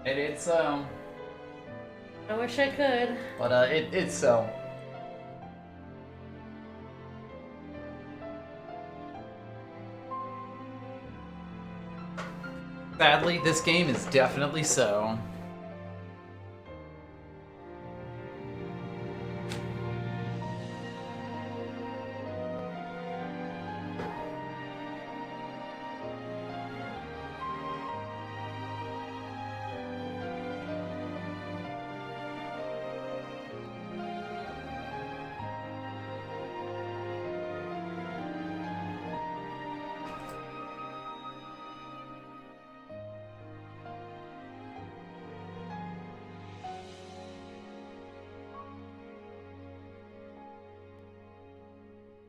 It's I wish I could. but it's so. Sadly, this game is definitely so.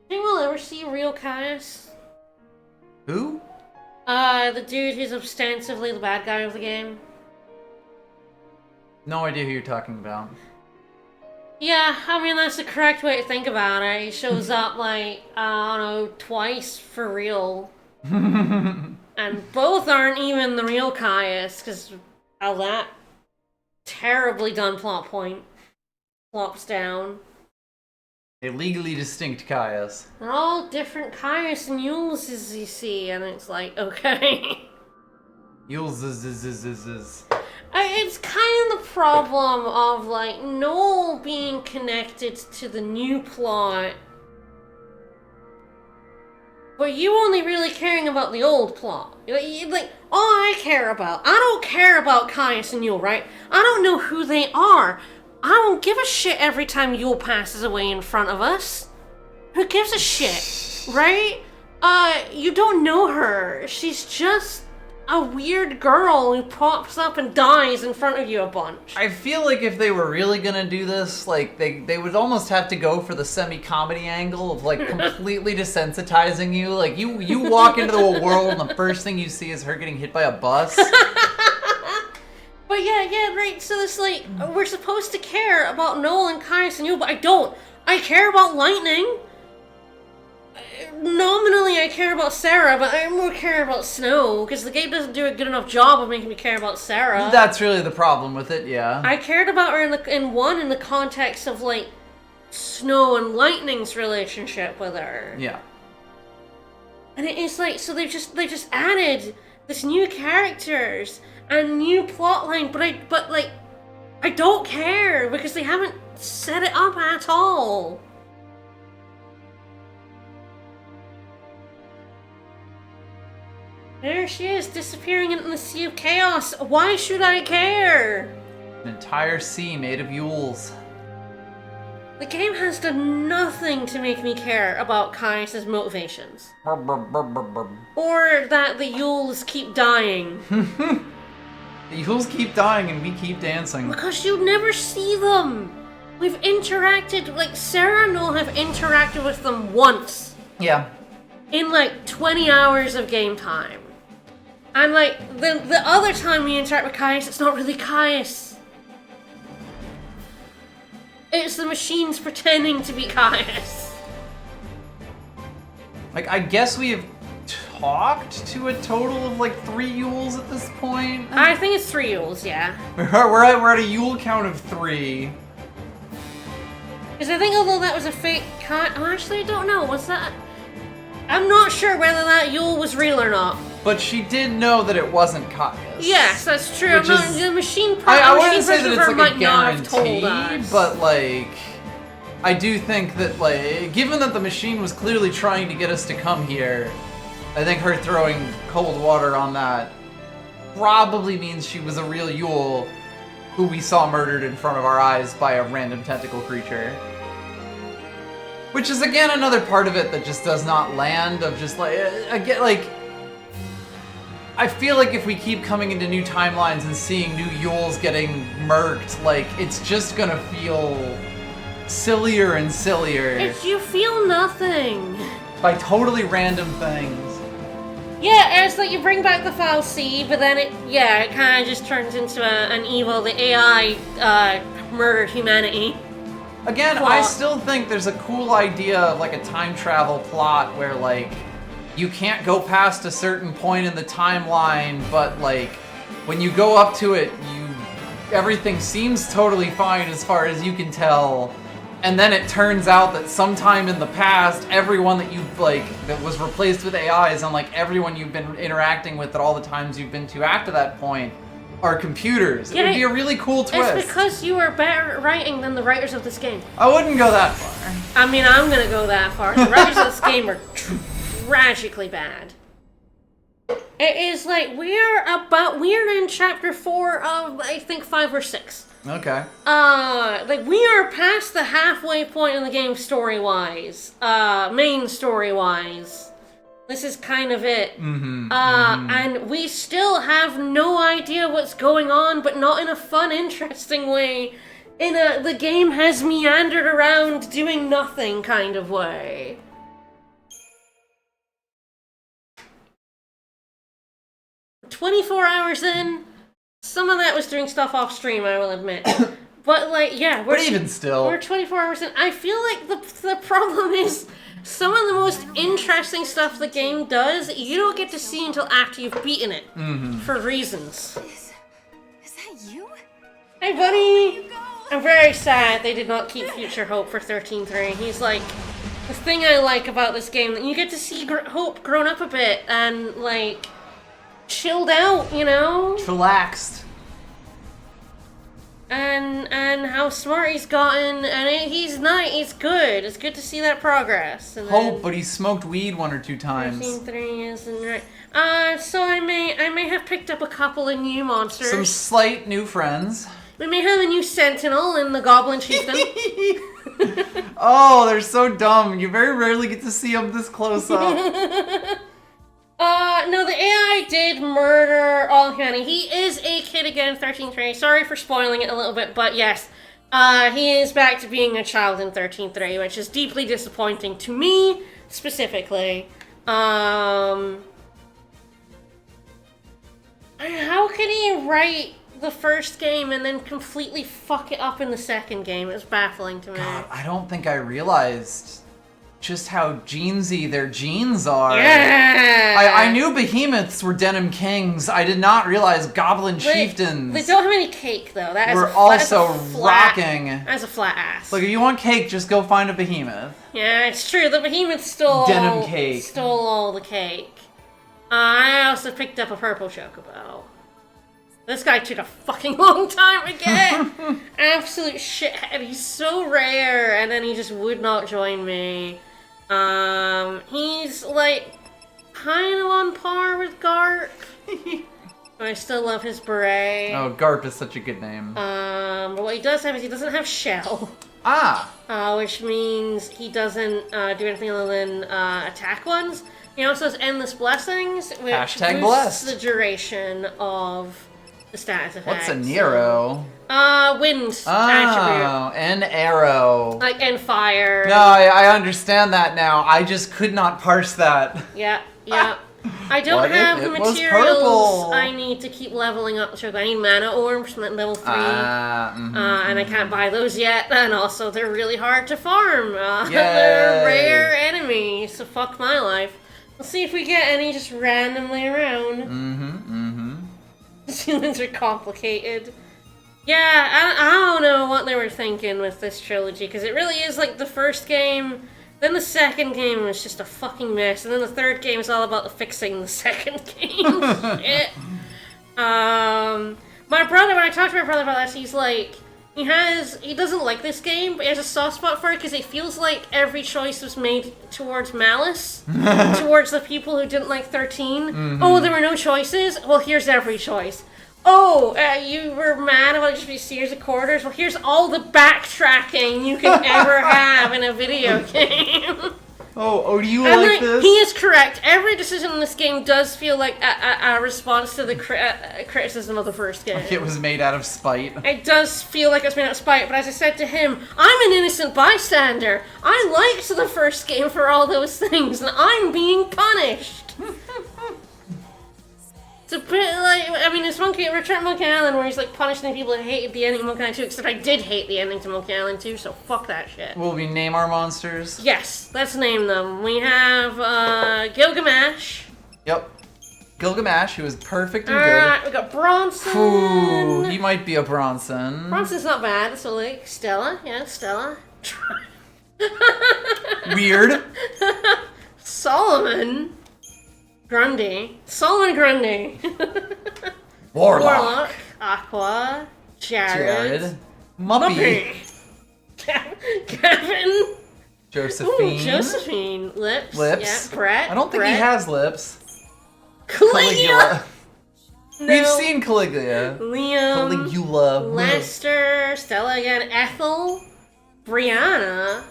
Think we'll ever see real Caius? Who? The dude who's ostensibly the bad guy of the game. No idea who you're talking about. Yeah, I mean, that's the correct way to think about it. He shows up, like, I don't know, twice for real. And both aren't even the real Caius, because how that terribly done plot point flops down. A legally distinct Caius. They're all different Caius and Yules, you see, and it's like, okay. Yules is. It's kind of the problem of, like, Noel being connected to the new plot, but you only really caring about the old plot. Like, all I care about, I don't care about Caius and Yule, right? I don't know who they are. I don't give a shit every time Yule passes away in front of us. Who gives a shit, right? You don't know her. She's just a weird girl who pops up and dies in front of you a bunch. I feel like if they were really gonna do this, like, they would almost have to go for the semi-comedy angle of, like, completely desensitizing you. Like, you walk into a world and the first thing you see is her getting hit by a bus. But yeah, right, so it's like, we're supposed to care about Noel and Caius and you, but I don't. I care about Lightning. Nominally, I care about Sarah, but I more care about Snow, because the game doesn't do a good enough job of making me care about Sarah. That's really the problem with it, yeah. I cared about her in the context of, like, Snow and Lightning's relationship with her. Yeah. And it's like, so they just added this new characters and new plotline, but I don't care because they haven't set it up at all. There she is, disappearing into the sea of chaos. Why should I care? An entire sea made of Yules. The game has done nothing to make me care about Caius' motivations. Or that the Yules keep dying. The Yules keep dying and we keep dancing. Because you never see them. We've interacted, like, Sarah and Noel have interacted with them once. Yeah. In, like, 20 hours of game time. And, like, the other time we interact with Caius, it's not really Caius. It's the machines pretending to be Caius. Like, I guess we have talked to a total of, like, 3 Yules at this point. I think it's 3 Yules, yeah. We're at a Yule count of 3. Because I think although that was a fake actually, I don't know. Was that... I'm not sure whether that Yule was real or not. But she did know that it wasn't Caius. Yes, that's true. The machine I wouldn't say that it's like might a not have told guarantee, us. but like, I do think that, like, given that the machine was clearly trying to get us to come here, I think her throwing cold water on that probably means she was a real Yule who we saw murdered in front of our eyes by a random tentacle creature. Which is, again, another part of it that just does not land, of just, like, again, like, I feel like if we keep coming into new timelines and seeing new Yules getting murked, like, it's just gonna feel sillier and sillier. You feel nothing. By totally random things. Yeah, it's like you bring back the Foul Sea, but then it kind of just turns into an evil, the AI murdered humanity. Again, plot. I still think there's a cool idea of, like, a time travel plot where, like, you can't go past a certain point in the timeline, but, like, when you go up to it, you everything seems totally fine as far as you can tell. And then it turns out that sometime in the past, everyone that you've, like, that was replaced with AIs and, like, everyone you've been interacting with at all the times you've been to after that point are computers. It would be a really cool twist. It's because you are better at writing than the writers of this game. I wouldn't go that far. I mean, I'm gonna go that far. The writers of this game are tragically bad. It is like, we're in chapter 4 of, I think, 5 or 6. Okay. Like, we are past the halfway point in the game story-wise. Main story-wise. This is kind of it. And we still have no idea what's going on, but not in a fun, interesting way. In a, the game has meandered around doing nothing kind of way. "24 hours in, some of that was doing stuff off stream, I will admit. But, like, yeah, but even still, we're 24 hours in. I feel like the problem is some of the most interesting stuff the game does, you don't get to see until after you've beaten it. For reasons. Is that you? Hey, buddy! I'm very sad they did not keep Future Hope for 13.3. He's like, the thing I like about this game, that you get to see Hope grown up a bit and, like, chilled out, you know? Chillaxed. And how smart he's gotten, and he's nice, he's good. It's good to see that progress. And Hope, but he smoked weed 1 or 2 times. 13.3 isn't right. So I may have picked up a couple of new monsters. Some slight new friends. We may have a new Sentinel in the Goblin Chieftain. Oh, they're so dumb. You very rarely get to see them this close up. No, the AI did murder all humanity. He is a kid again in 13.3. Sorry for spoiling it a little bit, but yes. He is back to being a child in 13.3, which is deeply disappointing to me, specifically. How could he write the first game and then completely fuck it up in the second game? It was baffling to me. God, I don't think I realized just how jeansy their jeans are. Yeah! I knew behemoths were denim kings. I did not realize goblin chieftains. They don't have any cake, though. That We're is also flat, rocking. That's a flat ass. Look, if you want cake, just go find a behemoth. Yeah, it's true. The behemoth stole Denim cake. Stole all the cake. I also picked up a purple chocobo. This guy took a fucking long time to get. Absolute shithead. He's so rare, and then he just would not join me. He's like kind of on par with Garp. I still love his beret. Oh, Garp is such a good name. But what he does have is he doesn't have shell. Which means he doesn't do anything other than attack ones. He also has endless blessings, which Hashtag boosts blessed. the duration of the status effect. What's a Nero? Wind attribute. Oh, an arrow. Like, and fire. No, I understand that now. I just could not parse that. Yeah. I don't What if have the it was materials purple? I need to keep leveling up the chocobo. I need mana orbs from level 3. And I can't buy those yet. And also, they're really hard to farm. They're rare enemies, so fuck my life. Let's see if we get any just randomly around. Humans are complicated. Yeah, I don't know what they were thinking with this trilogy, because it really is like the first game, then the second game was just a fucking mess, and then the third game is all about fixing the second game. Shit. My brother, when I talked to my brother about this, he's like, he doesn't like this game, but he has a soft spot for it because it feels like every choice was made towards malice, towards the people who didn't like 13. Oh, there were no choices? Well, here's every choice. Oh, you were mad about just a series of quarters? Well, here's all the backtracking you can ever have in a video game. Oh, do you like this? He is correct. Every decision in this game does feel like a response to the criticism of the first game. Like it was made out of spite. It does feel like it was made out of spite, but as I said to him, I'm an innocent bystander. I liked the first game for all those things, and I'm being punished. It's a bit like, I mean, it's Return to Monkey Island where he's like punishing the people that hated the ending of Monkey Island 2, except I did hate the ending to Monkey Island 2, so fuck that shit. Will we name our monsters? Yes, let's name them. We have Gilgamesh. Yep. Gilgamesh, who is perfect and Alright, we got Bronson. good. Ooh, he might be a Bronson. Bronson's not bad. So like Stella, yeah, Stella. Weird. Solomon Grundy. Solomon Grundy. Warlock. Aqua. Jared. Muppy. Gavin. Josephine. Ooh, Josephine. Lips. Lips. Yeah, Brett. I don't think he has lips. Caligula. No. We've seen Caligula. Liam. Caligula. Lester. Stella again. Ethel. Brianna.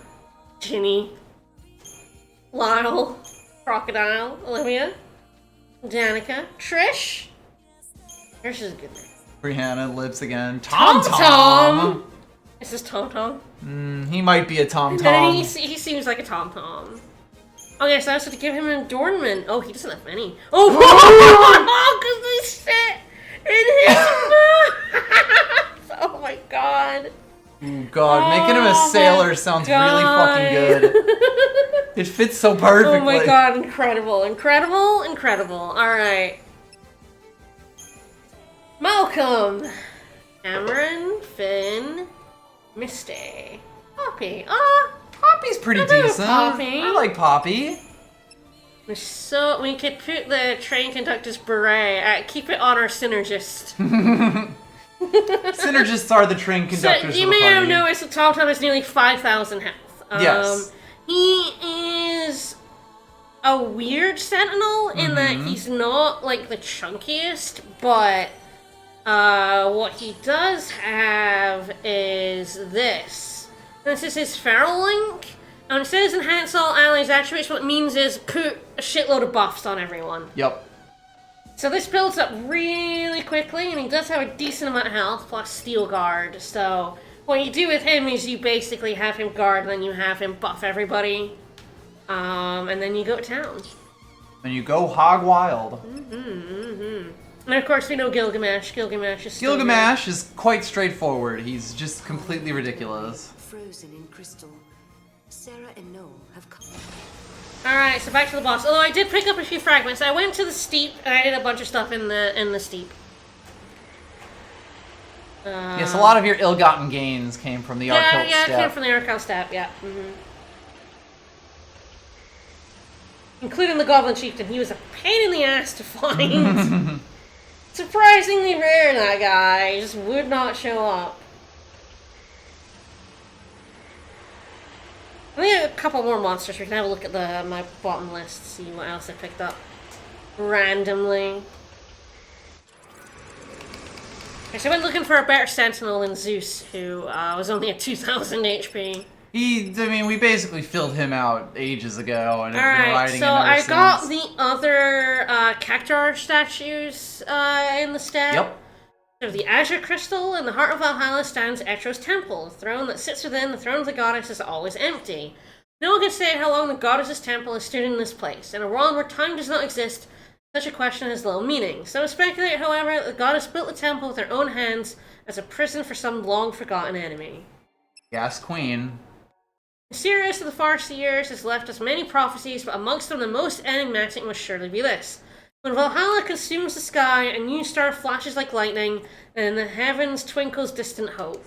Ginny. Lyle. Crocodile. Olivia. Danica. Trish. Trish is a good name. Brianna lives again. Tom Tom Tom. Is this Tom Tom? He might be a Tom No, Tom. he seems like a Tom Tom. Okay, so I have to give him an adornment. Oh, he doesn't have any. Oh, because they sit in his mouth. Oh my god. Oh god, making him a sailor sounds really fucking good. It fits so perfectly. Oh my god, incredible, incredible, incredible. Alright. Malcolm. Cameron, Finn, Misty, Poppy. Poppy's pretty decent. Poppy. I like Poppy. So we could put the train conductor's beret. Keep it on our synergist. Synergists are the train conductors. So you of the may have party. noticed that Tom Tom has nearly 5,000 health. Yes. He is a weird sentinel in that he's not like the chunkiest, but what he does have is this. This is his feral link. And it says enhance all allies' attributes. What it means is put a shitload of buffs on everyone. Yep. So this builds up really quickly, and he does have a decent amount of health, plus Steel Guard. So what you do with him is you basically have him guard, and then you have him buff everybody. And then you go to town. And you go hog wild. And of course we know Gilgamesh. Gilgamesh is still Gilgamesh is quite straightforward. He's just completely ridiculous. Frozen in crystal. Sarah and Noel have come. Alright, so back to the boss. Although I did pick up a few fragments. I went to the steep, and I did a bunch of stuff in the steep. Yes, a lot of your ill-gotten gains came from the Arkhilt Yeah, it step. came from the Arkhilt step, yeah. Including the Goblin Chieftain. He was a pain in the ass to find. Surprisingly rare, that guy. He just would not show up. I think I have a couple more monsters. We can have a look at my bottom list, see what else I picked up randomly. Okay, so I went looking for a better Sentinel than Zeus, who was only at 2,000 HP. We basically filled him out ages ago and have been Alright, riding so him ever I since. got the other Cactuar statues in the set. Yep. So the Azure Crystal in the heart of Valhalla stands Etro's temple. The throne that sits within the throne of the goddess is always empty. No one can say how long the goddess's temple has stood in this place. In a world where time does not exist, such a question has little meaning. Some speculate, however, that the goddess built the temple with her own hands as a prison for some long-forgotten enemy. Gas Queen. Sirius of the Farseers has left us many prophecies, but amongst them the most enigmatic must surely be this. When Valhalla consumes the sky, a new star flashes like lightning, and in the heavens twinkles distant hope.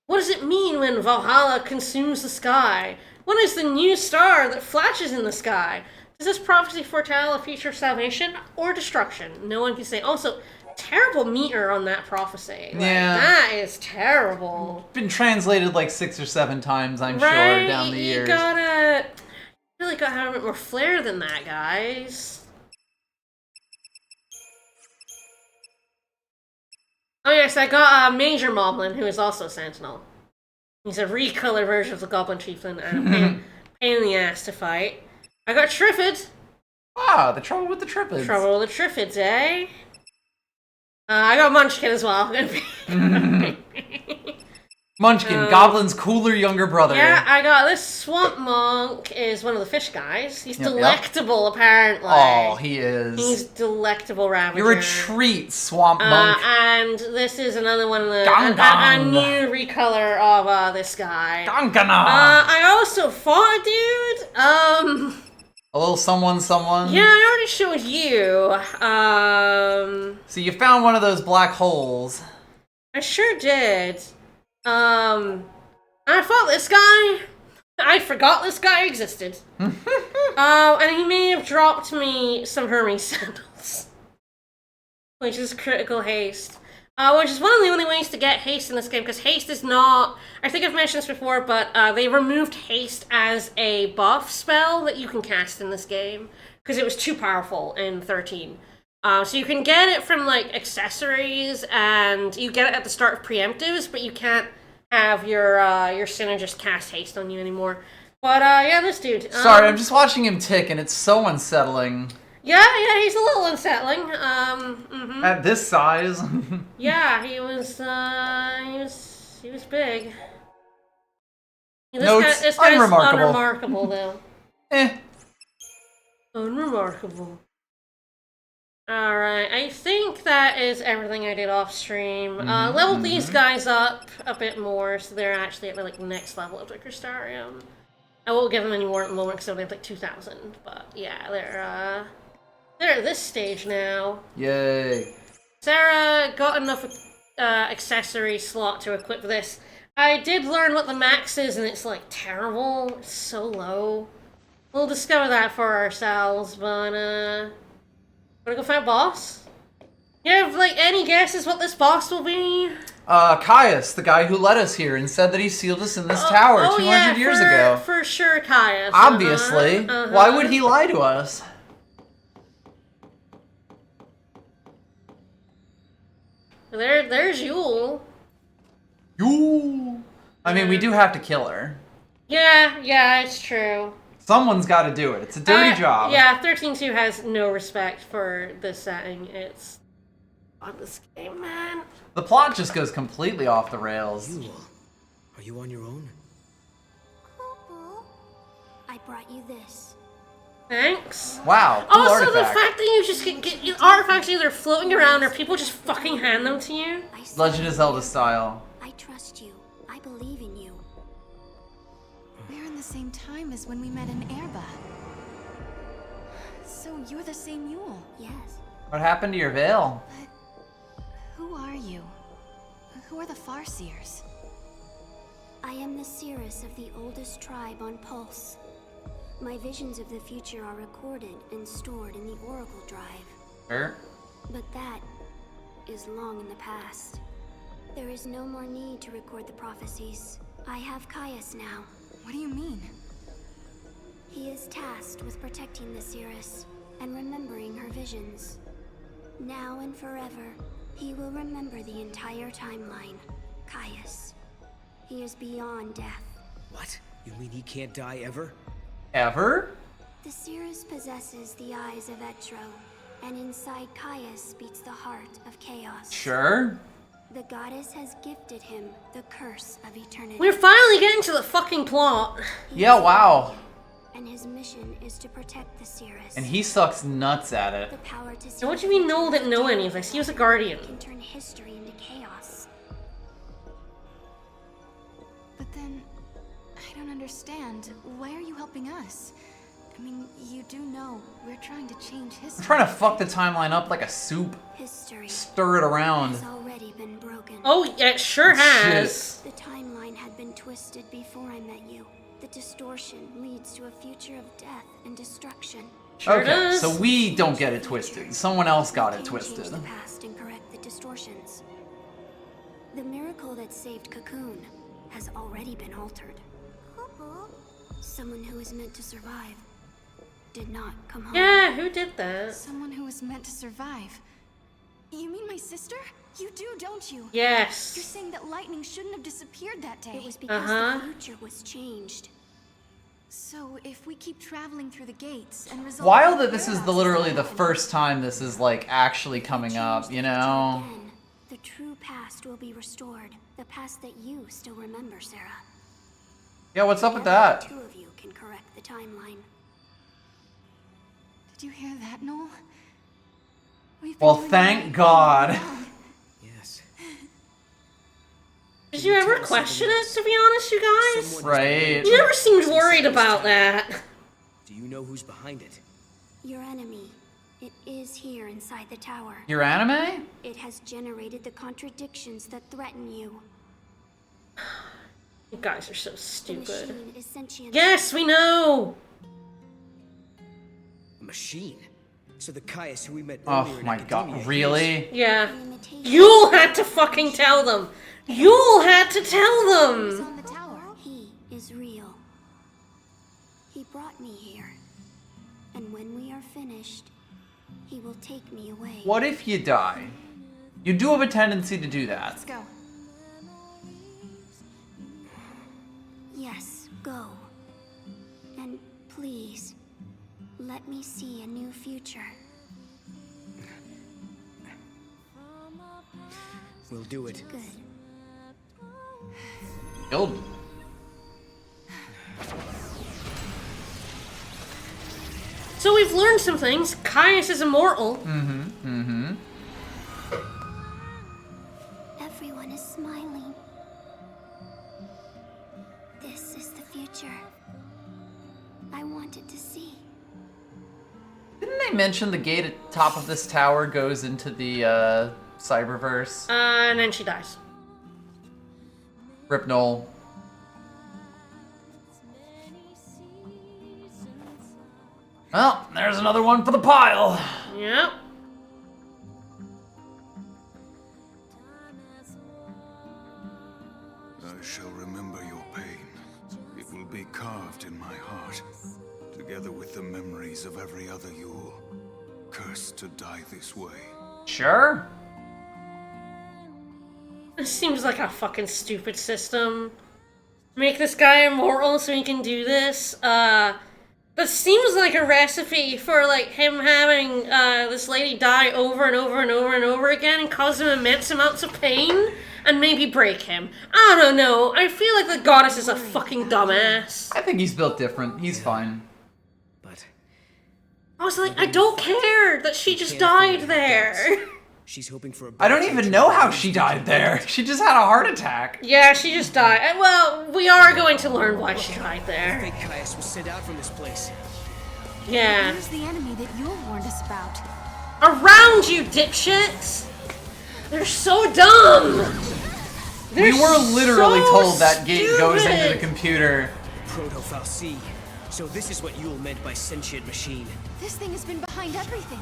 What does it mean when Valhalla consumes the sky? What is the new star that flashes in the sky? Does this prophecy foretell a future salvation or destruction? No one can say. Also, terrible meter on that prophecy. Like, Yeah. that is terrible. Been translated like 6 or 7 times, I'm Right? sure, down the years. Really gotta have a bit more flair than that, guys. Oh yes, I got Major Moblin, who is also Sentinel. He's a recolored version of the Goblin Chieftain, and a pain in the ass to fight. I got Triffid. Ah, the trouble with the Triffids. Trouble with the Triffids, eh? I got Munchkin as well. Munchkin, Goblin's cooler younger brother. Yeah, I got this Swamp Monk is one of the fish guys. He's Yep, delectable, apparently. Oh, he is. He's delectable Ravager. You're a treat, Swamp Monk. And this is another one of the Gong a Gong. new recolor of this guy. Gongana. I also fought a dude. A little someone. Yeah, I already showed you. So you found one of those black holes. I sure did. I fought this guy. I forgot this guy existed. And he may have dropped me some Hermes sandals. Which is critical haste. Which is one of the only ways to get haste in this game, because haste is not... I think I've mentioned this before, but they removed haste as a buff spell that you can cast in this game, because it was too powerful in 13. So you can get it from, like, accessories, and you get it at the start of preemptives, but you can't have your synergist cast haste on you anymore. But, yeah, this dude. Sorry, I'm just watching him tick, and it's so unsettling. Yeah, he's a little unsettling. At this size. Yeah, he was big. This guy's unremarkable, though. Unremarkable. Alright, I think that is everything I did off stream. Leveled these guys up a bit more, so they're actually at the like next level of the Crystarium. I won't give them any more at the moment because they only have like 2,000, but yeah, they're at this stage now. Yay. Sarah got enough accessory slot to equip this. I did learn what the max is, and it's like terrible. It's so low. We'll discover that for ourselves, but wanna go fight a boss? You have like any guesses what this boss will be? Caius, the guy who led us here and said that he sealed us in this tower 200 years ago. For sure, Caius. Obviously. Why would he lie to us? There's Yule. Yule! I mean, we do have to kill her. Yeah, it's true. Someone's got to do it. It's a dirty job. Yeah, 13-2 has no respect for this setting. It's on this game, man. The plot just goes completely off the rails. Yule, are you on your own? Poo-poo, I brought you this. Thanks. Wow, cool Also, artifact. the fact that you just get artifacts either floating around or people just fucking hand them to you. Legend of Zelda style. I trust you. I believe in you. We're in the same time as when we met in Erba. So you're the same Yule. Yes. What happened to your veil? But who are you? Who are the Farseers? I am the Cirrus of the oldest tribe on Pulse. My visions of the future are recorded and stored in the Oracle Drive. Sure. But that is long in the past. There is no more need to record the prophecies. I have Caius now. What do you mean? He is tasked with protecting the Cirrus and remembering her visions. Now and forever, he will remember the entire timeline. Caius. He is beyond death. What? You mean he can't die ever? Ever? The Cirrus possesses the eyes of Etro, and inside Caius beats the heart of chaos. Sure. The goddess has gifted him the curse of eternity. We're finally getting to the fucking plot. Yeah, wow. And his mission is to protect the Cirrus. And he sucks nuts at it. The power to And what do you mean Noel didn't know any of this? He was a guardian. can turn history into chaos. But then, I don't understand. Why are you helping us? I mean, you do know we're trying to change history. I'm trying to fuck the timeline up like a soup. History Stir it around. has already been broken. Oh, yeah, it sure has. The timeline had been twisted before I met you. The distortion leads to a future of death and destruction. Sure Okay, does. so we don't get it twisted. Someone else got We it can twisted. change the past and correct the distortions. The miracle that saved Cocoon has already been altered. Someone who is meant to survive did not come home. Yeah, who did that? Someone who was meant to survive. You mean my sister? You do, don't you? You're Yes. saying that lightning shouldn't have disappeared that day. It was because the future was changed. So if we keep traveling through the gates and resolve Wild the that this is chaos literally the that's first time this is like actually coming Change up, the you future know? again. The true past will be restored. The past that you still remember, Sarah. Yeah, what's up with Together, that? the two of you can correct the timeline. Did you hear that, Noel? We've Well, been doing thank the right God. thing all along. Yes. Did you ever question it, to be honest, you guys? Someone has Right. been You never seemed worried about that. Do you know who's behind it? Your enemy. It is here inside the tower. Your anime? It has generated the contradictions that threaten you. You guys are so The stupid. machine is sentient. Yes, we know! A machine? So the Caius who we met Oh earlier in my Academia, god, really? Yeah. An imitation Yule had to fucking tell them! Yule had to tell Who's them! on the tower? He is real. He brought me here. And when we are finished, he will take me away. What if you die? You do have a tendency to do that. Let's go. Yes, go. And please, let me see a new future. We'll do it. Good. Killed. So we've learned some things. Caius is immortal. Everyone is smiling. This is the future I wanted to see. Didn't they mention the gate at top of this tower goes into the cyberverse? And then she dies. Rip Noel. Well, there's another one for the pile. Yep. I shall remember your pain. It will be carved in my heart, together with the memories of every other Yule, cursed to die this way. Sure. This seems like a fucking stupid system. Make this guy immortal so he can do this. That seems like a recipe for like him having this lady die over and over and over and over again and cause him immense amounts of pain and maybe break him. I don't know. I feel like the goddess is a fucking dumbass. I think he's built different. He's fine. But I was like, I don't care that she just died there. she's hoping for a I don't better even future know than how ours. she died there. She just had a heart attack. Yeah, she just died. Well, we are going to learn why she died there. Fake Caius was sent out from this place. Yeah. Where's the enemy that Yule warned us about? Around you, dipshits! They're so dumb! They're We were literally so told that gate goes into the stupid. computer. Proto-Fal'Cie. So this is what Yule meant by sentient machine. This thing has been behind everything.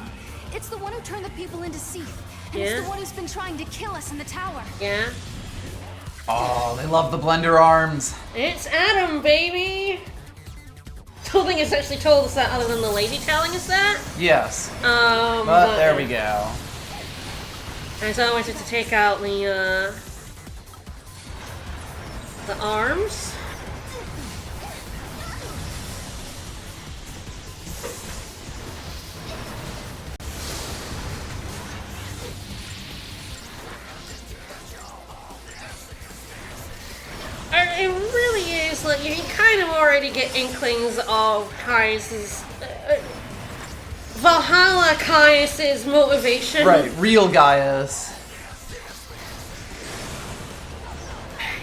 It's the one who turned the people into Seath. And Yeah? it's the one who's been trying to kill us in the tower. Yeah. Oh, they love the blender arms. It's Adam, baby! Nothing has actually told us that other than the lady telling us that. Yes. But But there we go. As I wanted to take out the arms. And it really is like you can kind of already get inklings of Caius's Valhalla Caius's motivation. Right, real Gaius.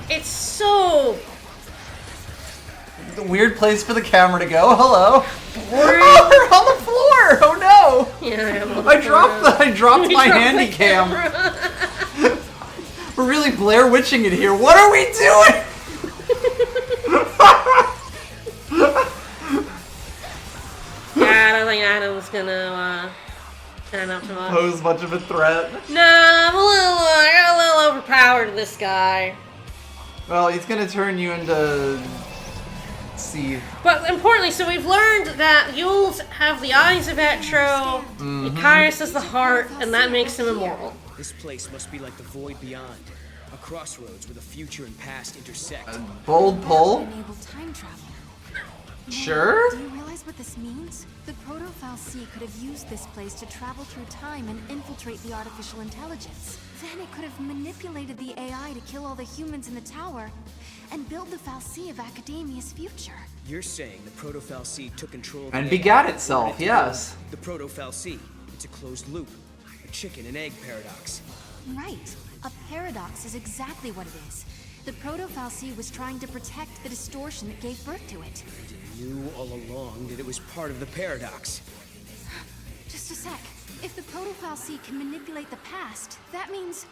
It's so The weird place for the camera to go. Hello. boring. Oh, they're on the floor. Oh no. Yeah, I dropped We my dropped the handy cam. camera. We're really Blair Witching it here. What are we doing? Yeah, I don't think Adam's gonna stand up to much. Pose much of a threat. No, I got a little overpowered this guy. Well, he's gonna turn you into Seath. But importantly, so we've learned that Yules have the eyes of Etro, Caius has the heart, and that makes him immortal. This place must be like the void beyond. A crossroads where the future and past intersect. Bold pull. Enable time travel. Sure. Do you realize what this means? The Proto-Fal'Cie could have used this place to travel through time and infiltrate the artificial intelligence. Then it could have manipulated the AI to kill all the humans in the tower and build the Fal'Cie of Academia's future. You're saying the Proto-Fal'Cie took control of And the begat AI, itself, wanted to yes. build The Proto-Fal'Cie. It's a closed loop. A chicken and egg paradox. Right. A paradox is exactly what it is. The Proto-Fal'Cie was trying to protect the distortion that gave birth to it. It knew all along that it was part of the paradox. Just a sec. If the Proto-Fal'Cie can manipulate the past, that means...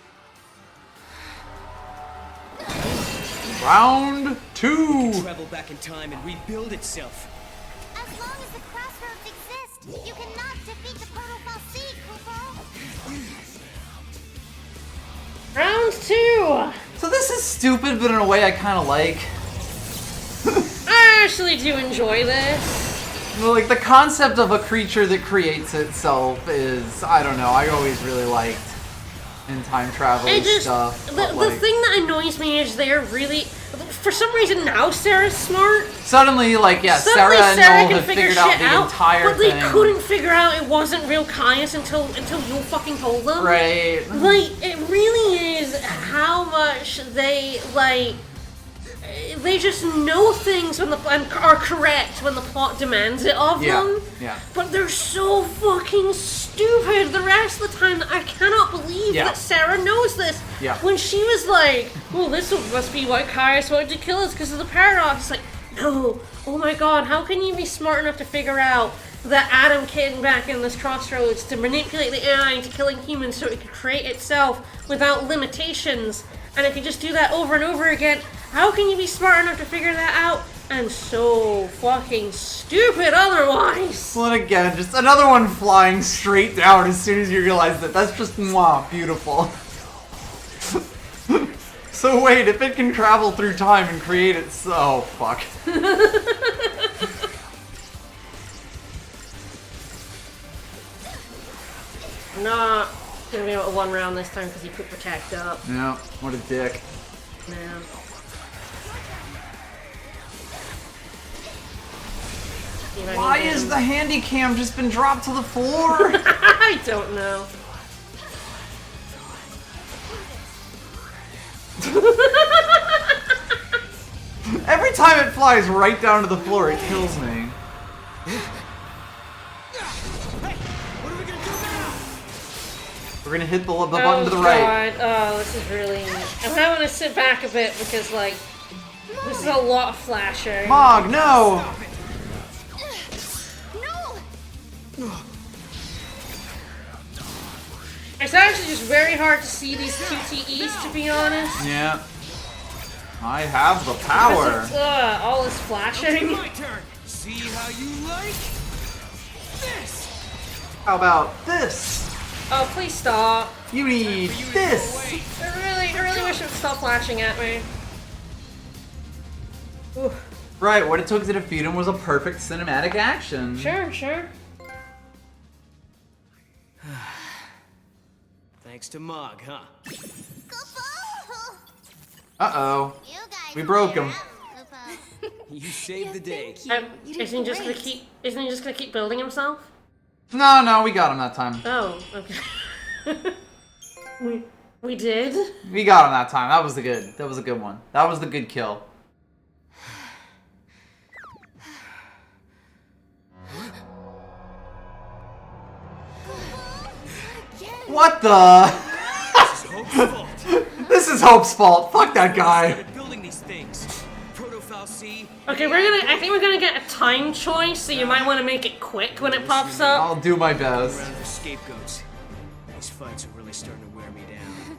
Round 2. Travel back in time and rebuild itself. As long as the crossroads exist, you cannot defeat the Proto-Fal'Cie, Kupo. Round 2! So this is stupid, but in a way I kind of like. I actually do enjoy this. Well, like, the concept of a creature that creates itself is, I don't know, I always really liked in time travel stuff. The Like, thing that annoys me is they're really... For some reason now Sarah's smart. suddenly, like, yeah, Suddenly Sarah and Sarah Noel can have figure figured out shit the out, entire but they thing. couldn't figure out it wasn't real Caius until you fucking told them. Right. Like, it really is how much they, like... They just know things when and are correct when the plot demands it of them. Yeah. But they're so fucking stupid the rest of the time that I cannot believe Yeah. that Sarah knows this. Yeah. When she was like, well, this must be why Caius wanted to kill us because of the paradox. It's like, no. Oh my god, how can you be smart enough to figure out that Adam came back in this crossroads to manipulate the AI into killing humans so it could create itself without limitations, and it could just do that over and over again? How can you be smart enough to figure that out? And so fucking stupid otherwise. Well, and again, just another one flying straight down as soon as you realize that. That's just, mwah, beautiful. So wait, if it can travel through time and create it, oh, fuck. Not gonna be able to one round this time because he put Protect up. Yeah, what a dick. Yeah. Why is the handy cam just been dropped to the floor? I don't know. Every time it flies right down to the floor, it kills me. We're gonna hit the button to the right. Oh, this is really... I'm having to sit back a bit because, like, this is a lot of flashing. Mog, no! It's actually just very hard to see these QTEs, to be honest. Yeah. I have the power. It's, all this flashing. My turn. See how you like this. How about this? Oh, please stop. You need this. I really wish it would stop flashing at me. Ooh. Right, what it took to defeat him was a perfect cinematic action. Sure, sure. Thanks to Mog, huh? Uh-oh. You guys We broke him. You saved the day. You did Isn't he just great. gonna keep building himself? No, we got him that time. Oh, okay. we did? We got him that time. That was a good one. That was the good kill. What the? This is Hope's fault. This is Hope's fault. Fuck that guy. Started building these things. Proto-Fal'Cie. Okay, I think we're gonna get a time choice, so you might want to make it quick when it pops up. I'll do my best. Around for scapegoats. These fights are really starting to wear me down.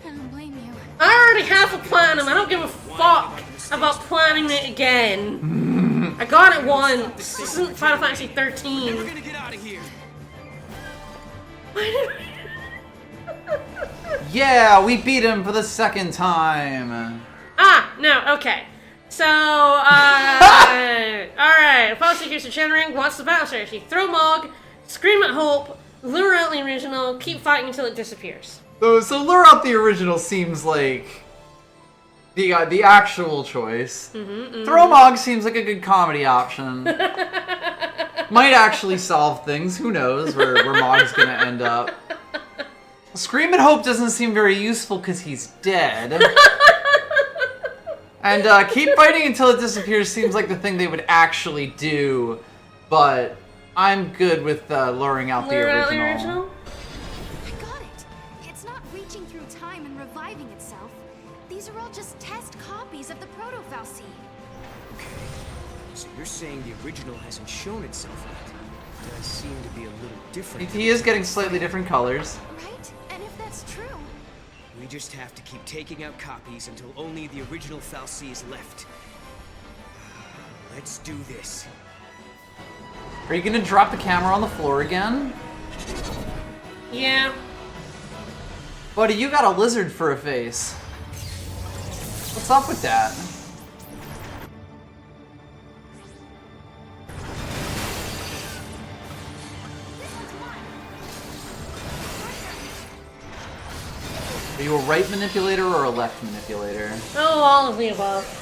I don't blame you. I already have a platinum. I don't give a fuck about planning it again. I got it once. This isn't Final Fantasy 13. We're gonna get out of here. Yeah, we beat him for the second time. Ah, no, okay. So, alright. Policy accused of Shenring wants the battle strategy. Throw Mog, scream at Hope, lure out the original, keep fighting until it disappears. So lure out the original seems like the actual choice. Throw Mog seems like a good comedy option. Might actually solve things. Who knows where Mog's gonna end up. Scream at Hope doesn't seem very useful because he's dead. And keep fighting until it disappears seems like the thing they would actually do. But I'm good with luring out the Lure original. out the original? I got it. It's not reaching through time and reviving itself. The These are all just test copies of the proto-Fal'Cie. Okay. So you're saying the original hasn't shown itself yet? It does seem to be a little different. He is getting slightly different colors. Right? And if that's true, We just have to keep taking out copies until only the original Fal'Cie is left. Let's do this. Are you gonna drop the camera on the floor again? Yeah. Buddy, you got a lizard for a face. What's up with that? Are you a right manipulator or a left manipulator? Oh, all of the above.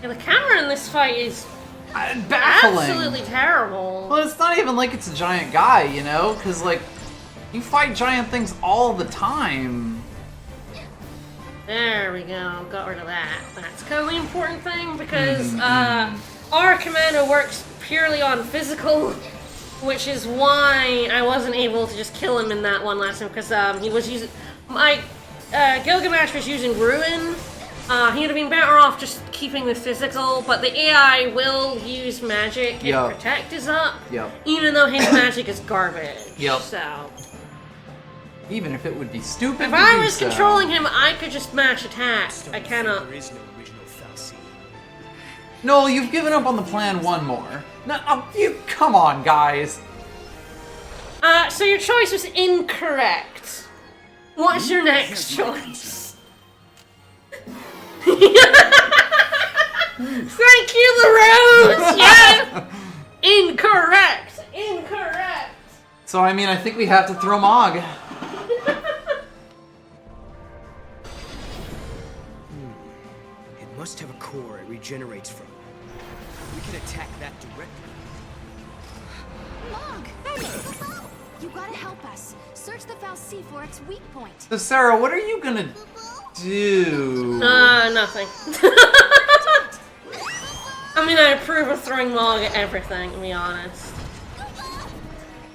Yeah, the camera in this fight is Baffling. absolutely terrible. Well, it's not even like it's a giant guy, you know? Because, like, you fight giant things all the time. There we go, got rid of that. That's kind of the important thing because our commander works purely on physical, which is why I wasn't able to just kill him in that one last time because he was using Gilgamesh was using Ruin. He'd have been better off just keeping the physical, but the AI will use magic if Protect is up, even though his magic is garbage. So even if it would be stupid. if I was controlling him, I could just mash attack. I There cannot. is no original Fal'Cie. No, you've given up on the plan one more. No, you come on, guys. So your choice was incorrect. What's your next choice? Thank you, the Rose! Yes! Incorrect! Incorrect! So, I mean, I think we have to throw Mog. It must have a core it regenerates from. We can attack that directly. Mog! You gotta help us. Search the Fal'Cie for its weak point. So, Sarah, what are you gonna do? Nothing. I mean, I approve of throwing Mog at everything, to be honest.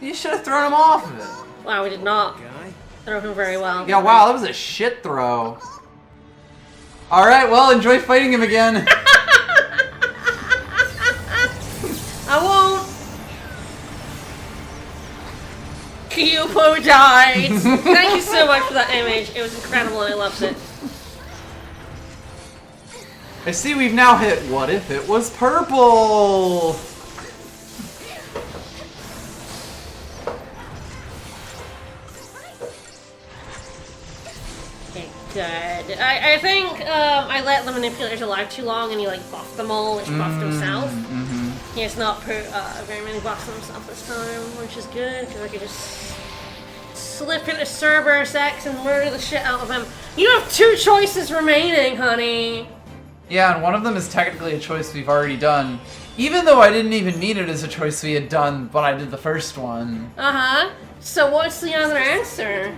You should have thrown him off of it. Wow, we did not Guy? throw him very well. Yeah, wow, that was a shit throw. Alright, well, enjoy fighting him again. I won't. Kyupo died. Thank you so much for that image. It was incredible and I loved it. I see we've now hit what if it was purple? Okay, good. I think I let the manipulators alive too long and he like buffed them all, which buffed himself. He has not put very many buffs on himself this time, which is good because I could just slip into Cerberus X and murder the shit out of him. You have 2 choices remaining, honey. Yeah, and one of them is technically a choice we've already done. Even though I didn't even mean it as a choice we had done when I did the first one. So what's the other answer?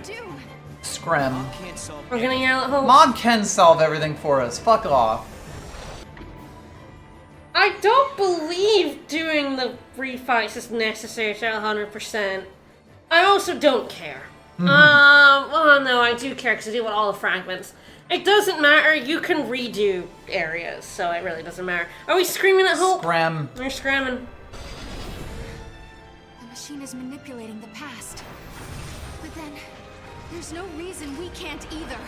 Screm. Can't solve We're gonna yell at Hope. Mog can solve everything for us. Fuck off. I don't believe doing the refights is necessary to 100%. I also don't care. Well, no, I do care because I deal with all the fragments. It doesn't matter. You can redo areas, so it really doesn't matter. Are we screaming at Hope? Scram. We're screaming. The machine is manipulating the past. But then, there's no reason we can't either.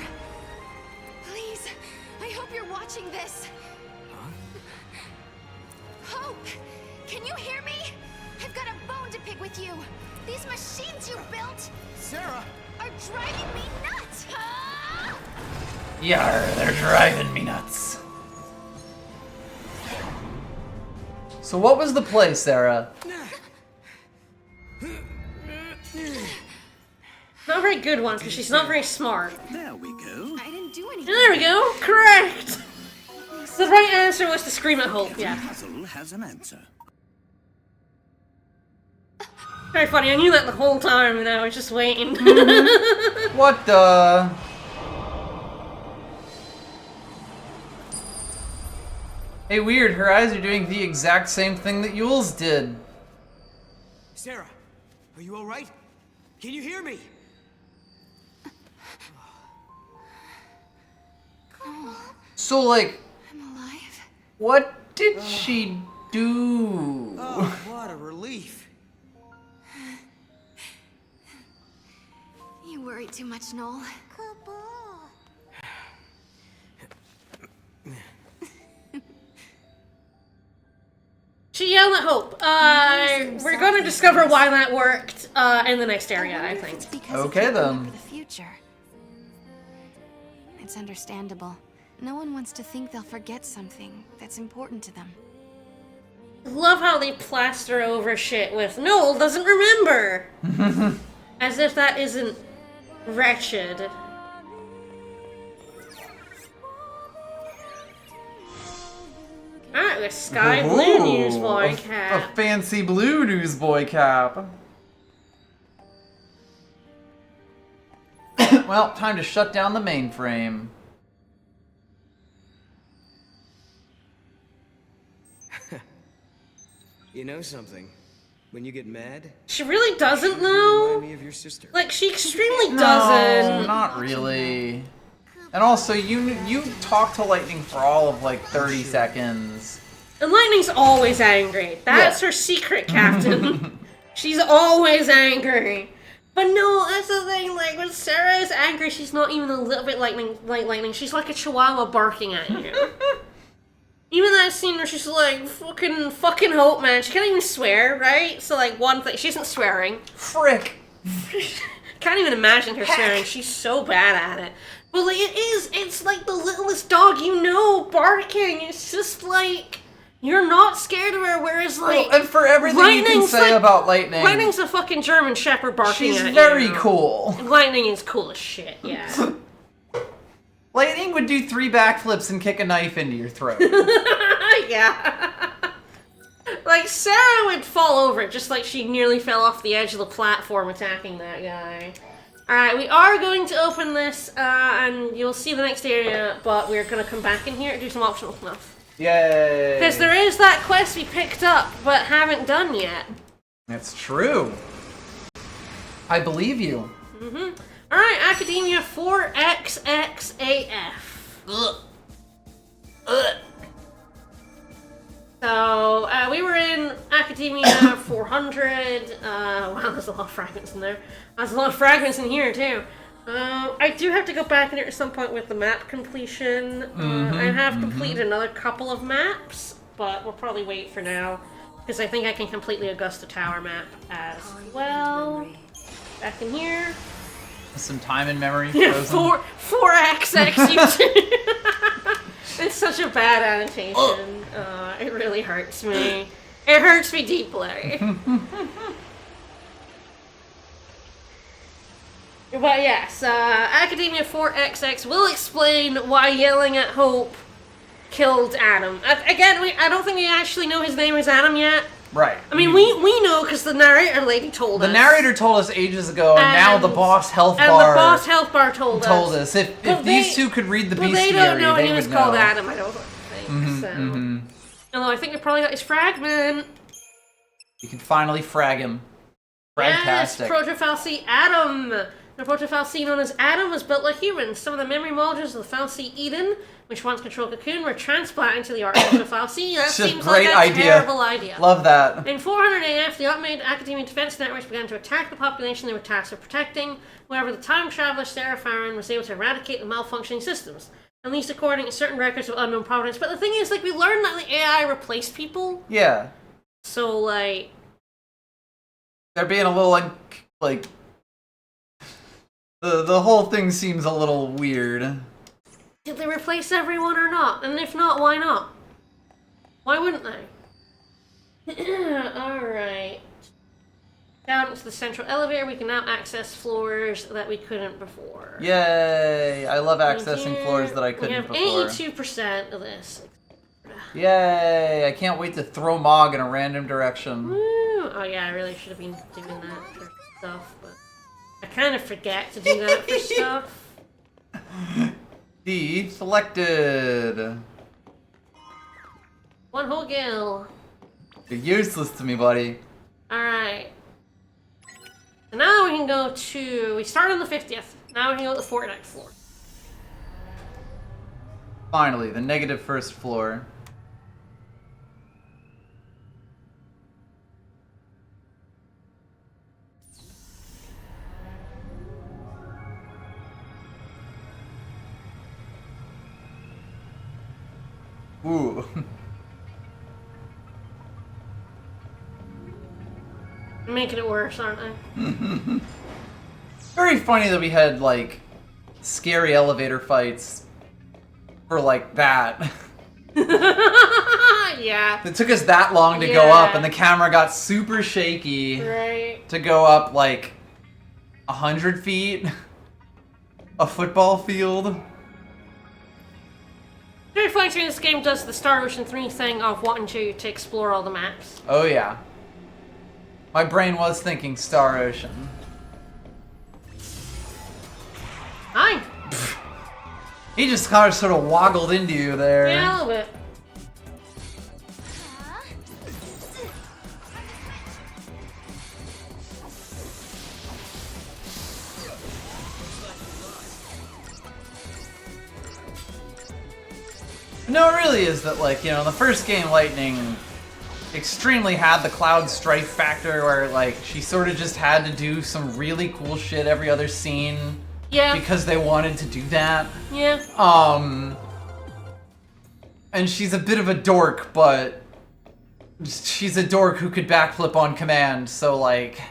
Please, I hope you're watching this. Hope! Can you hear me? I've got a bone to pick with you. These machines you built, Sarah! are driving me nuts! Ah! Yar, they're driving me nuts. So what was the play, Sarah? Not a very good one because she's not very smart. There we go. I didn't do anything. There we go. Correct. The right answer was to scream at Hope. Yeah. Puzzle has an answer. Very funny, I knew that the whole time and I was just waiting. What the? Hey, weird, her eyes are doing the exact same thing that Yule's did. Sarah, are you alright? Can you hear me? So, like, I'm alive. what did she do? Oh, what a relief. You worry too much, Noel. She yelled at Hope. We're gonna discover why that worked in the next area, I think. It's because Okay, you can't then. remember the future. It's understandable. No one wants to think they'll forget something that's important to them. Love how they plaster over shit with Noel doesn't remember. As if that isn't wretched. Alright, the sky blue newsboy A cap. fancy blue newsboy cap. Well, time to shut down the mainframe. You know something? When you get mad, She really doesn't remind know? me of your sister. Like, she extremely No, doesn't. not really. And also, you talk to Lightning for all of like 30 seconds. And Lightning's always angry. That's Yeah. her secret, Captain. She's always angry. But no, that's the thing, like, when Sarah is angry, she's not even a little bit like Lightning. She's like a chihuahua barking at you. Even that scene where she's like, fucking Hope, man. She can't even swear, right? So, like, one thing, she isn't swearing. Frick. Can't even imagine her swearing. She's so bad at it. But, like, it's like the littlest dog you know barking. It's just like, you're not scared of her, whereas, like, And for everything you can Lightning's say like- about Lightning, Lightning's a fucking German Shepherd barking she's at very you. cool. Lightning is cool as shit, yeah. Lightning would do 3 backflips and kick a knife into your throat. Yeah. Like, Sarah would fall over it, just like she nearly fell off the edge of the platform attacking that guy. Alright, we are going to open this, and you'll see the next area, but we're going to come back in here and do some optional stuff. Yay. Because there is that quest we picked up, but haven't done yet. That's true. I believe you. Mm-hmm. Alright, Academia 4XXAF. Ugh. Ugh. So, we were in Academia 400. Wow, there's a lot of fragments in there. There's a lot of fragments in here, too. I do have to go back in here at some point with the map completion. I have completed another couple of maps, but we'll probably wait for now, because I think I can complete the Augusta Tower map as well. Back in here. Some time in memory. Yeah, Frozen. 4XX YouTube. It's such a bad annotation. It really hurts me. It hurts me deeply. But yes, Academia 4XX will explain why yelling at Hope killed Adam. Again, I don't think we actually know his name is Adam yet. Right. I mean, we know because the narrator lady told us. The narrator told us ages ago, and now the boss health bar And the boss health bar told us. If But these two could read the But bestiary, they don't know they he was would called know. Adam, I don't think, so. Although I think they probably got his fragment. You can finally frag him. Yes, Fragtastic. Proto-Fal'C Adam. The Proto-Fal'C known as Adam was built like humans. Some of the memory modules of the Fal'C Eden, which once controlled Cocoon, were transplanted into the artificial Fal'C. That It's a seems great like a idea. terrible idea. Love that. In 400 AF, the automated academia defense networks began to attack the population they were tasked with protecting. However, the time traveler Sarah Farron was able to eradicate the malfunctioning systems, at least according to certain records of unknown provenance. But the thing is, like, we learned that the AI replaced people, Yeah. so, like... They're being a little, like... The whole thing seems a little weird. Did they replace everyone or not? And if not, why not? Why wouldn't they? Alright. Down to the central elevator, we can now access floors that we couldn't before. Yay! I love accessing Here, floors that I we couldn't have before. 82% of this. Yay! I can't wait to throw Mog in a random direction. Woo! Oh yeah, I really should have been doing that for stuff, but I kind of forget to do that for stuff. D selected. One whole gill. You're useless to me, buddy. Alright. So now we can go to... We start on the 50th. Now we can go to the 49th floor. Finally, the negative first floor. Ooh. I'm making it worse, aren't I? Very funny that we had, like, scary elevator fights for, like, that. Yeah. It took us that long to go up, and the camera got super shaky Right. to go up, like, 100 feet. A football field. Very funny too, this game does the Star Ocean 3 thing of wanting to explore all the maps. Oh, yeah. My brain was thinking Star Ocean. Hi. He just kind of sort of woggled into you there. Yeah, a little bit. No, it really is that, like, you know, in the first game, Lightning extremely had the Cloud Strife factor where, like, she sort of just had to do some really cool shit every other scene. Yeah. Because they wanted to do that. Yeah. And she's a bit of a dork, but she's a dork who could backflip on command, so, like...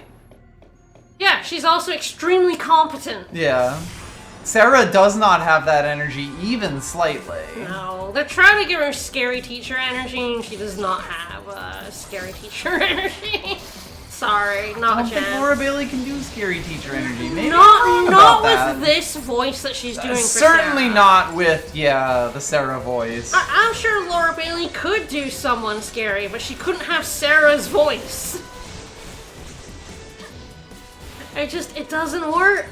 Yeah, she's also extremely competent. Yeah. Sarah does not have that energy even slightly. No, they're trying to give her scary teacher energy, and she does not have scary teacher energy. Sorry, I not don't a think chance. Laura Bailey can do scary teacher energy. Maybe Not with this voice that she's doing for certainly Sarah. not with, yeah, the Sarah voice. I'm sure Laura Bailey could do someone scary, but she couldn't have Sarah's voice. It doesn't work.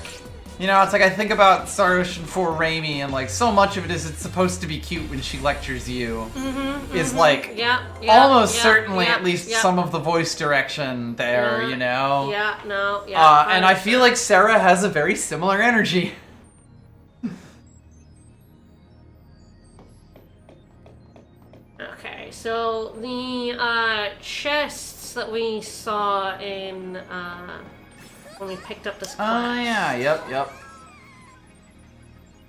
You know, it's like I think about Star Ocean 4 Raimi, and like so much of it is it's supposed to be cute when she lectures you. Is like almost certainly at least some of the voice direction there, you know? Yeah, no, and I feel like Sarah has a very similar energy. Okay, so the chests that we saw in when we picked up this class. Oh yeah, yep.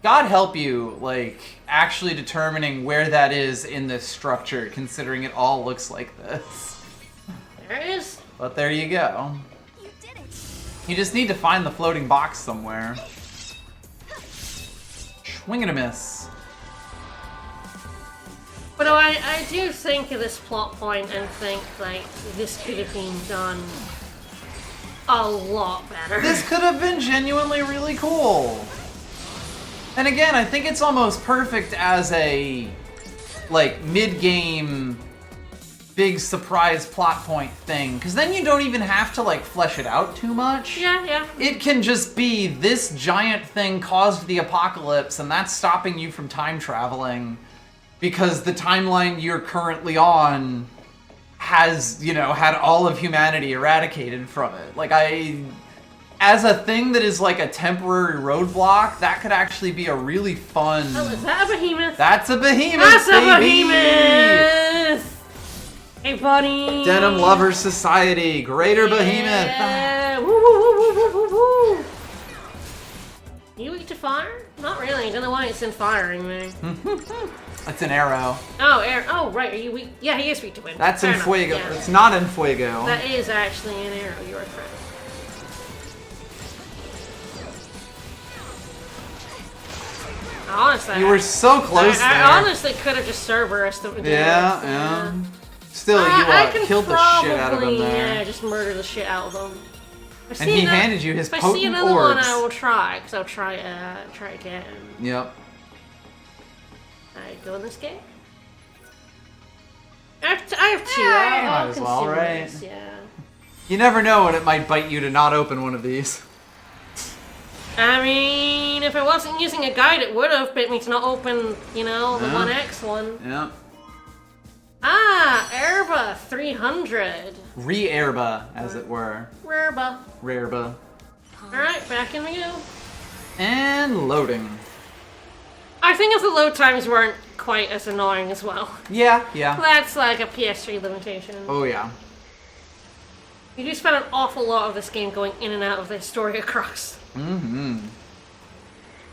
God help you, like, actually determining where that is in this structure, considering it all looks like this. There it is. But there you go. You did it. You just need to find the floating box somewhere. Swing and a miss. But I do think of this plot point and think, like, this could have been done a lot better. This could have been genuinely really cool. And again, I think it's almost perfect as a, like, mid-game big surprise plot point thing, because then you don't even have to, like, flesh it out too much. Yeah. It can just be this giant thing caused the apocalypse, and that's stopping you from time traveling, because the timeline you're currently on has, you know, had all of humanity eradicated from it. Like, as a thing that is like a temporary roadblock, that could actually be a really fun... Oh, is that a behemoth? That's a behemoth, That's a baby! behemoth! Hey, buddy! Denim Lover Society, Greater Yeah. Woo, woo, woo, woo, woo, woo. You weak to fire? Not really. I don't know why it's in fire anyway. That's an arrow. Oh, air. Oh, right. Are you weak? Yeah, he is weak to wind. That's Fair in enough. Fuego. Yeah. It's not in Fuego. That is actually an arrow. You are correct. Honestly, You were so close there. I honestly could have just Cerberus to do Yeah. Still, I you can killed the shit out of him probably, there. Yeah, just murder the shit out of them. If I And see he ano- handed you his If I potent see another one, orbs. I will try, because I'll try again. Yep. Alright, go in this game. I have two. Yeah, you I'll might as well, consume right? this, yeah. You never know when it might bite you to not open one of these. I mean, if I wasn't using a guide, it would have bit me to not open, you know, the 1X one. Yeah. Ah, Erba 300. Re-Erba, as it were. Rareba. Rareba. Alright, back in we go. And loading. I think if the load times weren't quite as annoying as well. Yeah, yeah. That's like a PS3 limitation. Oh, yeah. You do spend an awful lot of this game going in and out of the Historia Crux. Mm-hmm.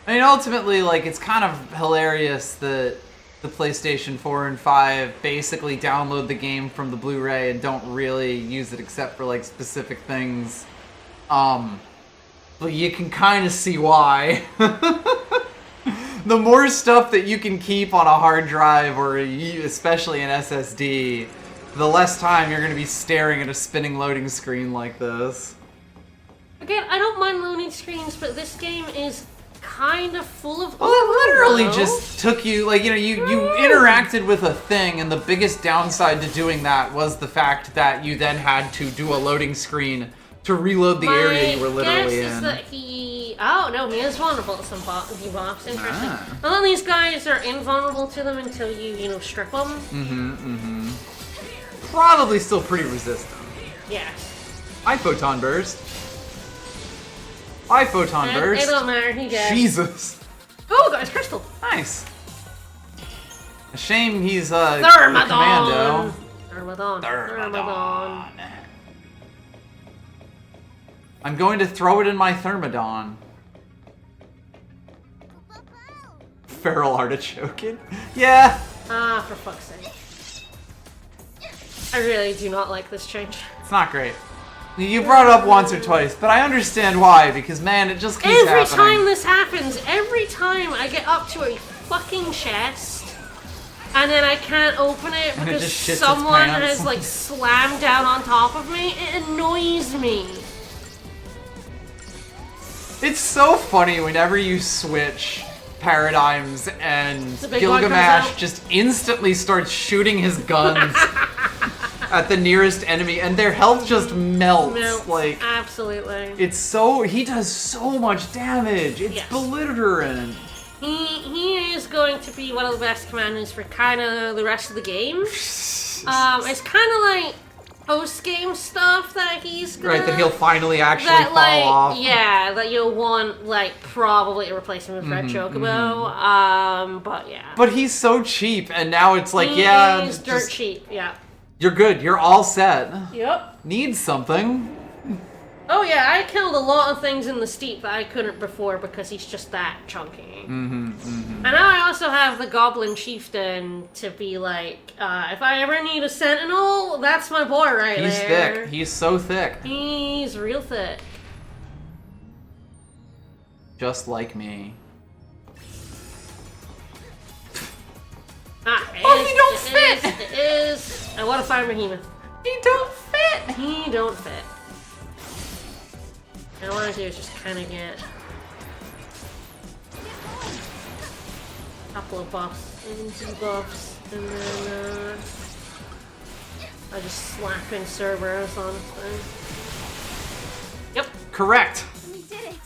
I mean, ultimately, like, it's kind of hilarious that the PlayStation 4 and 5 basically download the game from the Blu-ray and don't really use it except for, like, specific things. But you can kind of see why. The more stuff that you can keep on a hard drive, or especially an SSD, the less time you're going to be staring at a spinning loading screen like this. Again, I don't mind loading screens, but this game is kind of full of... Well, it literally just took you, like, you know, you interacted with a thing, and the biggest downside to doing that was the fact that you then had to do a loading screen to reload the area you were literally in. My guess is that he... Oh, no, he is vulnerable to some debuffs. Interesting. Ah. Well, then these guys are invulnerable to them until you know, strip them. Probably still pretty resistant. Yes. Hi, Photon Burst. Hi, Photon Burst. It don't matter, he dead. Jesus. Oh, got his crystal. Nice. A shame he's a Thermodon. commando. Thermodon. I'm going to throw it in my Thermodon. Feral artichoke. Yeah. Ah, for fuck's sake. I really do not like this change. It's not great. You brought it up once or twice, but I understand why, because man, it just keeps happening. Every time this happens, every time I get up to a fucking chest, and then I can't open it And it because just shits its someone pants. has like slammed down on top of me, it annoys me. It's so funny whenever you switch paradigms and The big one comes Gilgamesh out. just instantly starts shooting his guns at the nearest enemy, and their health just melts. Like, Absolutely. it's so... He does so much damage. It's Yes. belligerent. He is going to be one of the best commanders for kind of the rest of the game. It's kind of like post-game stuff that he's gonna... Right, that he'll finally actually that, fall like, off. Yeah, that you'll want, like, probably to replace him with Red Chocobo. But yeah. But he's so cheap, and now it's like, He yeah... is dirt just- cheap, yeah. You're good. You're all set. Yep. Need something. Oh yeah, I killed a lot of things in the steep that I couldn't before because he's just that chunky. And now I also have the Goblin Chieftain to be like, if I ever need a Sentinel, that's my boy right He's there. thick. He's so thick. He's real thick. Just like me. Ah, Oh, he don't fit! It is. I want to find Behemoth. He don't fit! He don't fit. What I want to do is just kind of get a couple of buffs and debuffs, and then I just slap in Cerberus on thing. Yep. Correct. We did it!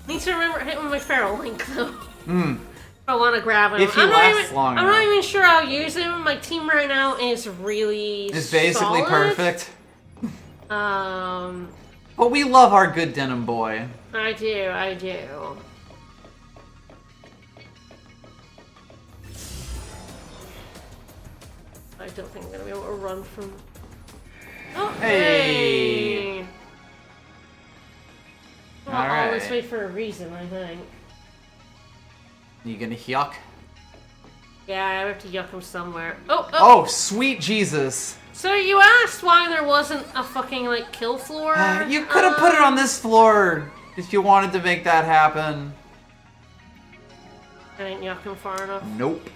Need to remember hitting with my Feral Link though. If I want to grab him. If he lasts long I'm not enough. even sure I'll use him. My team right now is really It's basically solid. perfect. Um, But we love our good denim boy. I do. I don't think I'm gonna be able to run from. Oh, Hey. Well, All all this right. way for a reason, I think. You gonna yuck? Yeah, I have to yuck him somewhere. Oh. Oh, sweet Jesus. So you asked why there wasn't a fucking like kill floor? You could have put it on this floor if you wanted to make that happen. I didn't yuck him far enough. Nope.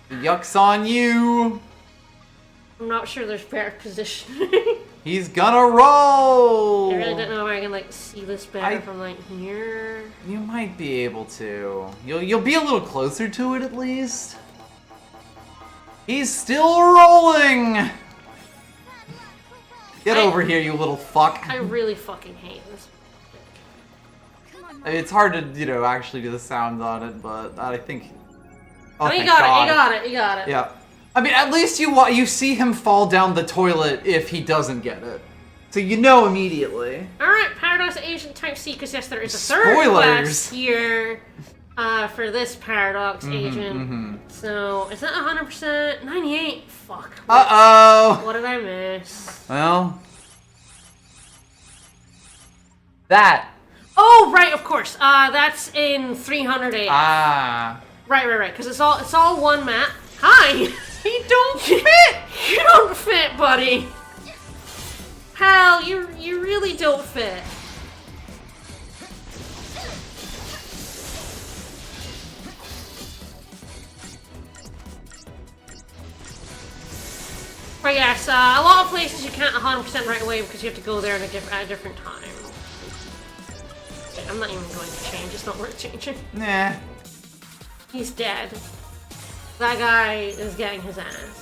The yuck's on you. I'm not sure there's better positioning. He's gonna roll. I really don't know if I can like see this better I- from like here. You might be able to. You'll be a little closer to it at least. He's still rolling. Get over here, you little fuck. I really fucking hate this. It's hard to, you know, actually do the sounds on it, but I think... Oh, you got it. Yeah. I mean, at least you see him fall down the toilet if he doesn't get it. So you know immediately. Alright, Paradox Agent Type C, because yes, there is a third quest here for this Paradox Agent. So, is that 100%? 98? Fuck. Uh-oh! What did I miss? Well... That. Oh, right, of course. That's in 300 AF. Ah. Right, because it's all one map. Hi! You don't fit! You don't fit, buddy! Pal, you really don't fit. But yes, a lot of places you can't 100% right away because you have to go there at a different time. Okay, I'm not even going to change, it's not worth changing. Nah. He's dead. That guy is getting his ass.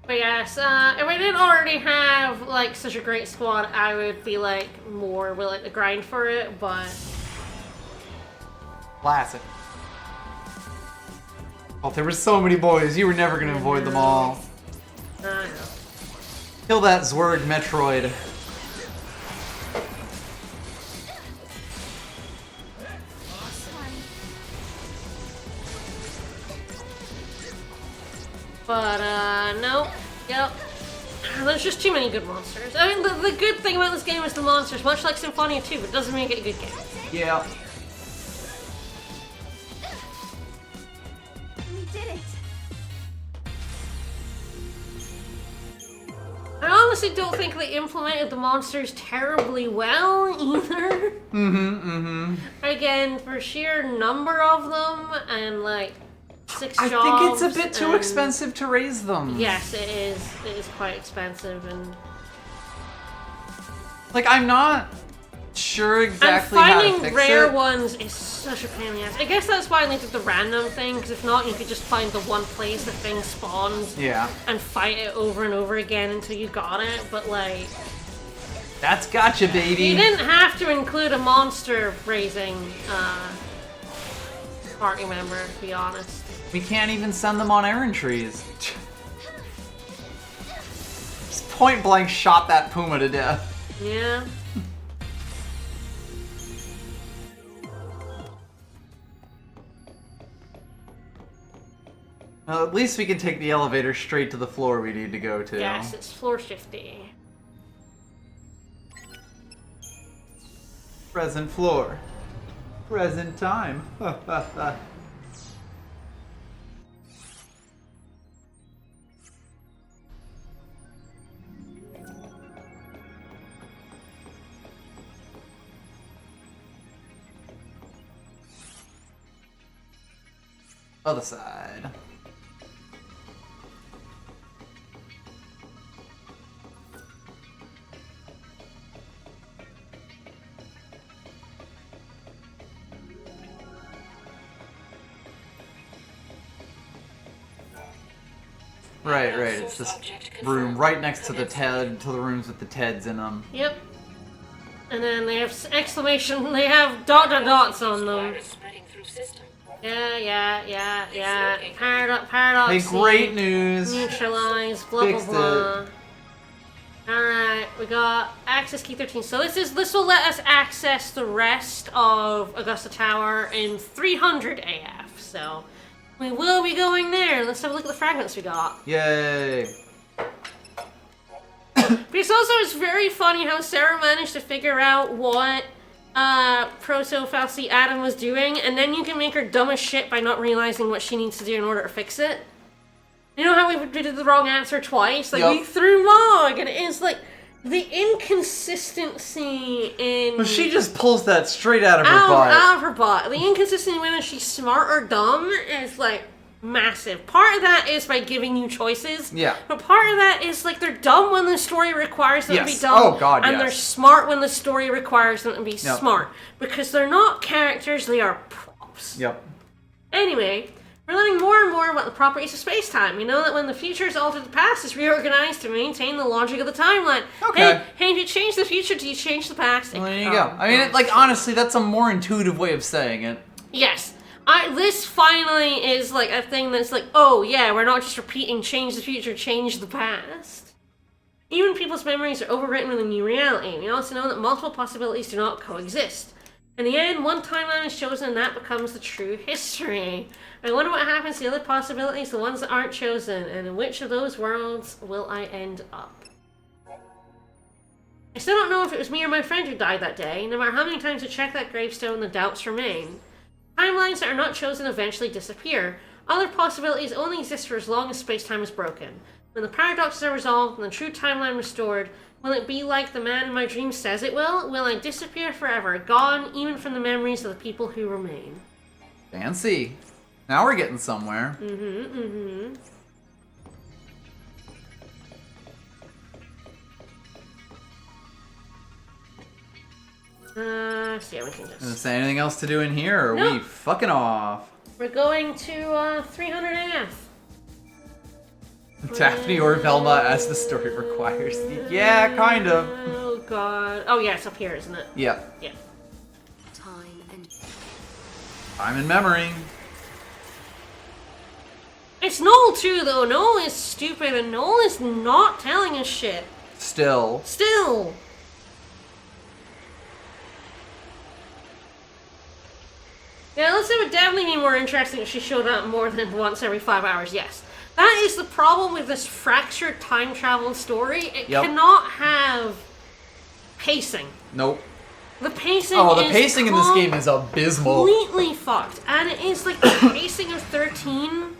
But yes, if I didn't already have, like, such a great squad, I would be, like, more willing to grind for it, but... Classic. Well, there were so many boys, you were never gonna avoid them all. I know. Kill that Zwerg Metroid. But, no. Yep. There's just too many good monsters. I mean, the good thing about this game is the monsters, much like Symphonia 2, but it doesn't make it a good game. Yeah. We did it. I honestly don't think they implemented the monsters terribly well, either. Again, for sheer number of them, and, like, 6 jobs. I think it's a bit too expensive to raise them. Yes, it is. It is quite expensive, and... Like, I'm not sure exactly how to fix it. And finding rare ones is such a pain in the ass. I guess that's why they did the random thing, because if not, you could just find the one place the thing spawns. Yeah. And fight it over and over again until you got it, but like... That's gotcha, baby! You didn't have to include a monster raising, party member, to be honest. We can't even send them on errand trees. Just point blank shot that puma to death. Yeah. Well, at least we can take the elevator straight to the floor we need to go to. Yes, it's floor 50. Present floor. Present time. Other side. Right. It's this room right next to the rooms with the TEDs in them. Yep. And then they have exclamation, they have dots on them. Yeah. Paradox. Hey, great news. Neutralize, blah, Fixed blah, blah. Alright, we got access key 13. So this will let us access the rest of Augusta Tower in 300 AF. So we will be going there. Let's have a look at the fragments we got. Yay. Because also it's very funny how Sarah managed to figure out what Proto-Falsi Adam was doing, and then you can make her dumb as shit by not realizing what she needs to do in order to fix it. You know how we did the wrong answer twice? Like, Yep. we threw Mog, and it's like, the inconsistency in... Well, she just pulls that straight out of her butt. Out of her butt. The inconsistency in whether she's smart or dumb is, like, massive. Part of that is by giving you choices. Yeah. But part of that is, like, they're dumb when the story requires them to be dumb. Oh, God, and yes. they're smart when the story requires them to be Yep. smart. Because they're not characters, they are props. Yep. Anyway, We're learning more and more about the properties of space-time. We know that when the future is altered, the past is reorganized to maintain the logic of the timeline. Okay. Hey, if you change the future, do you change the past? Well, there you go. I mean, like, honestly, that's a more intuitive way of saying it. Yes. This finally is, like, a thing that's like, oh, yeah, we're not just repeating change the future, change the past. Even people's memories are overwritten with a new reality. We also know that multiple possibilities do not coexist. In the end, one timeline is chosen and that becomes the true history. I wonder what happens to the other possibilities, the ones that aren't chosen, and in which of those worlds will I end up? I still don't know if it was me or my friend who died that day. No matter how many times I check that gravestone, the doubts remain. Timelines that are not chosen eventually disappear. Other possibilities only exist for as long as space-time is broken. When the paradoxes are resolved and the true timeline restored, will it be like the man in my dreams says it will? Will I disappear forever, gone even from the memories of the people who remain? Fancy. Now we're getting somewhere. See, we can just... Is there anything else to do in here, or are Nope. we fucking off? We're going to 300 AF. Daphne or Velma as the story requires. Yeah, kind of. Oh god. Oh yeah, it's up here, isn't it? Yeah. Yeah. I'm in memory. It's Noel too, though. Noel is stupid, and Noel is not telling us shit. Still. Still. Yeah, let's say it would definitely be more interesting if she showed up more than once every 5 hours, yes. That is the problem with this fractured time travel story. It cannot have pacing. Nope. The pacing the pacing in this game is abysmal. Completely fucked. And it is like the pacing of 13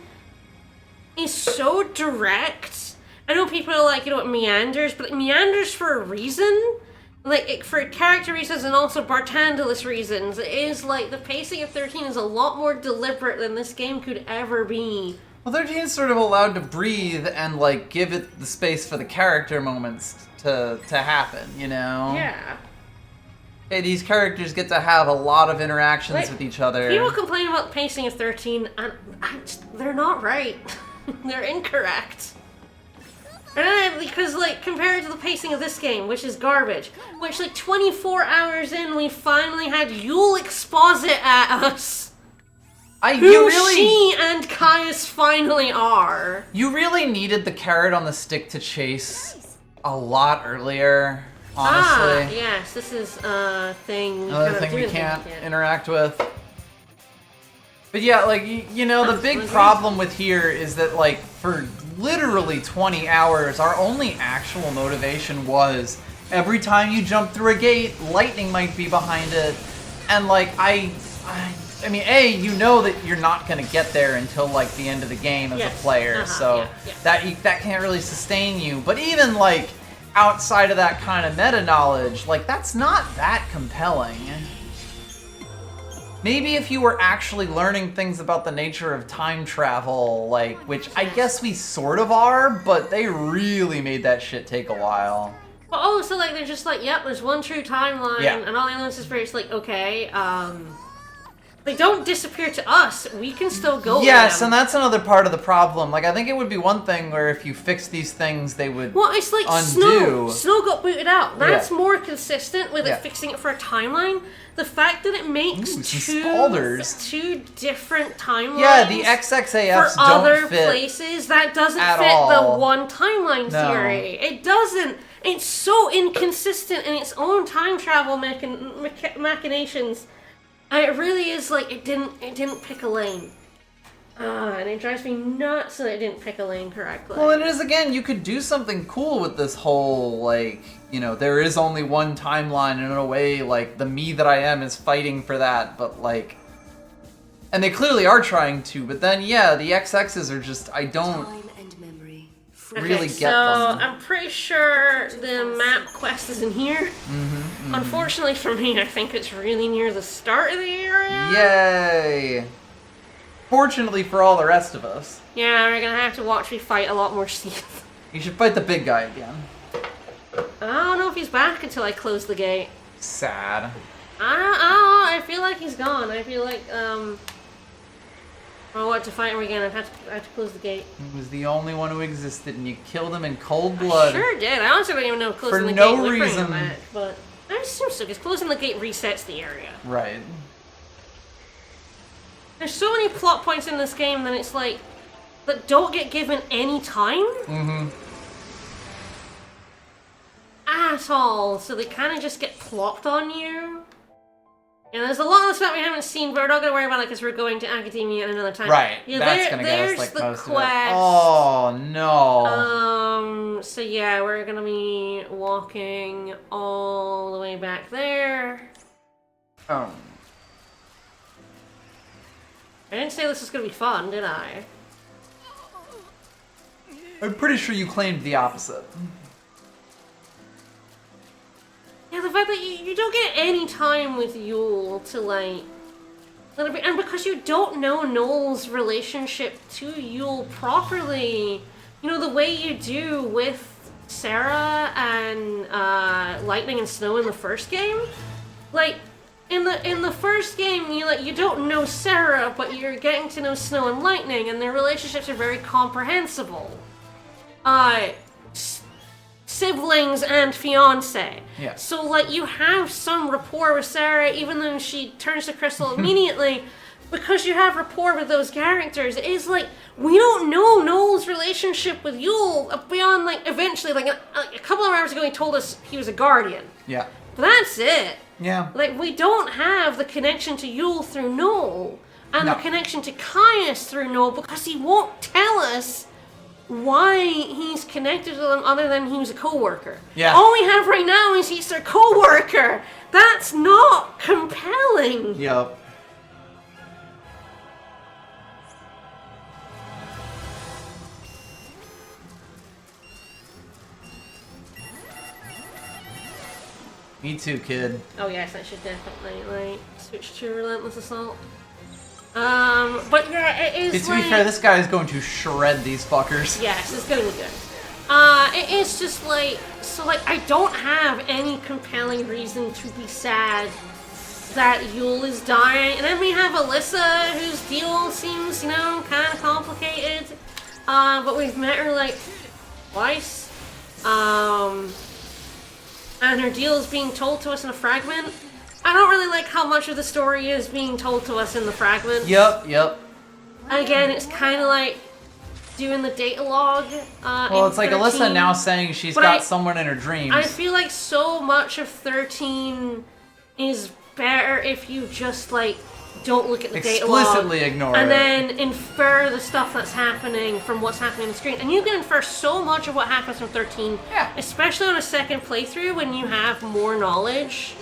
is so direct. I know people are like, it meanders, but it meanders for a reason. Like, for character reasons and also Bartandalus reasons. It is like, the pacing of 13 is a lot more deliberate than this game could ever be. Well, 13 is sort of allowed to breathe and, like, give it the space for the character moments to happen, you know? Yeah. Hey, these characters get to have a lot of interactions with each other. People complain about the pacing of 13, and they're not right. They're incorrect. And because, like, compared to the pacing of this game, which is garbage, which, like, 24 hours in, we finally had Yule exposit at us. She and Caius finally are. You really needed the carrot on the stick to chase a lot earlier, honestly. Yes, this is a thing. Another thing we can't interact with. But yeah, like, you know, the big problem with here is that, like, for literally 20 hours, our only actual motivation was every time you jump through a gate, lightning might be behind it. And, like, I mean, you know that you're not going to get there until, like, the end of the game as a player, so that can't really sustain you. But even, like, outside of that kind of meta-knowledge, like, that's not that compelling. Maybe if you were actually learning things about the nature of time travel, like, which I guess we sort of are, but they really made that shit take a while. Well, so, like, they're just like, yep, there's one true timeline, and all the other ones is very, it's like, okay, they don't disappear to us. We can still go with Yes, them. and that's another part of the problem. Like, I think it would be one thing where if you fix these things, they would it's like undo. Snow got booted out. That's more consistent with it fixing it for a timeline. The fact that it makes two different timelines. Yeah, the XXAFs for other don't fit places, that doesn't at fit all. the one timeline theory. It doesn't. It's so inconsistent in its own time travel machinations. It really is like it didn't pick a lane. And it drives me nuts that it didn't pick a lane correctly. Well, it is, again, you could do something cool with this whole, like, you know, there is only one timeline, and in a way, like, the me that I am is fighting for that, but, like... And they clearly are trying to, but then, yeah, the XXs are just, I don't really get them. I'm pretty sure the map quest is in here. Unfortunately for me, I think it's really near the start of the area. Yay! Fortunately for all the rest of us. Yeah, we're gonna have to watch me fight a lot more Steve. You should fight the big guy again. I don't know if he's back until I close the gate. Sad. I feel like he's gone. I feel like, Oh, what, to fight him again? I have to close the gate. He was the only one who existed, and you killed him in cold blood. Sure did. I honestly don't even know if closing For the no gate would bring reason. him back, but I assume so, because closing the gate resets the area. Right. There's so many plot points in this game that it's like, that don't get given any time. Mm-hmm. At all. So they kind of just get plopped on you. And there's a lot of stuff we haven't seen, but we're not going to worry about it because we're going to Academia at another time. Right. Yeah, That's going to get us, like, the most quest. of it. Oh, no. So yeah, we're going to be walking all the way back there. Oh. I didn't say this was going to be fun, did I? I'm pretty sure you claimed the opposite. Yeah, the fact that you don't get any time with Yule to, like... And because you don't know Noel's relationship to Yule properly, you know, the way you do with Sarah and Lightning and Snow in the first game, like, in the first game, you don't know Sarah, but you're getting to know Snow and Lightning, and their relationships are very comprehensible. Siblings and fiance. Yeah. So, like, you have some rapport with Sarah, even though she turns to Crystal immediately, because you have rapport with those characters. It is like, we don't know Noel's relationship with Yule beyond, like, eventually, like, a couple of hours ago he told us he was a guardian. Yeah. But that's it. Yeah. Like, we don't have the connection to Yule through Noel, and No. the connection to Caius through Noel, because he won't tell us why he's connected to them other than he was a co-worker. Yeah. All we have right now is he's their co-worker. That's not compelling. Yup. Me too, kid. Oh yes, I should definitely, like, switch to Relentless Assault. But yeah, it is To be like... fair, this guy is going to shred these fuckers. Yes, it's gonna be good. It is just like, so like, I don't have any compelling reason to be sad that Yule is dying. And then we have Alyssa, whose deal seems, you know, kind of complicated. But we've met her, like, twice. And her deal is being told to us in a fragment. I don't really like how much of the story is being told to us in the fragment. Yep. Again, it's kind of like doing the data log. Well, it's like 13. Alyssa now saying she's But got I- someone in her dreams. I feel like so much of 13 is better if you just, like, don't look at the data log. Explicitly ignore and it. then infer the stuff that's happening from what's happening on the screen. And you can infer so much of what happens from 13. Yeah. Especially on a second playthrough when you have more knowledge.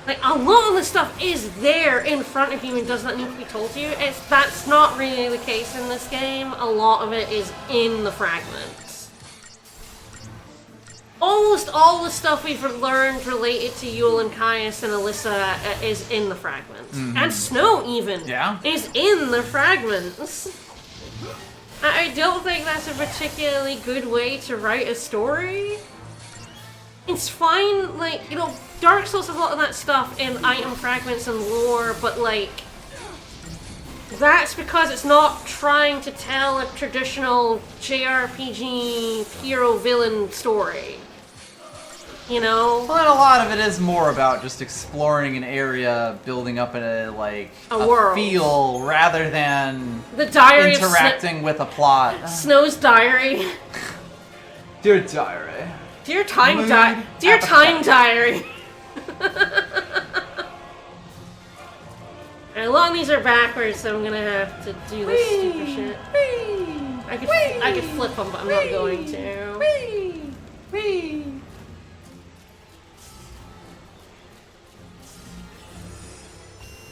Like, a lot of the stuff is there in front of you and does not need to be told to you. That's not really the case in this game. A lot of it is in the fragments. Almost all the stuff we've learned related to Yule and Caius and Alyssa is in the fragments. And Snow, even, Yeah. is in the fragments. I don't think that's a particularly good way to write a story. It's fine, like, you know, Dark Souls has a lot of that stuff in item fragments and lore, but, like, that's because it's not trying to tell a traditional JRPG hero-villain story. You know? But a lot of it is more about just exploring an area, building up a world. feel, rather than The diary of interacting with a plot. Snow's diary. Dear diary. Dear time Mood Dear time apathetic. diary. And a lot of these are backwards, so I'm gonna have to do this stupid shit. I could flip them, but I'm not going to.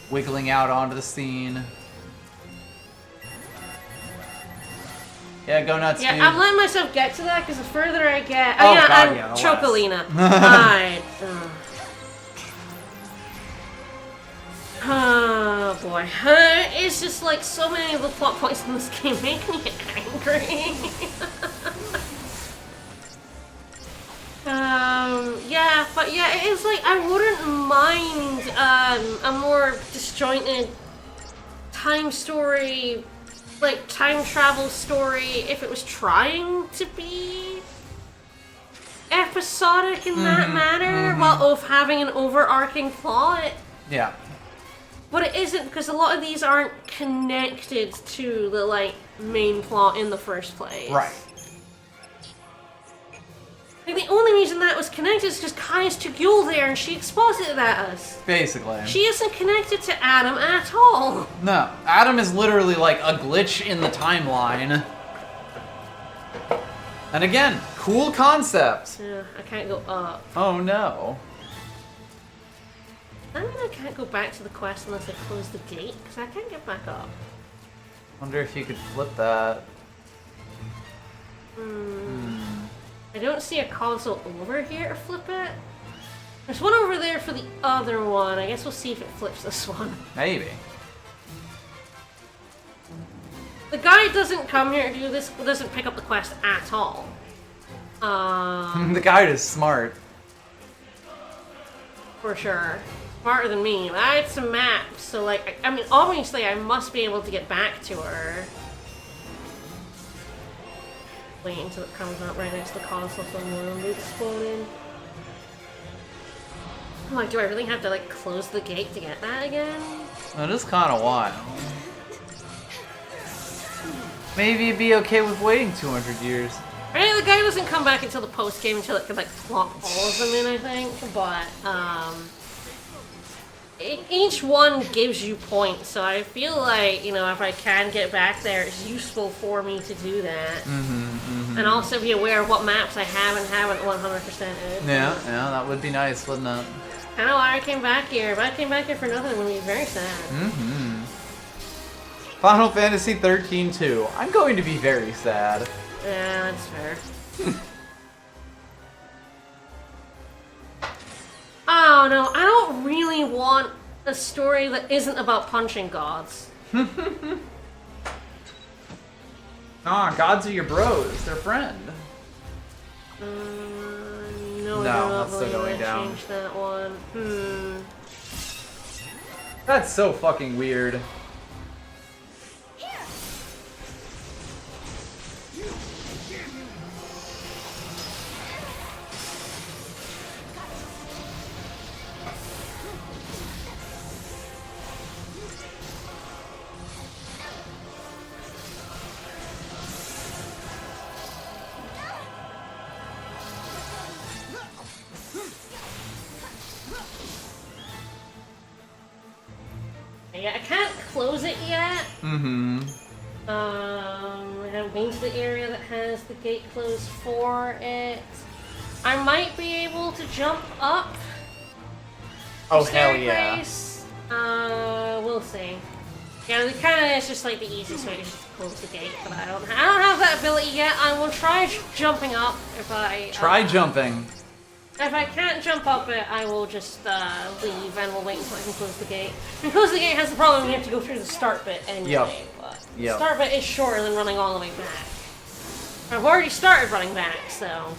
Wiggling out onto the scene. Yeah, go nuts, Yeah, dude. I'm letting myself get to that because the further I get, Oh, yeah, God, I'm yeah, the Chocolina. Alright. Oh boy, it's just like so many of the plot points in this game make me angry. Yeah, but yeah, it is like I wouldn't mind a more disjointed time story, like time travel story, if it was trying to be episodic in that manner, while of having an overarching plot. Yeah. But it isn't, because a lot of these aren't connected to the, like, main plot in the first place. Right. Like, the only reason that was connected is because Caius took Yule there and she exposited at us. Basically. She isn't connected to Adam at all. No, Adam is literally like a glitch in the timeline. And again, cool concept. Yeah, I can't go up. Oh no. I mean, I can't go back to the quest unless I close the gate, because I can't get back up. Wonder if you could flip that. I don't see a console over here to flip it. There's one over there for the other one. I guess we'll see if it flips this one. Maybe. The guy doesn't come here to do this, doesn't pick up the quest at all. The guide is smart. For sure. Smarter than me. I had some maps, so like, I mean, obviously I must be able to get back to her. Wait until it comes up right next to the console somewhere and move exploding. I'm like, do I really have to like close the gate to get that again? That is kind of wild. Maybe you'd be okay with waiting 200 years. Right, the guy doesn't come back until the post game until it can like plop all of them in, I think. But each one gives you points, so I feel like, you know, if I can get back there, it's useful for me to do that. And also be aware of what maps I have and haven't 100%ed. Yeah, that would be nice, wouldn't it? I know why I came back here. If I came back here for nothing, it would be very sad. Final Fantasy XIII-2. I'm going to be very sad. Yeah, that's fair. Oh no, I don't really want a story that isn't about punching gods. Ah, gods are your bros. They're friend. No, that's still going down. Change that one. That's so fucking weird. Yeah, I can't close it yet. I haven't been to the area that has the gate closed for it. I might be able to jump up. Oh, hell yeah. Staircase. We'll see. Yeah, it kind of is just like the easiest way to just close the gate, but I don't have that ability yet. I will try jumping up if I... Try jumping. If I can't jump up it, I will just leave and we'll wait until I can close the gate. And close the gate has the problem you have to go through the start bit anyway. But the start bit is shorter than running all the way back. I've already started running back, so...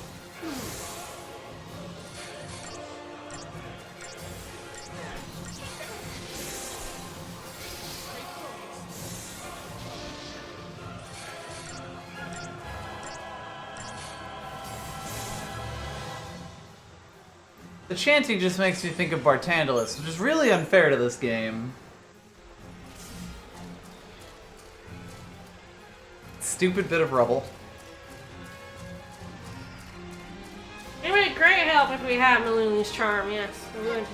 The chanting just makes me think of Bartandalus, which is really unfair to this game. Stupid bit of rubble. It would be great help if we had Maluni's charm, yes. It would.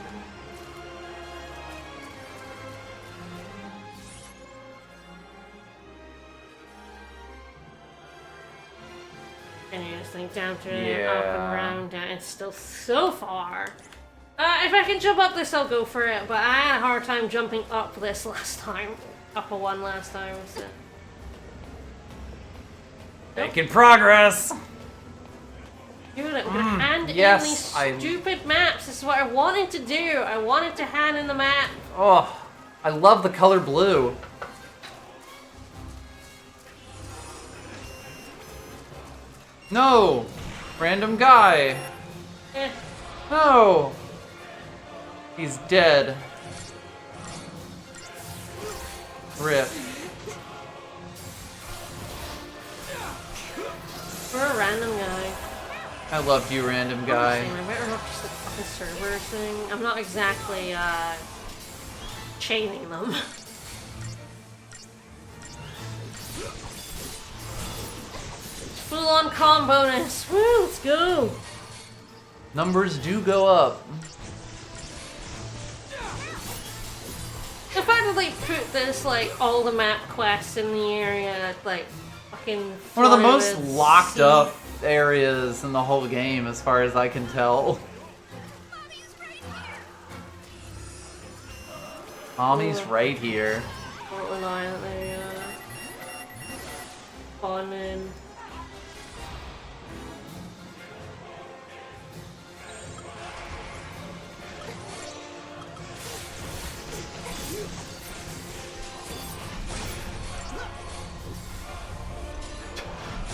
And you just think down to it, up and around, down. It's still so far. If I can jump up this, I'll go for it, but I had a hard time jumping up this last time. Up a one last time, so... Making progress! Dude, I'm gonna hand in these stupid maps. This is what I wanted to do. I wanted to hand in the map. Oh, I love the color blue. No! Random guy. No! He's dead. Rip. We're a random guy. I loved you, random guy. I better not just the fucking server thing. I'm not exactly, chaining them. Full-on comm bonus. Woo, let's go. Numbers do go up. The fact that they put this, like, all the map quests in the area, like, fucking... One of the most flooded with locked sea. up areas in the whole game, as far as I can tell. Mommy's right here. Don't rely on they, spawn in.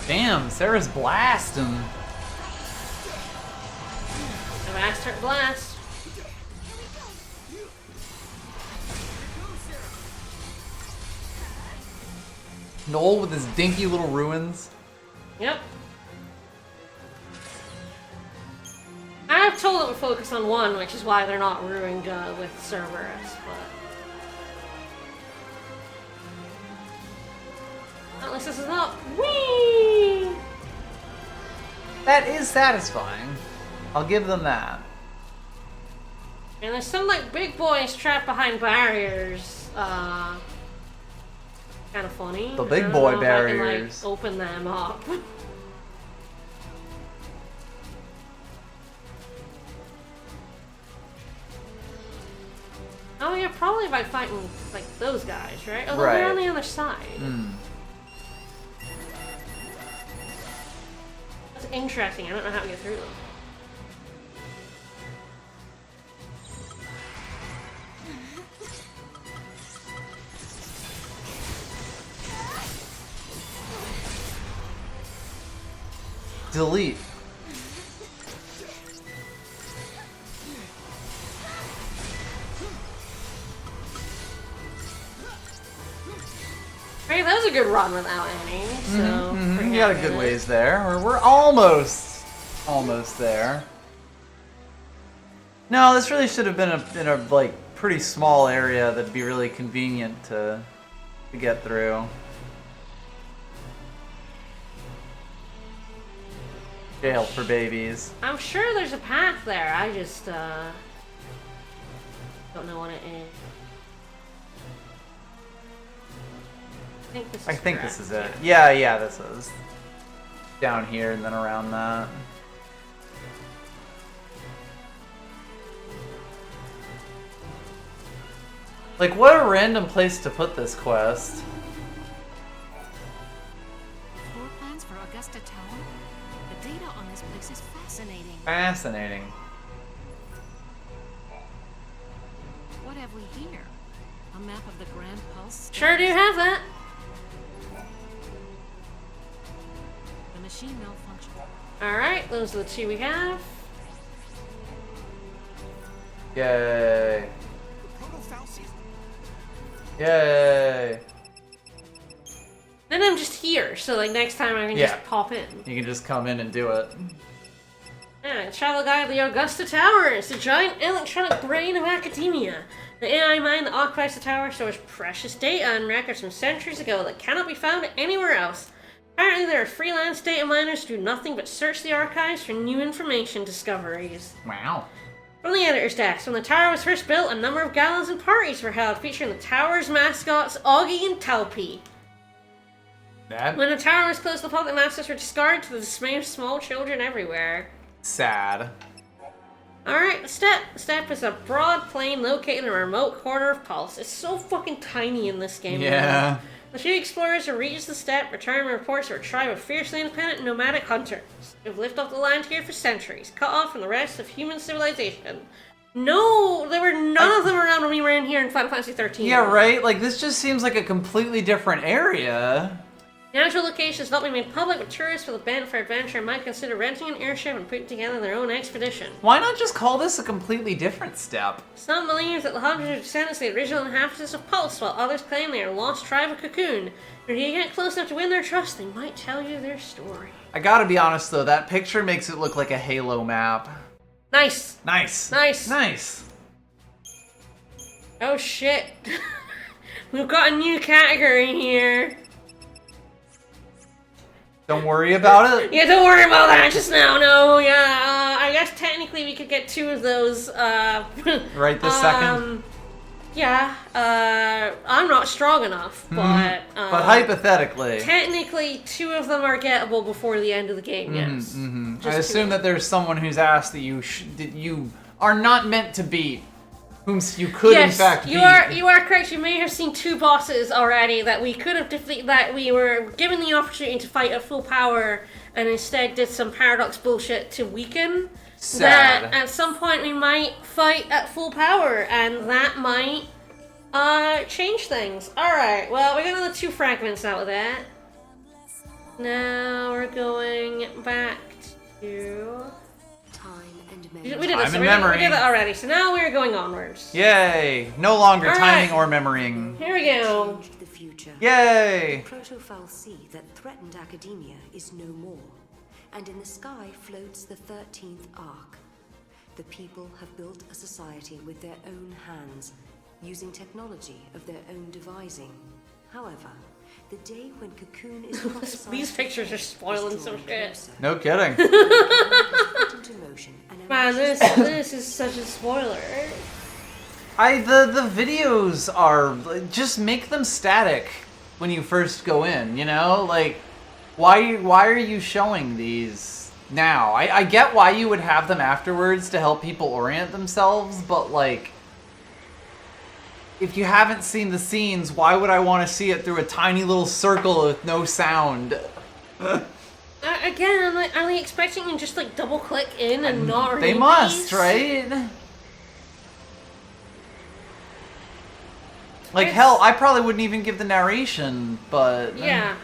Damn, Sarah's blasting. Master blast. Noel with his dinky little ruins. Yep. I've told them to focus on one, which is why they're not ruined with Cerberus, but... At least this is up. Whee! That is satisfying. I'll give them that. And there's some, like, big boys trapped behind barriers. Kind of funny. The big I don't boy know if barriers. I can, like, open them up. Oh yeah, probably by fighting, like, those guys, right? Although they're on Right. the other side. Hmm. That's interesting. I don't know how to get through them. Delete. Hey, that was a good run without any, so... pretty You got a happy good with it. ways there. We're almost there. No, this really should have been in a like pretty small area that'd be really convenient to get through. Jail for babies. I'm sure there's a path there, I just, don't know what it is. I think this is it. correct, Yeah, this is. Down here and then around that. Like, what a random place to put this quest. Floor plans for Augusta Tower? The data on this place is fascinating. Fascinating. What have we here? A map of the Grand Pulse? Sure do have that. The machine malfunctioned. Alright, those are the two we have. Yay. Yay. Then I'm just here, so like next time I can Yeah. just pop in. You can just come in and do it. Yeah, travel guide of the Augusta Towers, the giant electronic brain of academia. The AI mind that occupies the tower stores precious data and records from centuries ago that cannot be found anywhere else. Apparently there are freelance data miners who do nothing but search the archives for new information discoveries. Wow. From the editor's desk, when the tower was first built, a number of galas and parties were held featuring the tower's mascots Augie and Talpi. That When the tower was closed, the public mascots were discarded to the dismay of small children everywhere. sad. Alright, the step. The step is a broad plain located in a remote corner of Pulse. It's so fucking tiny in this game. Yeah. The few explorers who reached the step return reports of a tribe of fiercely independent nomadic hunters who've lived off the land here for centuries, cut off from the rest of human civilization. No, there were none of them around when we were in here in Final Fantasy XIII. Yeah, right? Like, this just seems like a completely different area. The actual location has not been made public, but tourists with a bent for adventure might consider renting an airship and putting together their own expedition. Why not just call this a completely different step? Some believe that the hundreds are descendants of the original inhabitants of Pulse, while others claim they are a lost tribe of Cocoon. But if you get close enough to win their trust, they might tell you their story. I gotta be honest though, that picture makes it look like a Halo map. Nice! Nice. Nice! Nice. Oh shit. We've got a new category here. Don't worry about it. Yeah, don't worry about that just now. No, yeah. I guess technically we could get 2 of those. Right this second. Yeah. I'm not strong enough, but. But hypothetically. Technically, 2 of them are gettable before the end of the game. Yes. I assume that there's someone who's asked that you are not meant to beat, whom you could in fact beat. You are correct. You may have seen 2 bosses already that we could have defeated. That we were given the opportunity to fight at full power, and instead did some paradox bullshit to weaken. Sad. That at some point we might fight at full power, and that might change things. Alright, well, we got another 2 fragments out of that. Now we're going back to... Time and We memory. did Time this. and We memory. did that already, so now we're going onwards. Yay! No longer All timing right. or memorying. Here we go. Changed the future. Yay! The Proto-Foul Sea that threatened academia is no more, and in the sky floats the 13th Ark. The people have built a society with their own hands, using technology of their own devising. However, the day when Cocoon is prophesied These pictures are spoiling is some drawing shit. closer. No kidding. Put into motion an Man, ambitious this is such a spoiler. The videos are just make them static when you first go in, you know? Like why are you showing these now? I get why you would have them afterwards to help people orient themselves, but like if you haven't seen the scenes, why would I want to see it through a tiny little circle with no sound? Again, are they expecting you to just like double click in and not read They must, these? right? Like hell, I probably wouldn't even give the narration, but Yeah.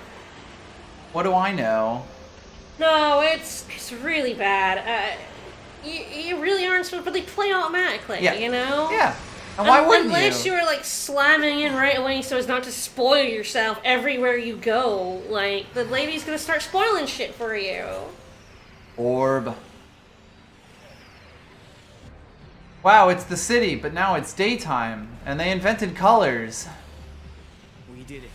what do I know? No, it's really bad. You really aren't supposed to, but they play automatically, Yeah. you know? Yeah. And why wouldn't Unless you? you were like slamming in right away so as not to spoil yourself everywhere you go. Like, the lady's gonna start spoiling shit for you. Orb. Wow, it's the city, but now it's daytime, and they invented colors. We did it.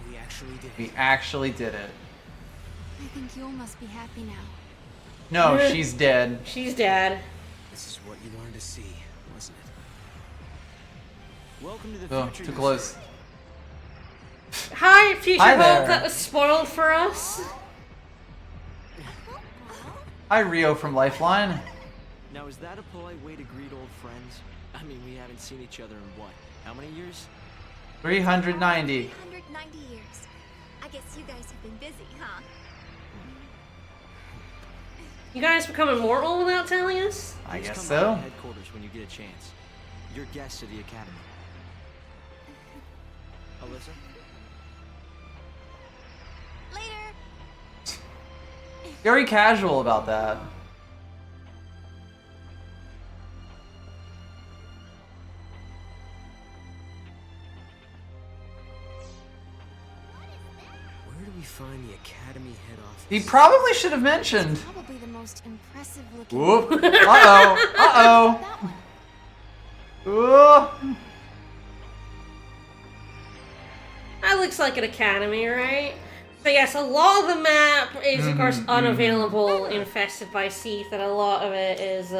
We actually did it. We actually did it. I think you must be happy now. No, she's dead. She's dead. This is what you wanted to see, wasn't it? Welcome to the Oh, future. too you close. Hi, future Hi Hope, there. that was spoiled for us. Hi, Rio from Lifeline. Now, is that a polite way to greet old friends? I mean, we haven't seen each other in what? How many years? 390. 390 years. I guess you guys have been busy, huh? You guys become immortal without telling us? I Please guess come so. by headquarters when you get a chance. You're guests of the academy. Alyssa? Later. Very casual about that. Where do we find the academy head office? He probably should have mentioned. Probably the most impressive looking. Whoop. Uh-oh. Uh-oh. That one. Ooh. That looks like an academy, right? But yes, a lot of the map is, of course, unavailable, infested by Seath, and a lot of it is,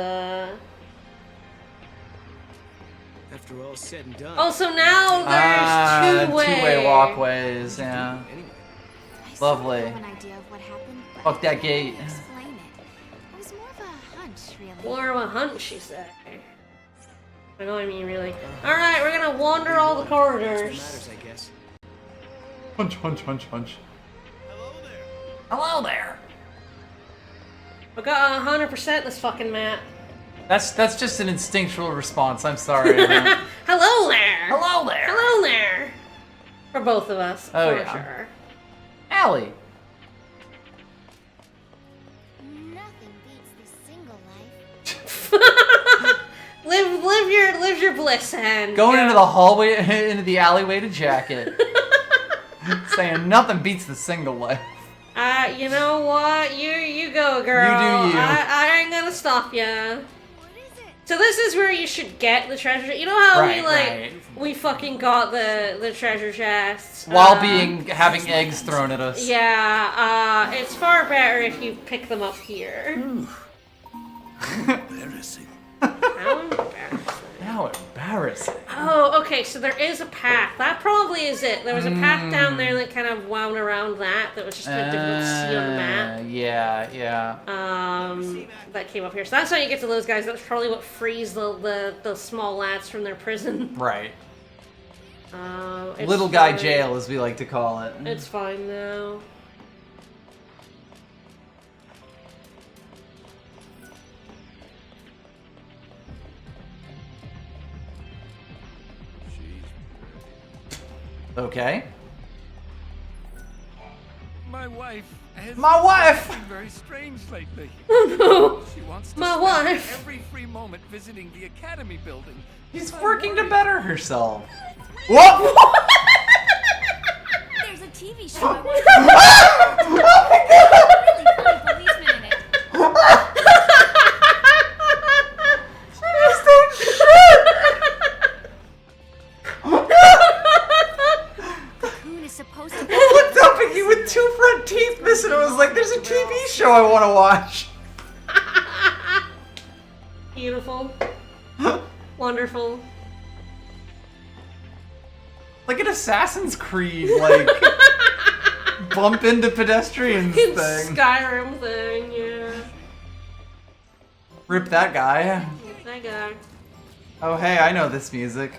After all said and done. Also, now there's two-way walkways, yeah. Anyway, I sort of Lovely. have an idea of what happened, but Fuck that I can't gate. explain it. It was more of a hunch, really. More of a hunch, she said. I know what I mean, really. Alright, we're gonna wander all the that's what corridors. matters, I guess. Punch, punch, punch, punch. Hello there. We got 100% this fucking map. That's just an instinctual response. I'm sorry. Hello there! Hello there. Hello there! For both of us, Oh, for yeah. sure. alley. Nothing beats the single life. live your bliss, hen. Going into the hallway, into the alleyway to jacket. Saying nothing beats the single life. You know what? You go, girl. You do you. I ain't gonna stop ya. What is it? So this is where you should get the treasure. You know how Right. we fucking got the treasure chests While having eggs thrown at us. Yeah. It's far better if you pick them up here. Embarrassing. How embarrassing. How embarrassing. Oh, okay, so there is a path. That probably is it. There was a path down there that kind of wound around that was just kind of difficult to see on the map. Yeah. That came up here. So that's how you get to those guys. That's probably what frees the small lads from their prison. Right. It's Little guy fine. jail, as we like to call it. It's fine now. Okay. My wife has been very strange lately. Oh no! She wants to My spend wife. every free moment visiting the academy building. She's working to better herself. Whoa! There's a TV show. I want really funny policeman in it. Cocoon is supposed to be. I looked up at you with two front teeth missing. I was like, there's a TV show I want to watch. Beautiful. Wonderful. Like an Assassin's Creed, like, bump into pedestrians thing. Skyrim thing, yeah. Rip that guy. That guy. Oh, hey, I know this music.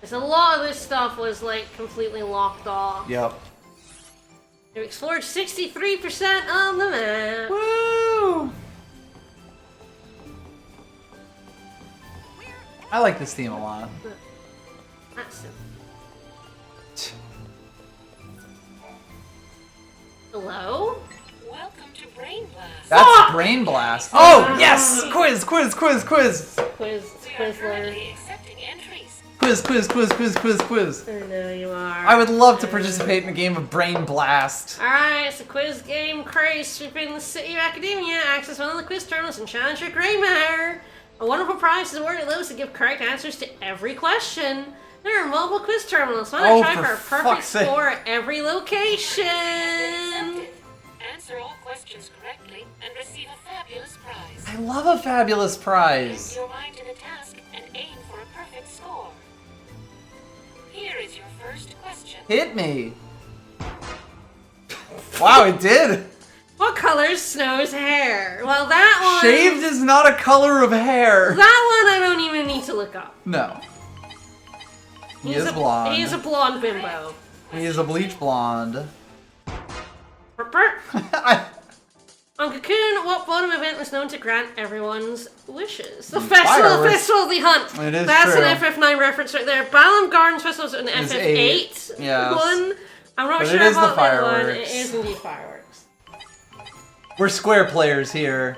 So a lot of this stuff was like completely locked off. Yep. We explored 63% of the map. Woo! I like this theme a lot. That's Hello? Welcome to Brain Blast. That's Brain Blast. Oh, yes! Quiz! Quiz, We are Quizzler. currently accepting entries. Quiz. I know you are. I would love to participate in a game of Brain Blast. Alright, it's a quiz game craze sweeping the city of Academia. Access one of the quiz terminals and challenge your gray matter. A wonderful prize is awarded those to give correct answers to every question. There are multiple quiz terminals, so I'm gonna try for a perfect fuck's sake. score at every location. Accepted. Answer all questions correctly and receive a fabulous prize. I love a fabulous prize. Place your mind to the task and aim for a perfect score. Here is your first question. Hit me. Wow, it did. What color is Snow's hair? Well, that one... Shaved is not a color of hair. That one I don't even need to look up. No. He is blonde. He is a blonde bimbo. He is a bleach blonde. On Cocoon, what bottom event was known to grant everyone's wishes? The Fireworks. Festival of the Hunt. It is That's true. an FF9 reference right there. Balam Gardens Festival is an It's FF8 yes. one. I'm not But sure it is the about that one. It fireworks. is indeed fireworks. We're square players here.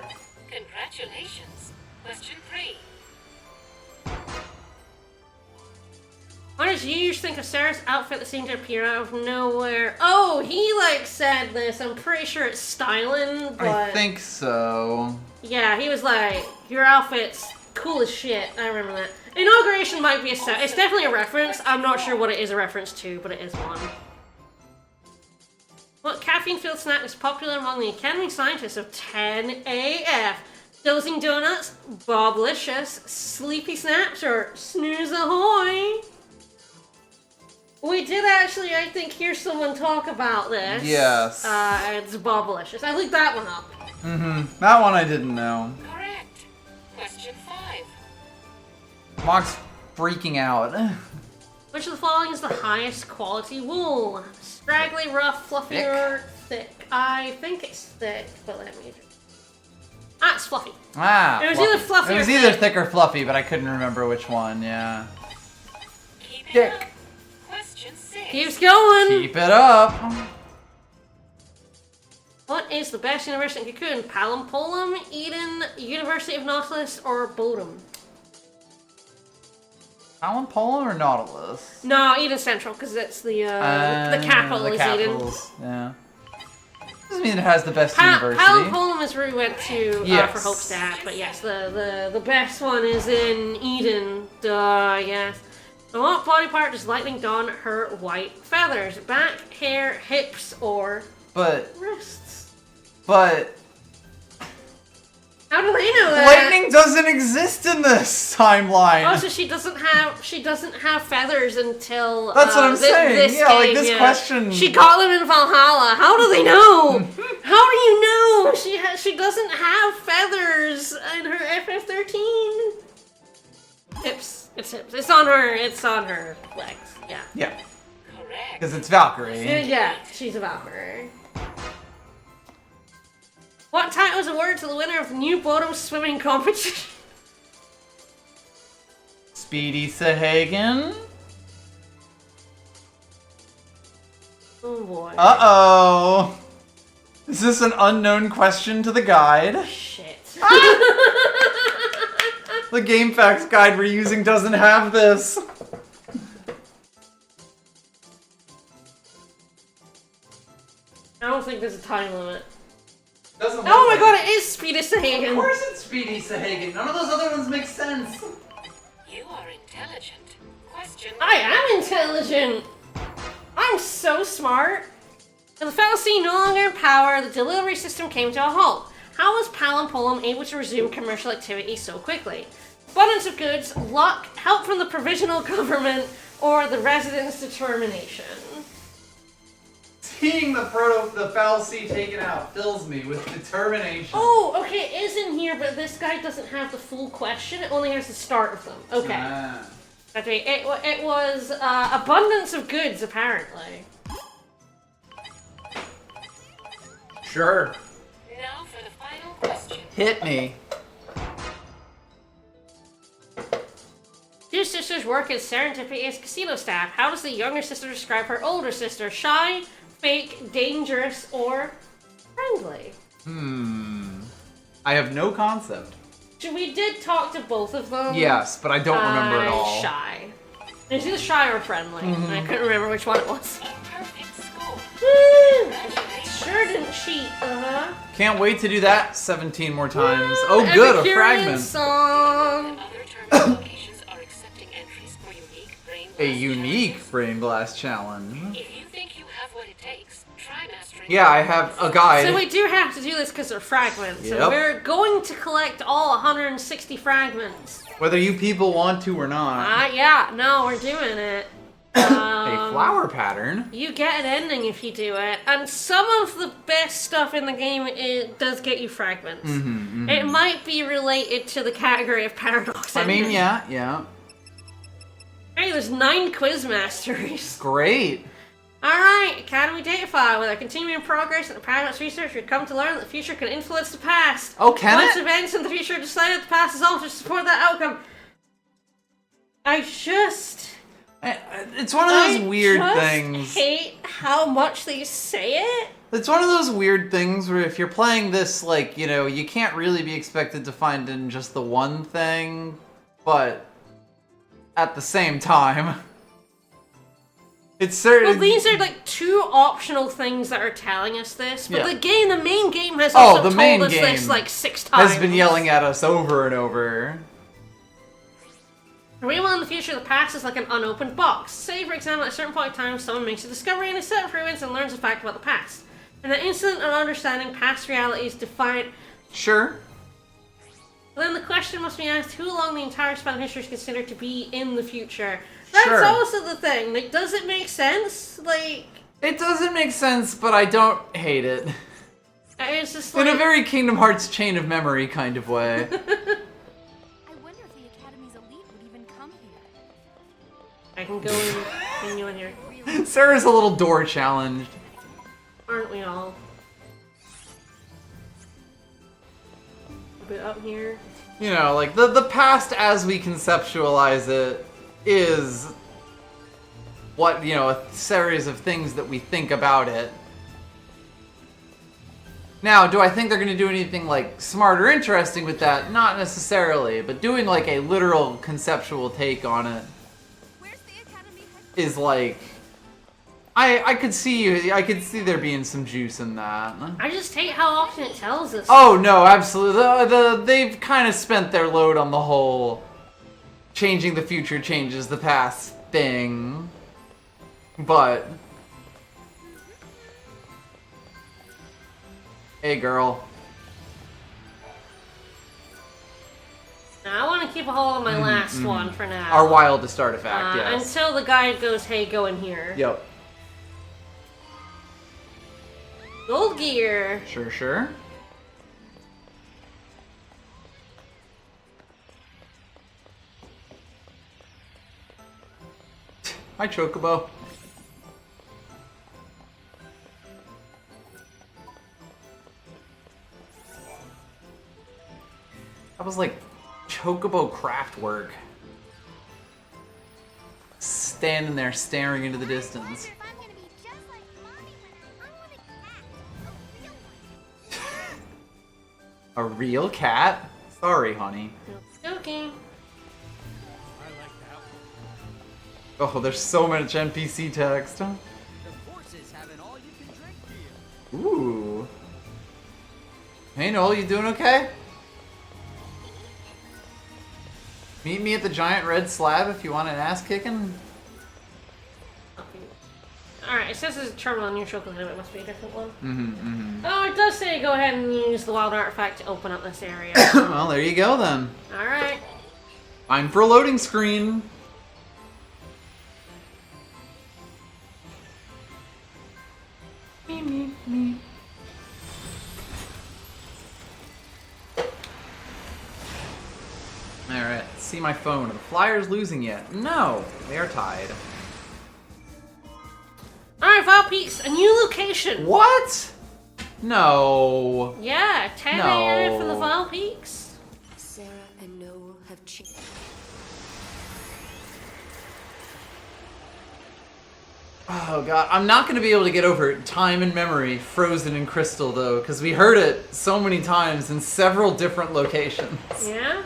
Congratulations. Question 3. What did you think of Sarah's outfit that seemed to appear out of nowhere? Oh, he like said this. I'm pretty sure it's styling, but I think so. yeah, he was like, your outfit's cool as shit. I remember that. Inauguration might be a set. It's definitely a reference. I'm not sure what it is a reference to, but it is one. What caffeine-filled snack is popular among the Academy scientists of 10AF? Dozing Donuts, Boblicious, Sleepy Snaps, or Snooze Ahoy? We did actually, I think, hear someone talk about this. Yes. It's Boblicious. I looked that one up. Mm-hmm. That one I didn't know. Correct. Question 5. Mock's freaking out. Which of the following is the highest quality wool? Straggly, rough, fluffy, or thick? I think it's thick, but let me... Ah, it's Fluffy. Ah, It was either Fluffy It was or either Thick. thick or fluffy, but I couldn't remember which one. Yeah. Keep it Dick. up. Question 6. Keeps going. Keep it up. What is the best university in Cocoon? Palampolum, Eden, University of Nautilus, or Bodum? Palampolum or Nautilus? No, Eden Central, because it's the capital the is capitals, yeah. Doesn't mean it has the best university. Palampolum is where we went to Yes. for Hope's dad, but yes, the best one is in Eden. Duh, yes. On what body part does Lightning don her white feathers? Back, hair, hips, or But wrists? How do they know that? Lightning doesn't exist in this timeline. Oh, so she doesn't have feathers until That's what I'm saying. This Yeah, like game, this question. She got them in Valhalla. How do they know? How do you know? She doesn't have feathers in her FF13. Hips. It's hips. It's on her legs. Yeah. Yeah, Correct. because it's Valkyrie. Yeah, she's a Valkyrie. What title is awarded to the winner of the new Bodum swimming competition? Speedy Sahagan. Oh boy. Uh-oh. Is this an unknown question to the guide? Shit. The GameFAQs guide we're using doesn't have this. I don't think there's a time limit. Doesn't look Oh my like god, it is Speedy Sahagan. Of course it's Speedy Sahagan. None of those other ones make sense. You are intelligent. Question I am intelligent. I'm so smart. With the fallacy no longer in power, the delivery system came to a halt. How was Palampolum able to resume commercial activity so quickly? Abundance of goods, luck, help from the provisional government, or the residents' determination? Seeing the fallacy taken out fills me with determination. Oh, okay, it is in here, but this guy doesn't have the full question. It only has the start of them. Okay. Ah. Okay, it was abundance of goods, apparently. Sure. Now for the final question. Hit me. Two sisters work as serendipitous casino staff. How does the younger sister describe her older sister? Shy, fake, dangerous, or friendly? I have no concept. We did talk to both of them. Yes, but I don't remember at all. Shy. It's either shy or friendly. I couldn't remember which one it was. Perfect score. Woo! Sure didn't cheat, Can't wait to do that 17 more times. Oh, good, a Epicurean fragment. song. Other terminal locations are accepting entries for unique brain A blast unique brain blast challenge. challenges. If you think you have what it takes, try mastering. Yeah, I have a guide. So we do have to do this because they're fragments. So Yep. we're going to collect all 160 fragments. Whether you people want to or not. Yeah, no, we're doing it. A flower pattern. You get an ending if you do it, and some of the best stuff in the game does get you fragments. It might be related to the category of paradox. I mean, ending. yeah. Hey, there's 9 quiz masteries. Great. Alright, Academy data file. With our continuing progress in the paradox research, we've come to learn that the future can influence the past. Oh, can Once it? events in the future decide that the past is altered to support that outcome. It's one of those weird I things. hate how much they say it. It's one of those weird things where if you're playing this, like, you know, you can't really be expected to find in just the one thing, but at the same time, it's certain. Well, these are like 2 optional things that are telling us this, but Yeah. the main game has also the main told us this game like 6 times. has been yelling at us over and over. Real in the future, the past is like an unopened box. Say, for example, at a certain point in time, someone makes a discovery in a set of events and learns a fact about the past. In that instant of understanding, past realities define. Sure. Then the question must be asked: who along the entire span of history is considered to be in the future? That's Sure. also the thing. Like, does it make sense? Like, It doesn't make sense, but I don't hate it. it's just In like a very Kingdom Hearts chain of memory kind of way. I wonder if the Academy's elite would even come here. I can go and bring you in here. Sarah's a little door challenged. Aren't we all? put up here. You know, like, the past as we conceptualize it is what, you know, a series of things that we think about it. Now, do I think they're going to do anything, like, smart or interesting with that? Not necessarily, but doing, like, a literal conceptual take on it is, like... I could see there being some juice in that. I just hate how often it tells us. Oh, no, absolutely. They've kind of spent their load on the whole changing the future changes the past thing. But... Hey, girl. Now, I want to keep a hold of my last one for now. Our wildest artifact, yes. Until the guide goes, hey, go in here. Yep. Gold gear. Sure. Hi, Chocobo. That was like Chocobo craft work. Standing there staring into the distance. A real cat? Sorry, honey. Okay. Oh, there's so much NPC text. Ooh. Hey, Noel, you doing okay? Meet me at the giant red slab if you want an ass kicking. Alright, it says there's a terminal on your chocolate head, it must be a different one. Oh, it does say go ahead and use the wild artifact to open up this area. Well, there you go then. Alright. I'm for a loading screen. Me. Alright, see my phone. Are the Flyers losing yet? No, they are tied. Alright, Val Peaks, a new location! What? No. Yeah, 10 area for the Val Peaks. Sarah and Noel have changed. Oh god, I'm not going to be able to get over Time and Memory frozen in crystal though, because we heard it so many times in several different locations. Yeah?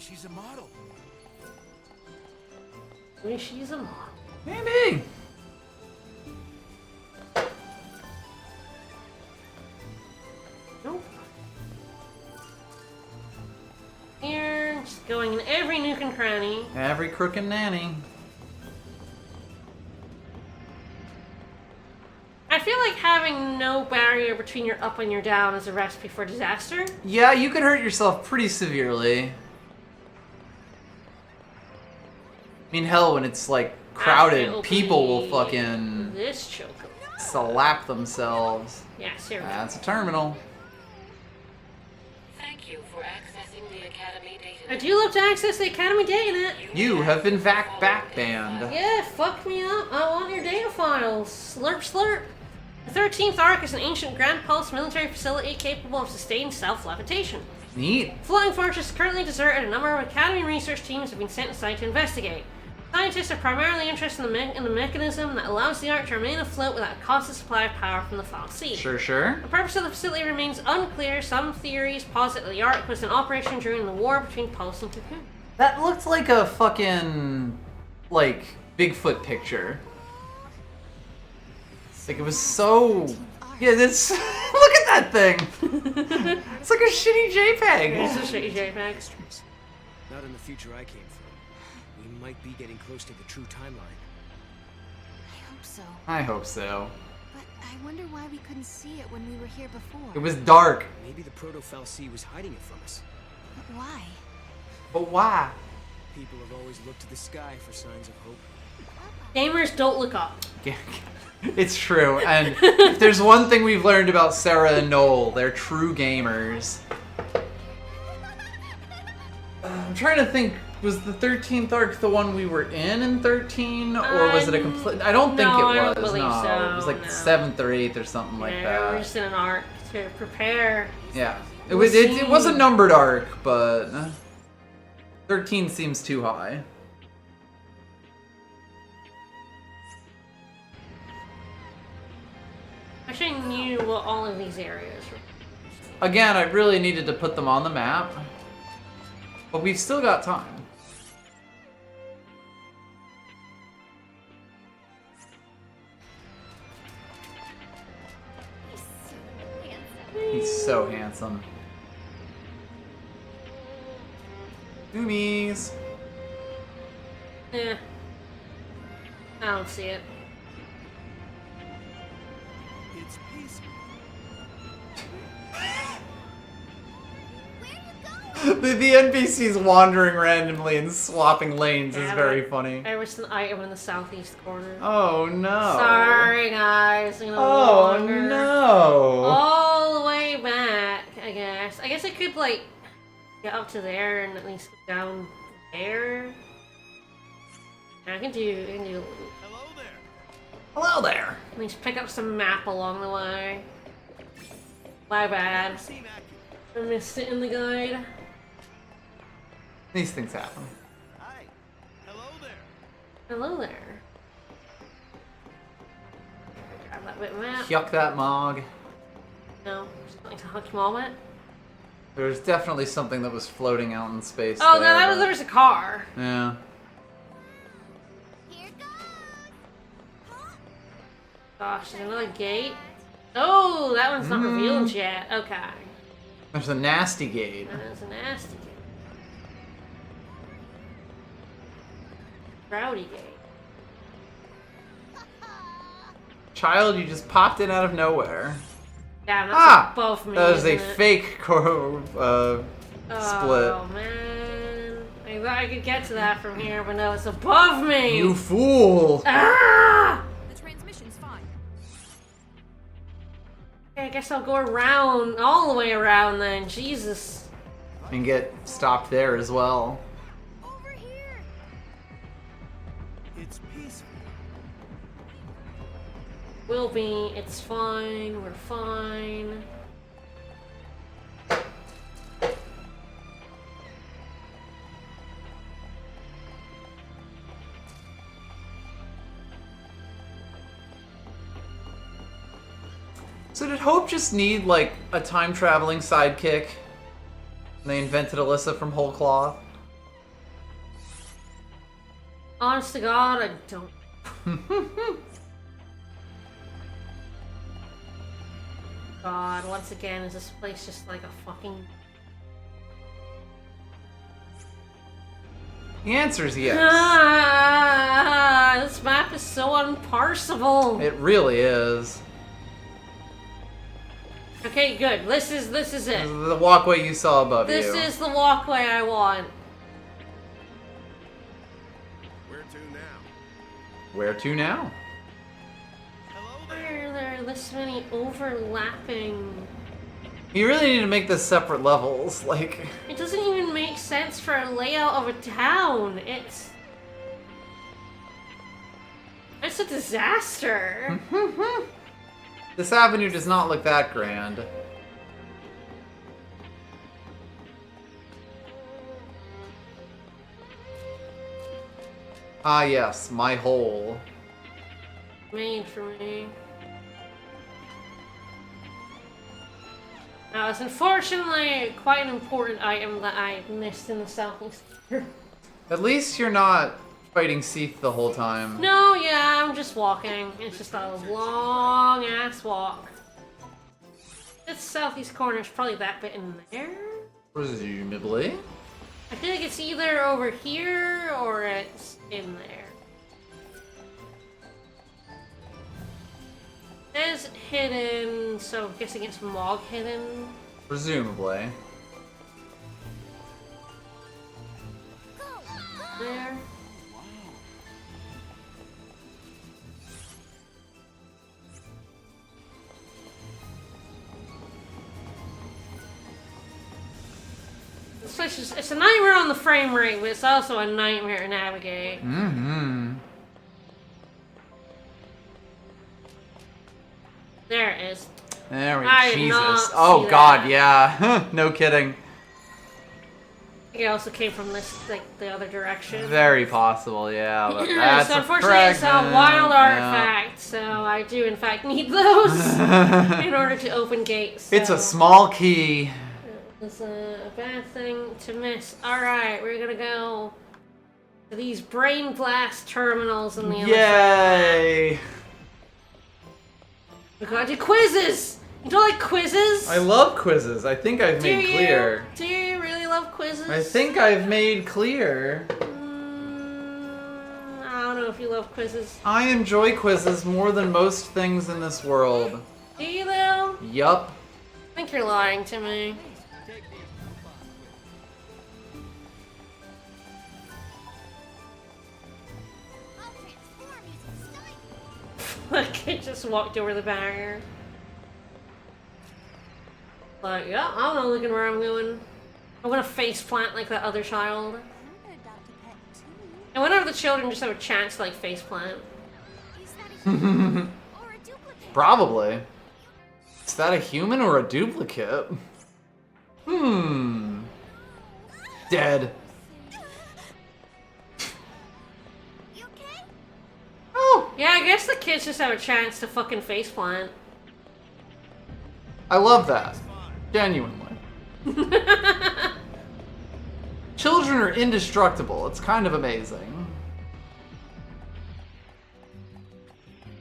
She's a model. Maybe she's a model. Maybe. Nope. Here, just going in every nook and cranny. Every crook and nanny. I feel like having no barrier between your up and your down is a recipe for disaster. Yeah, you could hurt yourself pretty severely. I mean, hell, when it's like crowded, people will fucking this choke slap themselves. Yeah, seriously. That's a terminal. Thank you for accessing the Academy data. I do love to access the Academy data. You have been back banned. Yeah, fuck me up. I want your data files. Slurp, slurp. The 13th Arc is an ancient Grand Pulse military facility capable of sustained self-levitation. Neat. Floating Fortress is currently deserted. A number of Academy research teams have been sent aside to investigate. Scientists are primarily interested in the mechanism that allows the Ark to remain afloat without a constant supply of power from the Foul Sea. Sure. The purpose of the facility remains unclear. Some theories posit that the Ark was in operation during the war between Pulse and Cocoon. That looked like a fucking, like, Bigfoot picture. Like, it was so... Yeah, this... Look at that thing! It's like a shitty JPEG! It's a shitty JPEG. Not in the future I came from. We might be getting close to the true timeline. hope so. I hope so. But I wonder why we couldn't see it when we were here before. It was dark. Maybe the Proto-Fal'Cie was hiding it from us. But why? But why? People have always looked to the sky for signs of hope. Gamers don't look up. It's true, and if there's one thing we've learned about Sarah and Noel, they're true gamers. I'm trying to think, was the 13th arc the one we were in 13? Or was it a complete... I don't think it was. I don't believe no, so, it was like no. 7th or 8th or something like Yeah, we're that. just in an arc to prepare. Yeah. It was a numbered arc, but 13 seems too high. I wish I knew what all of these areas were. Again, I really needed to put them on the map. But we've still got time. He's so handsome. Zoomies. Yeah. I don't see it. It's peaceful. The NPCs wandering randomly and swapping lanes is very funny. I was an item in the southeast corner. Oh no. Sorry guys. I'm gonna Oh wander no. all the way back, I guess. I guess I could like get up to there and at least go down there. I can do Hello there. Hello there. at least pick up some map along the way. My bad. I missed it in the guide. These things happen. Hi. Hello there. Hello there. Grab that bit of map. Yuck that mog. No, just like to huck moment. There's definitely something that was floating out in space. Oh no, there, that was but- there's a car. Yeah. Here goes. Gosh, there's another gate. Oh, that one's not revealed yet. Okay. There's a nasty gate. That is a nasty gate. Rowdy gate. Child, you just popped in out of nowhere. Damn, that's Ah! above me. That was a isn't it? fake split. Oh man. I thought I could get to that from here, but no, it's above me! You fool! Ah! The transmission's fine. Okay, I guess I'll go around, all the way around then. Jesus. And get stopped there as well. Over here. It's peaceful. Will be. It's fine. We're fine. So did Hope just need, like, a time-traveling sidekick? And they invented Alyssa from whole cloth? Honest to God, I don't. God, once again, is this place just like a fucking... The answer is yes. Ah, this map is so unparsable. It really is. Okay, good. This is This is it. the walkway you saw above This you. is the walkway I want. Where to now? Where to now? Hello Why there. are there this many overlapping? You really need to make this separate levels, like... It doesn't even make sense for a layout of a town. It's a disaster. This avenue does not look that grand. Ah yes, my hole. Made for me. Now, it's unfortunately quite an important item that I missed in the southeast. At least you're not fighting Seath the whole time. No, yeah, I'm just walking. It's just a long ass walk. This southeast corner is probably that bit in there. Presumably. I feel like it's either over here or it's in there. It is hidden, so I'm guessing it's Mog hidden. Presumably. There. This place is, it's a nightmare on the frame rate, but it's also a nightmare to navigate. Mm-hmm. There it is. There we go. I did not Jesus. Oh see god, that. yeah. No kidding. It also came from this, like, the other direction. Very possible, yeah. But that's so a unfortunately, it's a fragment. wild Yeah. artifact, so I do in fact need those in order to open gates. So. It's a small key. It's a bad thing to miss. Alright, we're gonna go to these brain blast terminals in the other side. Yay! We gotta do quizzes! You don't like quizzes? I love quizzes. I think I've made clear. Do you really love quizzes? I think I've made clear. I don't know if you love quizzes. I enjoy quizzes more than most things in this world. Do you though? Yup. I think you're lying to me. The kid just walked over the barrier. Like, yeah, I don't know looking where I'm going. I'm gonna face plant like that other child. And whenever the children just have a chance to like face plant. Probably. Is that a human or a duplicate? Dead. Oh! Yeah, I guess the kids just have a chance to fucking face plant. I love that. Genuinely. Children are indestructible. It's kind of amazing.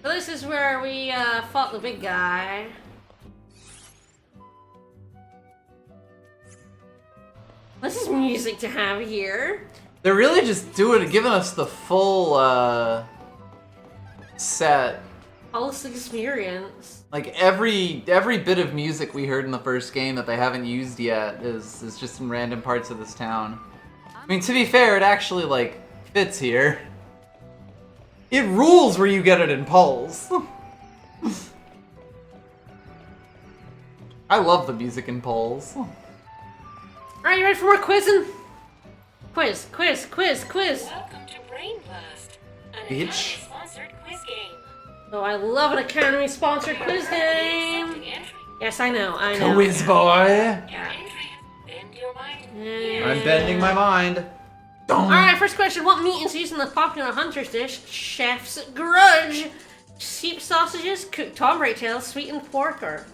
So this is where we fought the big guy. This is music to have here. They're really just giving us the full set. Pulse experience. Like every bit of music we heard in the first game that they haven't used yet is just in random parts of this town. I mean, to be fair, it actually like fits here. It rules where you get it in Pulse. I love the music in Pulse. Alright, you ready for more quizzing? Quiz. Welcome to Brain Blast, an Bitch. Academy-sponsored quiz game. Oh, I love an Academy-sponsored quiz game. Yes, I know. Quiz boy. Your entry, bend your mind. I'm bending my mind. Alright, first question. What meat is used in the popular hunter's dish, Chef's Grudge? Sheep sausages, cooked Tomberry tail, sweetened pork, or...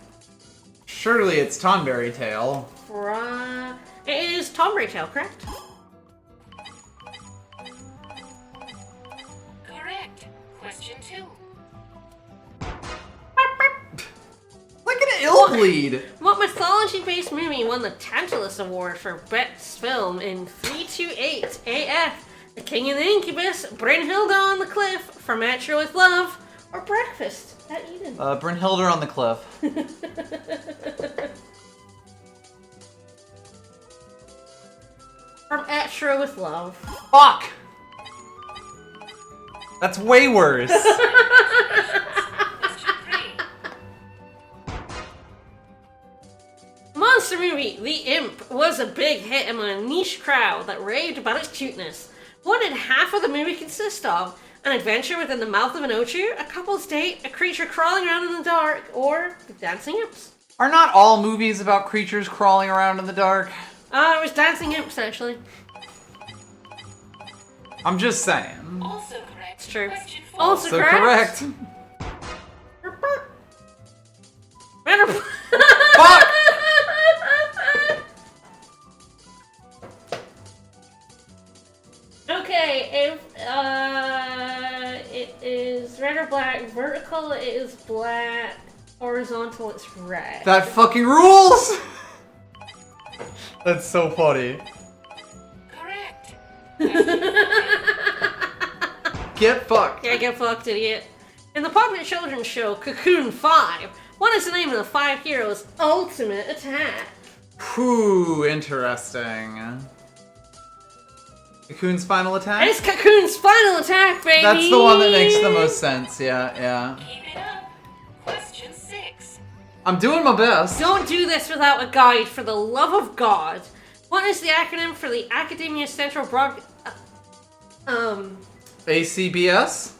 Surely it's Tonberry Tail. It is Tomberry tail, correct? Correct. Question 2. Look at Illbleed. What mythology-based movie won the Tantalus Award for Best Film in 328 AF? The King and the Incubus, Brynhilde on the Cliff, From Etcher with Love, or Breakfast at Eden? Brynhilde on the Cliff. From Etcher with Love. Fuck! That's way worse. Monster movie The Imp was a big hit among a niche crowd that raved about its cuteness. What did half of the movie consist of? An adventure within the mouth of an Ochu, a couple's date, a creature crawling around in the dark, or the dancing imps? Are not all movies about creatures crawling around in the dark? It was dancing imps, actually. I'm just saying. Also correct. It's true. Question 4. Also So correct. Fuck! Okay, if it is red or black, vertical it is black, horizontal it's red. That fucking rules! That's so funny. Correct. Get fucked. Yeah, get fucked, idiot. In the popular children's show Cocoon 5, what is the name of the 5 heroes' ultimate attack? Whew, interesting. Cocoon's final attack? It's Cocoon's final attack, baby! That's the one that makes the most sense, yeah. Keep it up. Question 6. I'm doing my best. Don't do this without a guide, for the love of God. What is the acronym for the Academia Central ACBS?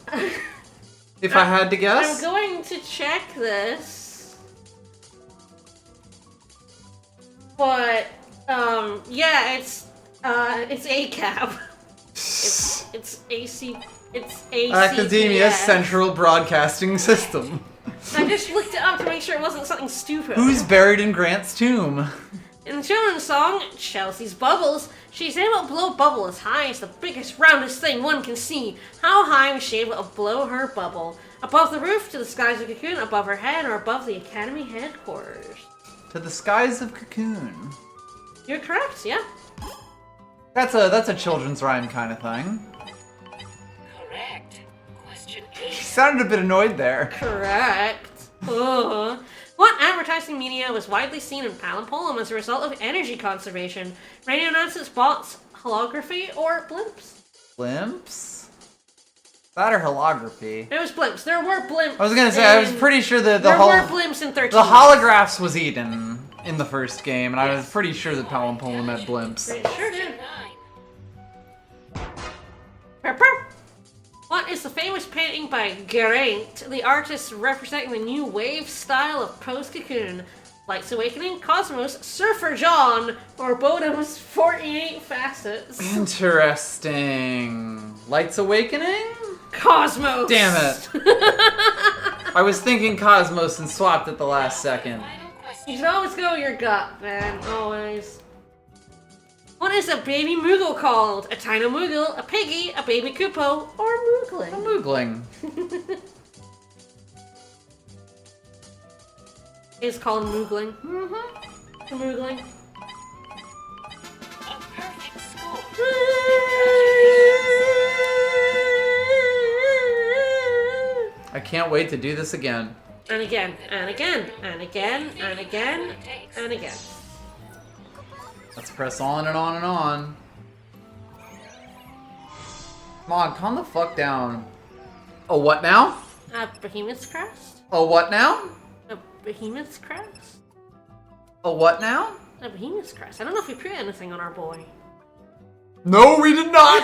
If I had to guess? I'm going to check this. But, yeah, it's ACAB. It's ACBS. Academia Central Broadcasting System. I just looked it up to make sure it wasn't something stupid. Who's buried in Grant's tomb? In the children's song, Chelsea's Bubbles, she's able to blow a bubble as high as the biggest, roundest thing one can see. How high was she able to blow her bubble? Above the roof, to the skies of Cocoon, above her head, or above the Academy headquarters? To the skies of Cocoon. You're correct, yeah. That's a children's rhyme kind of thing. Correct. Question She 8. sounded a bit annoyed there. Correct. What advertising media was widely seen in Palampolum as a result of energy conservation? Radio announcements, bots, holography, or blimps? Blimps? That or holography? It was blimps. There were blimps. I was gonna say, I was pretty sure that there were blimps in 13. the holographs was Eden in the first game, and I was pretty sure that Palampolum had blimps. It sure did. 9. What is the famous painting by Geraint, the artist representing the new wave style of post-Cocoon? Light's Awakening, Cosmos, Surfer John, or Bodom's 48 Facets? Interesting. Light's Awakening? Cosmos! Damn it. I was thinking Cosmos and swapped at the last second. Final question. You should always go with your gut, man. Always. What is a baby Moogle called? A Tino Moogle, a Piggy, a baby Koopo, or a Moogling? A Moogling. It's called Moogling. A Moogling. A perfect score. I can't wait to do this again. And again, and again, and again, and again, and again. Let's press on and on and on. Come on, calm the fuck down. Oh, what now? A Behemoth's Crest? Oh, what now? A Behemoth's Crest? Oh, what now? A Behemoth's Crest. I don't know if we put anything on our boy. No, we did not!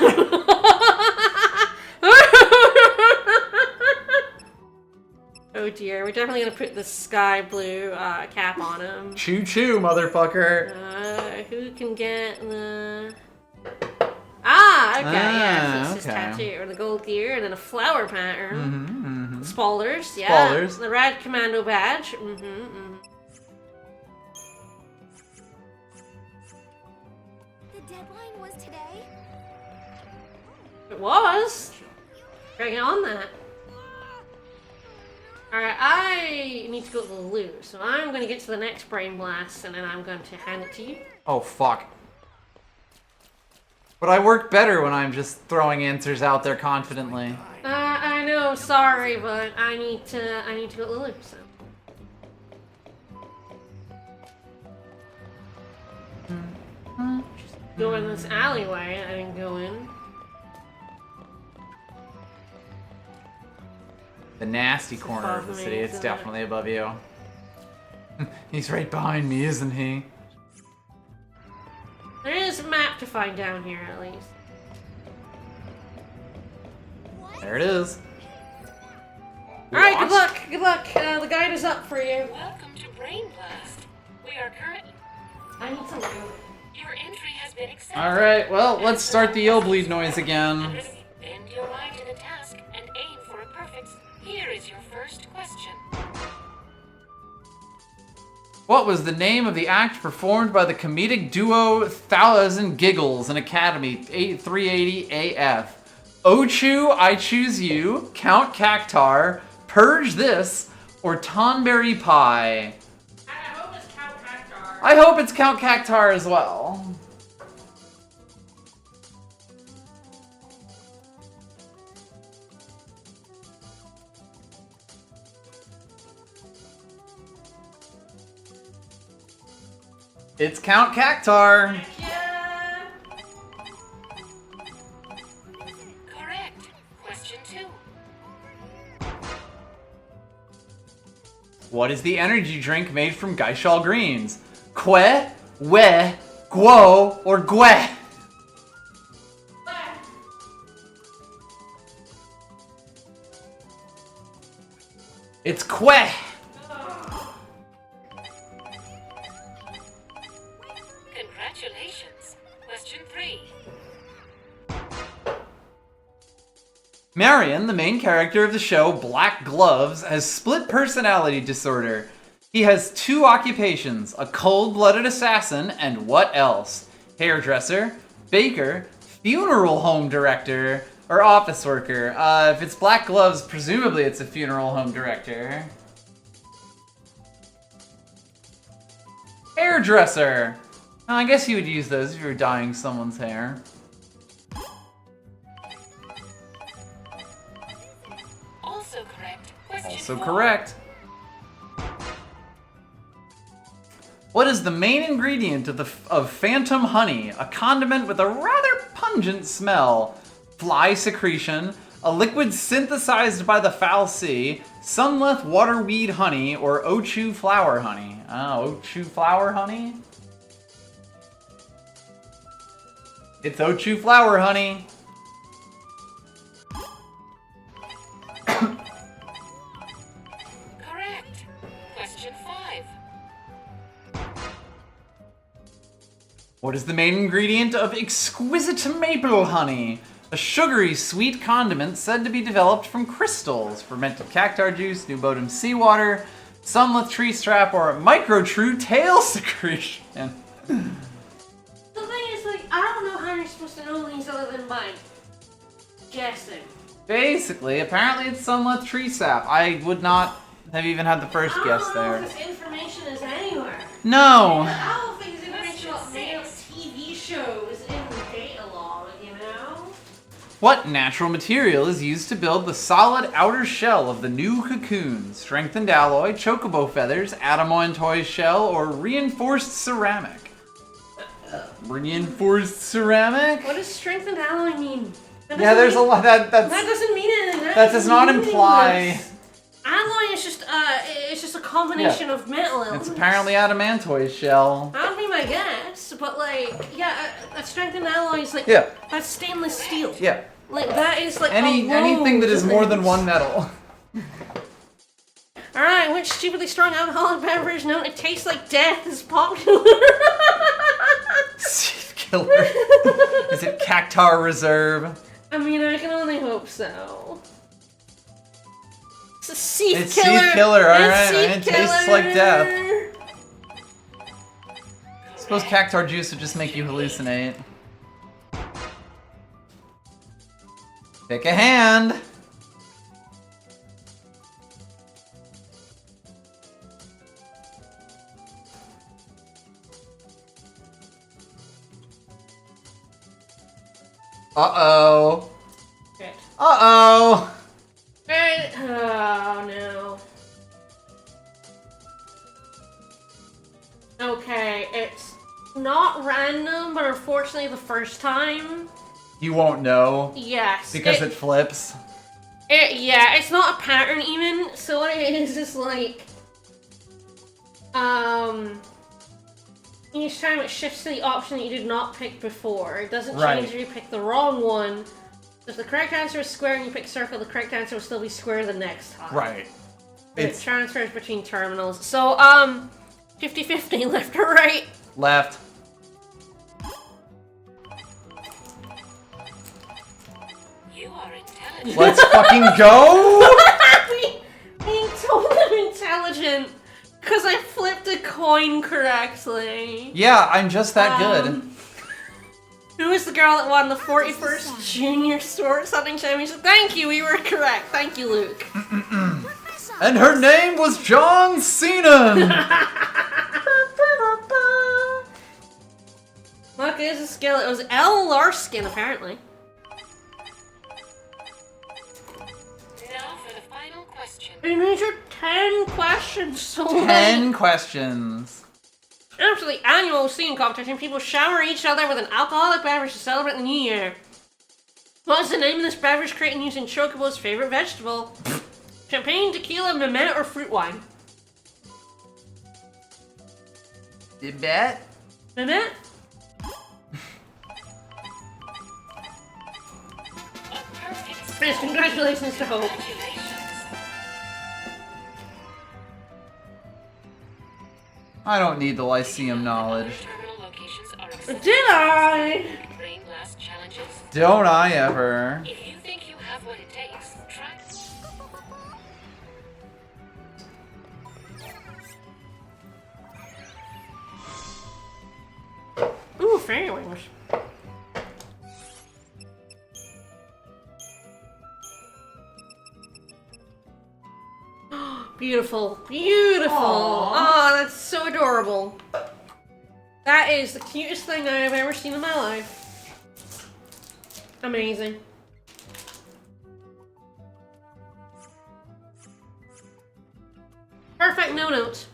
Oh dear, we're definitely gonna put the sky blue cap on him. Choo choo, motherfucker. Who can get the... yeah, so it's his tattoo, or the gold gear, and then a flower pattern. Spoilers, yeah. Spoilers. The rad commando badge. The deadline was today? It was. Gotta get on that. Alright, I need to go to the loo, so I'm gonna get to the next brain blast, and then I'm going to hand it to you. Oh, fuck. But I work better when I'm just throwing answers out there confidently. I know, sorry, but I need to go to the loo, so. Just go in this alleyway, I didn't go in. The nasty corner of the above me, city, it's isn't it? definitely above you. He's right behind me, isn't he? There is a map to find down here, at least. There it is. Alright, good What? luck, good luck. The guide is up for you. Welcome to Brain Blast. We are current. I need some food. Your entry has been accepted. Alright, well, let's start the yell bleed noise again. Bend your mind to the task and aim for a perfect. Here is your first question. What was the name of the act performed by the comedic duo Thousand Giggles in Academy 380 AF? Ochu, I Choose You, Count Cactar, Purge This, or Tonberry Pie? I hope it's Count Cactar. I hope it's Count Cactar as well. It's Count Cactar. Yeah. Correct. Question 2. What is the energy drink made from Geishal greens? Que, we, guo, or gue? It's que. Congratulations. Question 3. Marion, the main character of the show Black Gloves, has split personality disorder. He has 2 occupations, a cold-blooded assassin, and what else? Hairdresser, baker, funeral home director, or office worker. If it's Black Gloves, presumably it's a funeral home director. Hairdresser! Oh, I guess you would use those if you were dyeing someone's hair. Also correct. Question Also 4. correct. What is the main ingredient of phantom honey? A condiment with a rather pungent smell. Fly secretion, a liquid synthesized by the foul sea, sunleth waterweed honey, or Ochu flower honey. Oh, Ochu flower honey? It's Ochu flower honey. Correct. Question 5. What is the main ingredient of exquisite maple honey? A sugary, sweet condiment said to be developed from crystals, fermented cactar juice, new bodum seawater, sunleth tree strap, or micro-true tail secretion. The thing is, like, I don't know how you're supposed to know these other than by guessing. Basically, apparently it's sunleth tree sap. I would not have even had the first guess I don't know there. if this information is anywhere. No! I don't think there's information about male TV shows in the data log, you know? What natural material is used to build the solid outer shell of the new cocoon? Strengthened alloy, chocobo feathers, adamoin toy shell, or reinforced ceramic? Reinforced ceramic? What does strengthened alloy mean? Yeah, there's a lot that That doesn't mean anything. that does not imply. meaningless. Alloy is just it's just a combination of metal elements. It's apparently adamantoid shell. That would be my guess, but like, yeah, a strengthened alloy is like, Yeah. that's stainless steel. Yeah. Like that is like Anything that is more than one metal. All right, which stupidly strong alcoholic beverage known to taste like death is popular? Chief killer. Is it Cactar Reserve? I mean, I can only hope so. It's a Seath It's Killer. Seath Killer, It's alright. It Seath tastes Killer. like death. I suppose Cactar juice would just make you hallucinate. Pick a hand. Uh-oh. Okay. Uh-oh. Alright. Oh, no. Okay, it's not random, but unfortunately the first time. You won't know. Yes. Because it flips. Yeah, it's not a pattern even, so what it is like, each time it shifts to the option that you did not pick before. It doesn't change if you pick the wrong one. If the correct answer is square and you pick circle, the correct answer will still be square the next time. Right. It transfers between terminals. So, 50-50, left or right? Left. You are intelligent. Let's fucking go! Being told I'm intelligent because I flipped a coin correctly. Yeah, I'm just that good. Who is the girl that won the 41st Junior Sword Something Championship? Thank you, we were correct. Thank you, Luke. And her name was John Cena! Look, it is a skill. It was L. Larskin, apparently. Now for the final question. We measured 10 questions so 10 questions. After the annual singing competition, people shower each other with an alcoholic beverage to celebrate the new year. What's the name of this beverage created using Chocobo's favorite vegetable? Champagne, tequila, mimette, or fruit wine? Mimette? Mimette? Yes, congratulations to Hope. I don't need the Lyceum knowledge. Did I? Don't I ever? If you think you have what it takes, try. Ooh, fairy wings. Beautiful. Beautiful. Oh, that's so adorable. That is the cutest thing I have ever seen in my life. Amazing. Perfect no notes.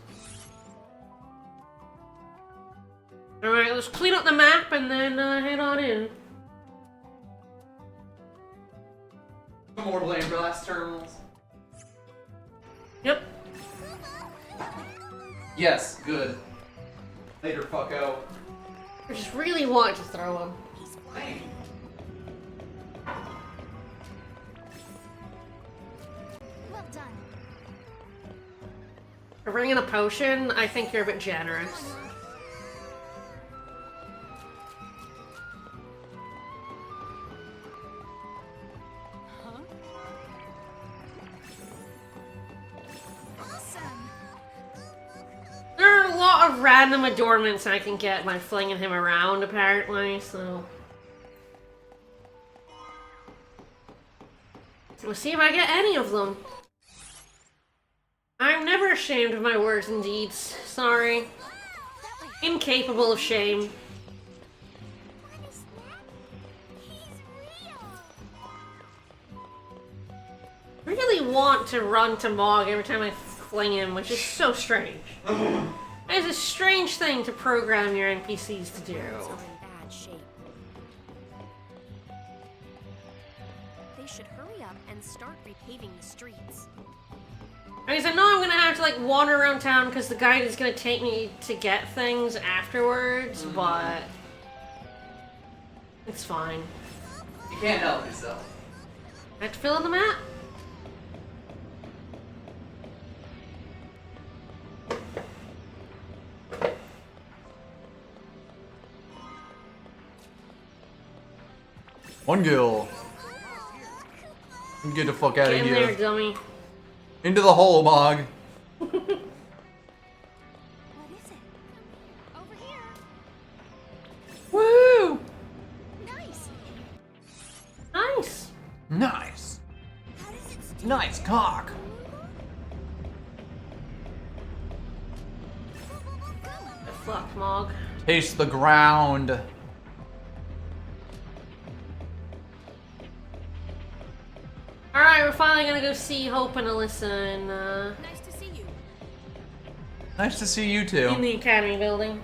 Alright, let's clean up the map and then head on in. More blame glass terminals. Yep. Yes, good. Later, fucko. I just really want to throw him. Well done. For bringing a potion, I think you're a bit generous. There are a lot of random adornments I can get by flinging him around, apparently, so... We'll see if I get any of them. I'm never ashamed of my words and deeds. Sorry. Incapable of shame. I really want to run to Mog every time I fling him, which is so strange. It's a strange thing to program your NPCs to do. Bad shape. They should hurry up and start repaving the streets. I know I'm gonna have to like wander around town because the guide is gonna take me to get things afterwards, but it's fine. You can't help yourself. I have to fill in the map. One gill. Get the fuck out Get of in here. there, dummy. Into the hole, Mog. What is it? Over here. Woo! Nice. Nice. Nice. How does it stick? Nice cock. The fuck, Mog. Taste the ground. Alright, we're finally gonna go see Hope and Alyssa and, Nice to see you. Nice to see you too. in the Academy building.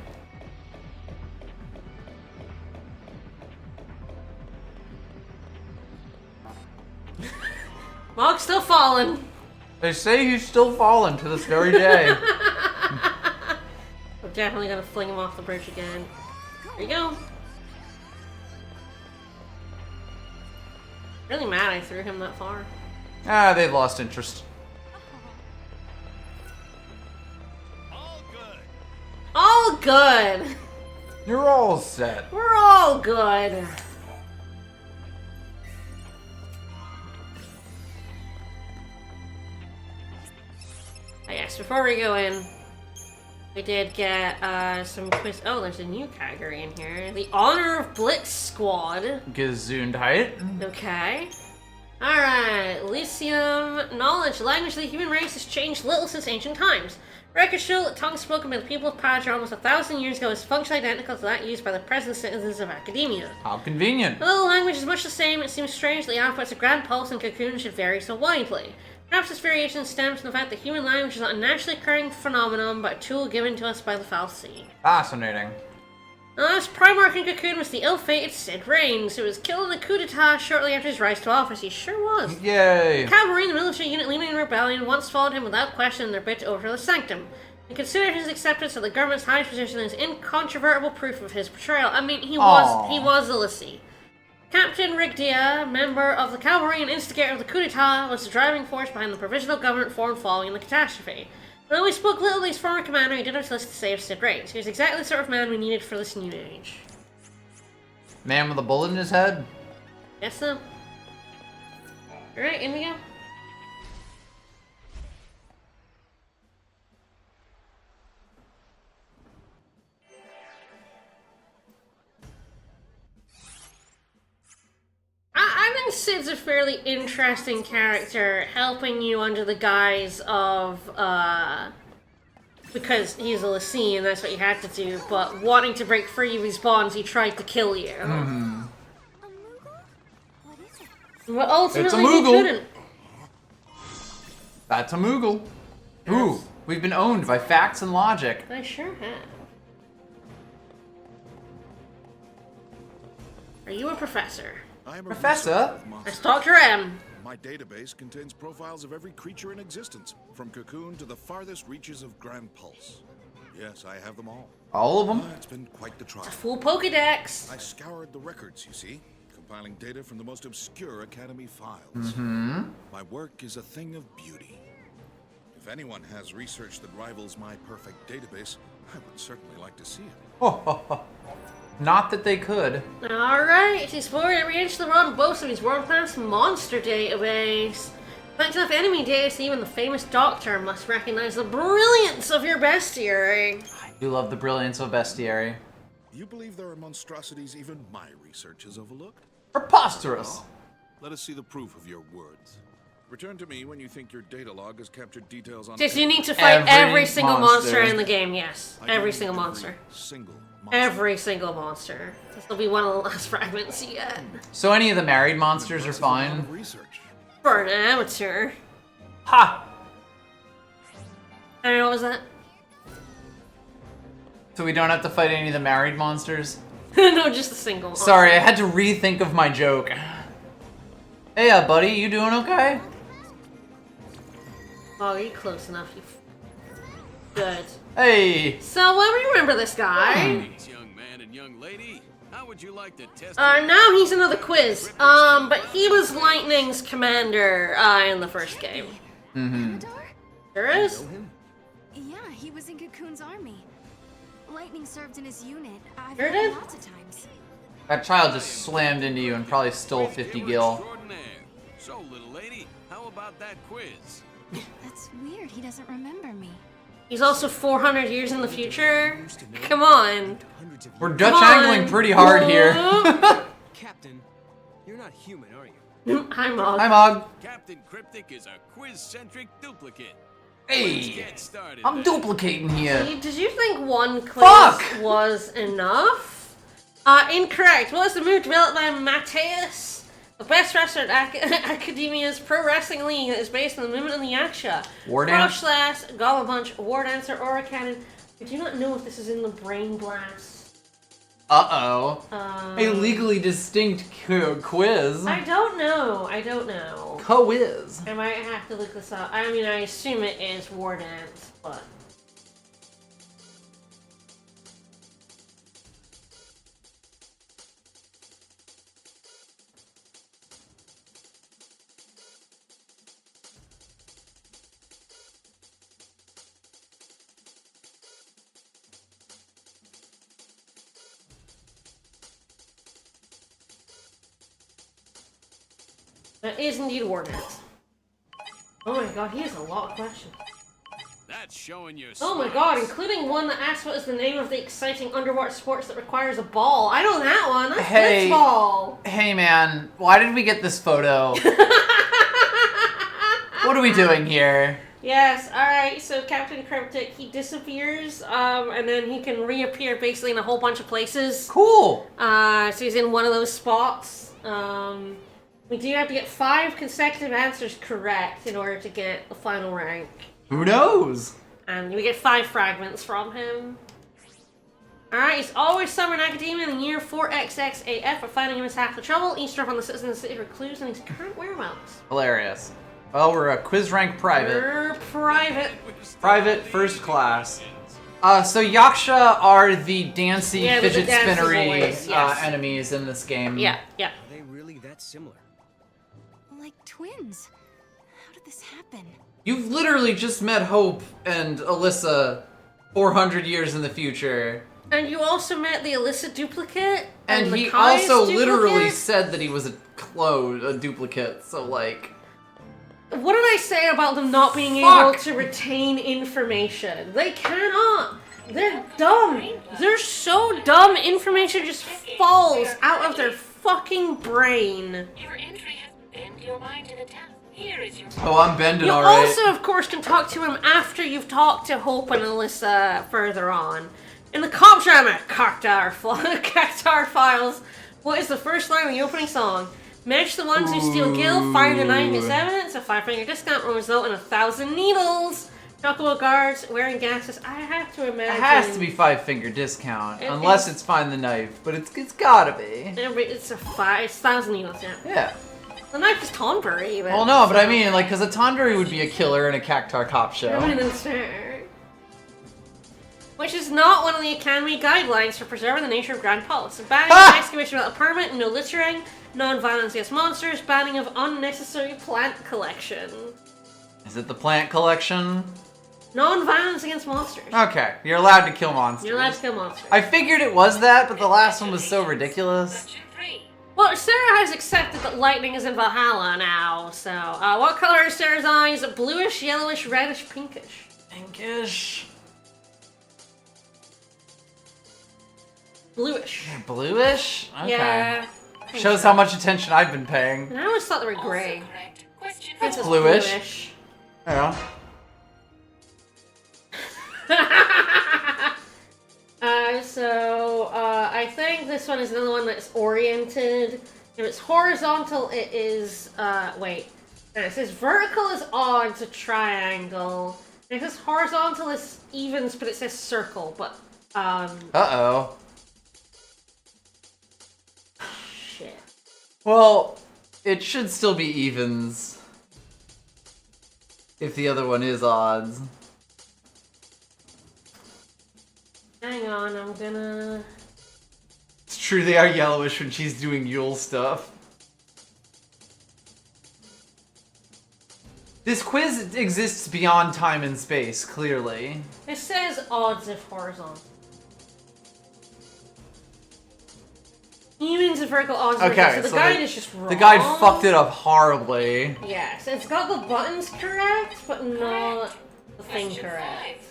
Mog's still falling. They say he's still falling to this very day. We're definitely gonna fling him off the bridge again. There you go. Really mad I threw him that far. Ah, they've lost interest. All good. You're all set. We're all good. Oh, yes, before we go in, we did get some quiz. Oh, there's a new category in here. The Honor of Blitz Squad. Gesundheit. Okay. Alright, Elysium. Knowledge. Language of the human race has changed little since ancient times. Records show that tongues spoken by the people of Padra almost 1,000 years ago is functionally identical to that used by the present citizens of Academia. How convenient. Although the language is much the same, it seems strange that the outputs of Grand Pulse and Cocoon should vary so widely. Perhaps this variation stems from the fact that human language is not a naturally occurring phenomenon, but a tool given to us by the Fal'Cie. Fascinating. The last Primarch in Cocoon was the ill-fated Sid Reigns, who was killed in a coup d'etat shortly after his rise to office. He sure was. Yay! The cavalry, the military unit leading the rebellion, once followed him without question in their bid to overthrow the Sanctum, and considered his acceptance of the government's highest position as incontrovertible proof of his betrayal. I mean, he was a Lassie. Captain Rigdia, member of the cavalry and instigator of the coup d'etat, was the driving force behind the provisional government formed following the catastrophe. Although he spoke little to his former commander, he did his list to save Sid Reigns. He was exactly the sort of man we needed for this new age. Man with a bullet in his head? Guess so. Alright, in we go. I think Sid's a fairly interesting character, helping you under the guise of, because he's a Lassie and that's what you had to do, but wanting to break free of his bonds, he tried to kill you. Mm-hmm. But ultimately, it's a he Moogle. couldn't. That's a Moogle. Ooh, we've been owned by facts and logic. I sure have. Are you a professor? I am a Professor? That's Dr. M. My database contains profiles of every creature in existence, from Cocoon to the farthest reaches of Grand Pulse. Yes, I have them all. All of them? It's been quite the trial. A full Pokedex. I scoured the records, you see, compiling data from the most obscure Academy files. Mm-hmm. My work is a thing of beauty. If anyone has research that rivals my perfect database, I would certainly like to see it. Not that they could. Alright, he's explored every inch of the world and boasts of his world-class monster database. Thanks enough enemy data, even the famous Doctor must recognize the brilliance of your bestiary. I do love the brilliance of bestiary. You believe there are monstrosities even my research has overlooked? Preposterous. Let us see the proof of your words. Return to me when you think your data log has captured details on... Just you need to fight every single monster in the game, yes. Every single monster. Every single monster. This will be one of the last fragments you get. So any of the married monsters are fine? For an amateur. Ha! I don't know, what was that? So we don't have to fight any of the married monsters? No, just the single monster. Sorry, I had to rethink of my joke. Hey, buddy, you doing okay? Oh, you're close enough. Good. Hey. So, we remember this guy. Young man and young lady, how would you like to test? Now he's another quiz. But he was Lightning's commander in the first game. Mm-hmm. There is? Yeah, he was in Cocoon's army. Lightning served in his unit. I've Sure heard did? lots of times. That child just slammed into you and probably stole 50 gil. So, little lady, how about that quiz? That's weird. He doesn't remember me. He's also 400 years in the future. Come on. We're Dutch angling pretty hard here. Captain, you're not human, are you? Hi, Mog. Hi, Mog. Captain Cryptic is a quiz-centric duplicate. Hey, Let's get started, I'm duplicating here. Did you think one quiz was enough? Incorrect. What was the move developed by Mateus? The best wrestler at Academia's Pro Wrestling League that is based on the movement of the Yaksha. War Crouch Slash, Golem Punch, War Dancer, Aura Cannon. I do not know if this is in the Brain Blast. Uh-oh. A legally distinct quiz. I don't know. I don't know. Quiz. I might have to look this up. I mean, I assume it is War Dance, but... That is indeed War Dance. Oh my god, he has a lot of questions. That's showing your Oh my god, including one that asks what is the name of the exciting underwater sports that requires a ball. I know that one. That's Hey. blitzball. Hey, man. Why did we get this photo? What are we doing here? Yes, alright, so Captain Cryptic, he disappears, and then he can reappear basically in a whole bunch of places. Cool. So he's in one of those spots. We do have to get 5 consecutive answers correct in order to get the final rank. Who knows? And we get 5 fragments from him. Alright, he's always summoned Academia in the year 4XXAF, but finding him is half the trouble. Each drop on the citizen of the city for clues and his current whereabouts. Hilarious. Well, we're a quiz rank private. We're private. Private, first class. So Yaksha are the dancey, fidget spinnery boys, yes. enemies in this game. Yeah. Are they really that similar? Like twins. How did this happen? You've literally just met Hope and Alyssa 400 years in the future. And you also met the Alyssa duplicate. And the he Kai's also duplicate? literally said that he was a clone, a duplicate, so like... What did I say about them not being able to retain information? They cannot. They're dumb. They're so dumb. Information just falls out of their fucking brain. Your entry has bent your mind to the task. Here is your... Oh, I'm bending You alright. also, of course, can talk to him after you've talked to Hope and Alyssa further on. In the cop drama, Cactar Files, what is the first line of the opening song? Match the ones who steal Gil, find the 9 as evidence, a 5-finger discount will result in 1,000 needles. Chocobo guards wearing gases. I have to imagine. It has to be 5-finger discount, unless it's find the knife, but it's gotta be. It's 1,000 needles, yeah. Yeah. The knife is Tonbury, even. Well, no, but I mean, like, because a Tandori would be a killer in a Cactar cop show. I mean, that's fair. Which is not one of the Academy guidelines for preserving the nature of grand policy. Banning of excavation without a permit, no littering, non-violence against monsters, banning of unnecessary plant collection. Is it the plant collection? Non-violence against monsters. Okay, you're allowed to kill monsters. You're allowed to kill monsters. I figured it was that, but the last one was so ridiculous. Well, Sarah has accepted that lightning is in Valhalla now, so... what color are Sarah's eyes? Bluish, yellowish, reddish, pinkish? Pinkish. Bluish. They're bluish? Okay. Yeah. Shows how much attention I've been paying. And I always thought they were gray. That's bluish. Yeah. I think this one is another one that's oriented. If it's horizontal, it is, wait. It says vertical is odd to triangle. It says horizontal is evens, but it says circle, but, Uh-oh. Shit. Well, it should still be evens. If the other one is odds. Hang on, I'm gonna... It's true, they are yellowish when she's doing Yule stuff. This quiz exists beyond time and space, clearly. It says odds if horizontal. Evens if vertical, odds if Okay, vertical. So the guide is just wrong. The guide fucked it up horribly. Yes, it's got the buttons correct, but not the thing correct.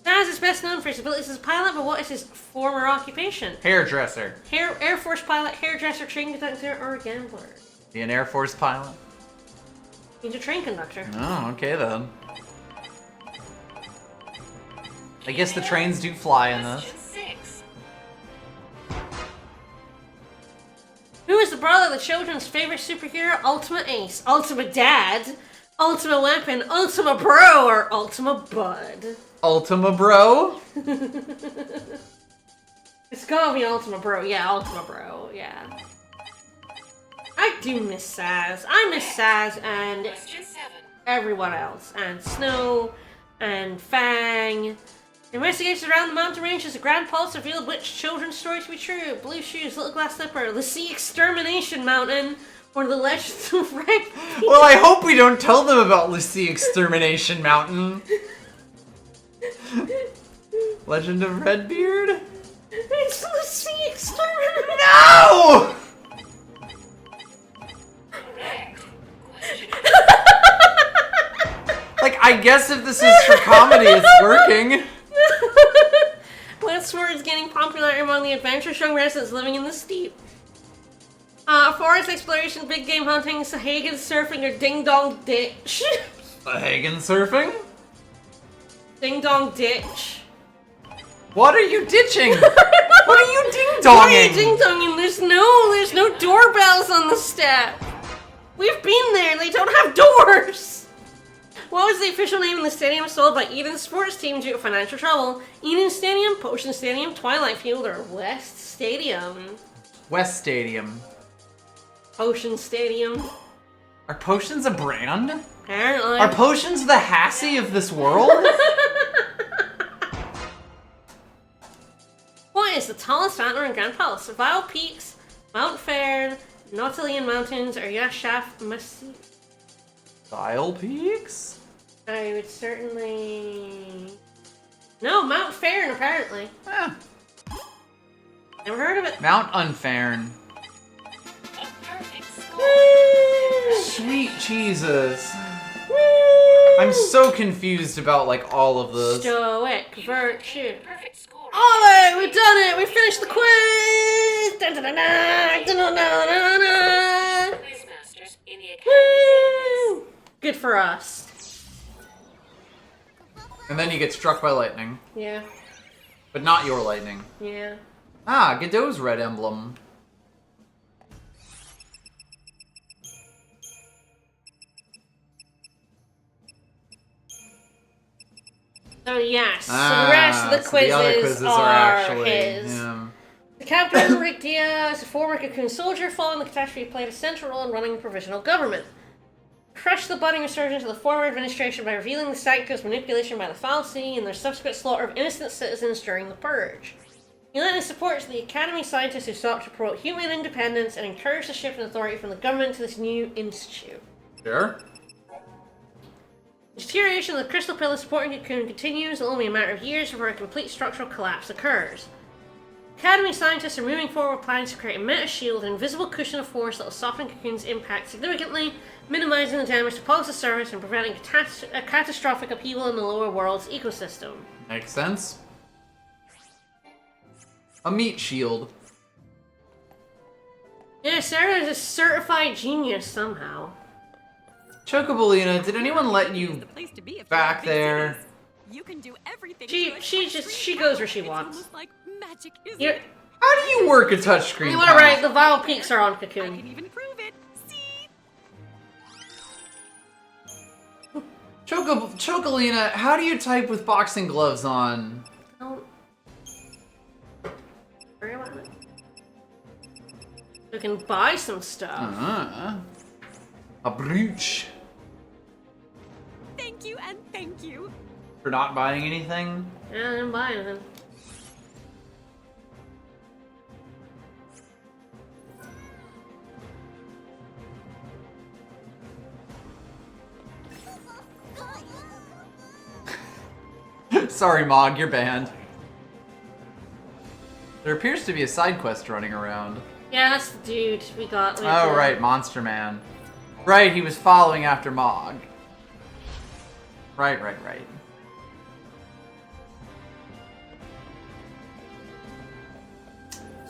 Naz is best known for his abilities as a pilot, but what is his former occupation? Hairdresser. Air Force pilot, hairdresser, train conductor, or gambler? Be an Air Force pilot? He's a train conductor. Oh, okay then. I guess the trains do fly in this. Who is the brother of the children's favorite superhero? Ultimate Ace, Ultimate Dad, Ultimate Weapon, Ultima Bro, or Ultima Bud? Ultima Bro? It's gotta be Ultima Bro. Yeah, Ultima Bro. Yeah. I do miss Saz. I miss Saz and everyone else. And Snow and Fang. Investigations around the mountain range as a grand pulse revealed which children's story to be true. Blue Shoes, Little Glass Slipper, the Sea Extermination Mountain, or the Legends of Red. Well, I hope we don't tell them about the Sea Extermination Mountain. Legend of Redbeard? It's the Sea Extermination. No! Like, I guess if this is for comedy, it's working. Westward is getting popular among the adventurous young residents living in the steep. Forest exploration, big game hunting, Sahagan surfing, or ding dong ditch. Sahagan surfing? Ding dong ditch. What are you ditching? What are you ding-donging? What are you ding-donging? There's no doorbells on the step. We've been there. They don't have doors. What was the official name of the stadium sold by Eden's sports team due to financial trouble? Eden Stadium, Potion Stadium, Twilight Field, or West Stadium? West Stadium. Potion Stadium. Are potions a brand? Apparently. Are potions the Hassie of this world? What is the tallest antler in Grand Palace? Vile Peaks, Mount Fairn, Nautilian Mountains, or Yashaf Massif? Vile Peaks? I would certainly... No, Mount Fairn, apparently. Eh. Never heard of it. Mount Unfairn. Sweet Jesus. I'm so confused about, like, all of this. Stoic virtue. Alright, we've done it! We finished the quiz! Dun, dun, dun, dun, dun, dun, dun, dun. Woo! Good for us. And then you get struck by lightning. Yeah. But not your lightning. Yeah. Ah, Godot's red emblem. So yes, so the rest of the quizzes, the other quizzes are actually his. Yeah. The captain, Rick Diaz, a former Cocoon soldier, following the catastrophe, played a central role in running the provisional government. Crushed the budding resurgence of the former administration by revealing the Psycho's manipulation by the Fal'Cie and their subsequent slaughter of innocent citizens during the Purge. He lent his support to the Academy scientists who sought to promote human independence and encourage the shift in authority from the government to this new institute. Sure. The deterioration of the crystal pillar supporting Cocoon continues. It will only be a matter of years before a complete structural collapse occurs. Academy scientists are moving forward with plans to create a meta-shield, an invisible cushion of force that will soften Cocoon's impact significantly, minimizing the damage to Pulse's service and preventing a catastrophic upheaval in the lower world's ecosystem. Makes sense. A meat shield. Yeah, Sarah is a certified genius somehow. Chocobolina, did anyone let you back there? You can do everything. She goes where she wants. Like magic, How do you work a touchscreen? You are right, the Vile Peaks are on Cocoon. I can even prove it. See? Chocolina, how do you type with boxing gloves on? Don't worry about it. We can buy some stuff. A brooch. Thank you and thank you. For not buying anything? Yeah, I didn't buy anything. Sorry, Mog, you're banned. There appears to be a side quest running around. Yeah, that's the dude we got. Oh, right, Monster Man. Right, he was following after Mog. Right.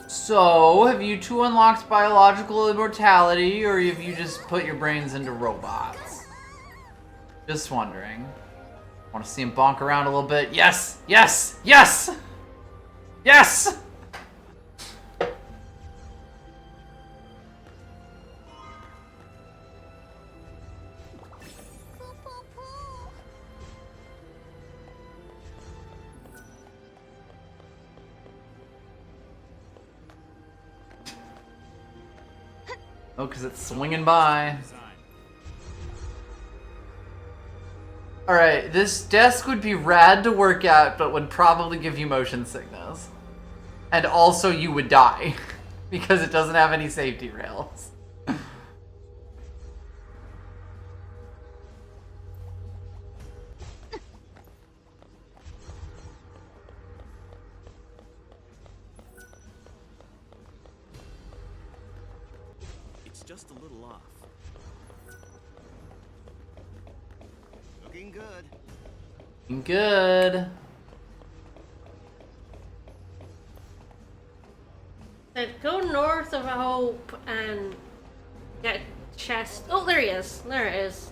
So, have you two unlocked biological immortality, or have you just put your brains into robots? Just wondering. Want to see him bonk around a little bit? Yes! Yes! Yes! Yes! Oh, because it's swinging by. Alright, this desk would be rad to work at, but would probably give you motion sickness. And also you would die, because it doesn't have any safety rails. It's just a little off. Looking good. Good. Said go north of Hope and get chest. Oh, there he is. There it is.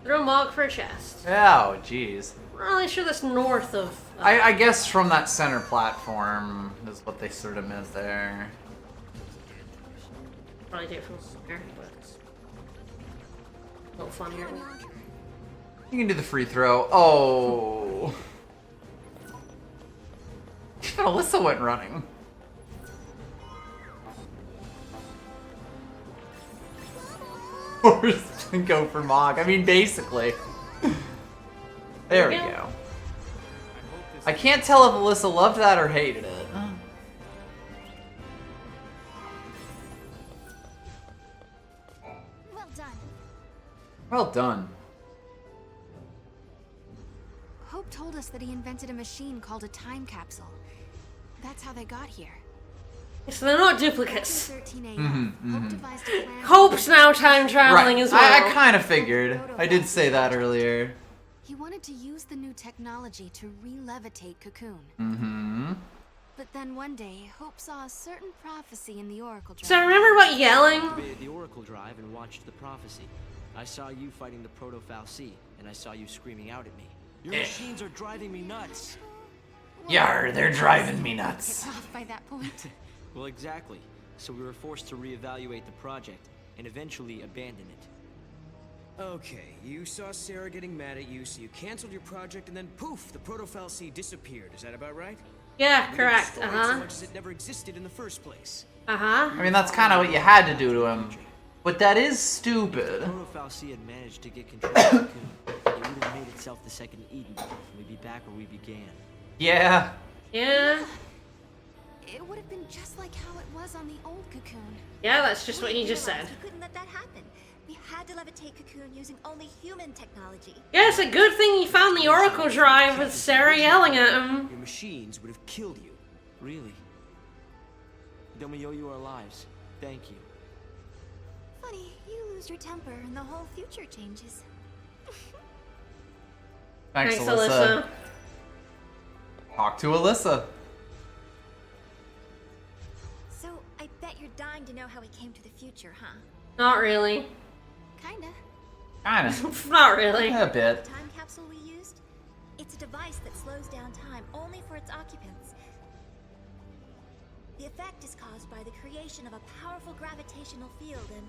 Throw Mog for a chest. Oh, jeez. I'm not really sure that's north of I guess from that center platform is what they sort of meant there. Probably do it from there, but it's a little funnier. You can do the free throw. Oh. Alyssa went running. Or go for Mog. I mean, basically. There we go. I can't tell if Alyssa loved that or hated it. Well done. Well done. Hope told us that he invented a machine called a time capsule. That's how they got here. So they're not duplicates. Hope devised a plan. Hope's now time traveling as well. I kind of figured. I did say that earlier. He wanted to use the new technology to re-levitate Cocoon. But then one day, Hope saw a certain prophecy in the Oracle Drive. So remember about yelling? I invaded the Oracle Drive and watched the prophecy. I saw you fighting the Proto-Fal'Cie, and I saw you screaming out at me. Your machines are driving me nuts. Yar, they're driving me nuts. Off by that point. Well, exactly. So we were forced to reevaluate the project and eventually abandon it. Okay, you saw Sarah getting mad at you, so you canceled your project, and then poof, the Proto-Fal'Cie disappeared. Is that about right? Yeah, correct. So much as it never existed in the first place. I mean, that's kind of what you had to do to him. But that is stupid. Proto-Fal'Cie had managed to get control of Cocoon. It would have made itself the second Eden, and we'd be back where we began. Yeah. Yeah. It would have been just like how it was on the old Cocoon. Yeah, that's just what he just said. We couldn't let that happen. We had to levitate Cocoon using only human technology. Yeah, it's a good thing he found the Oracle Drive with Sarah yelling at him. Your machines would have killed you. Really? Then we owe you our lives. Thank you. Funny, you lose your temper and the whole future changes. Thanks, Alyssa. Talk to Alyssa. So, I bet you're dying to know how we came to the future, huh? Not really. Kinda. Kinda. Not really. A bit. The time capsule we used? It's a device that slows down time only for its occupants. The effect is caused by the creation of a powerful gravitational field and,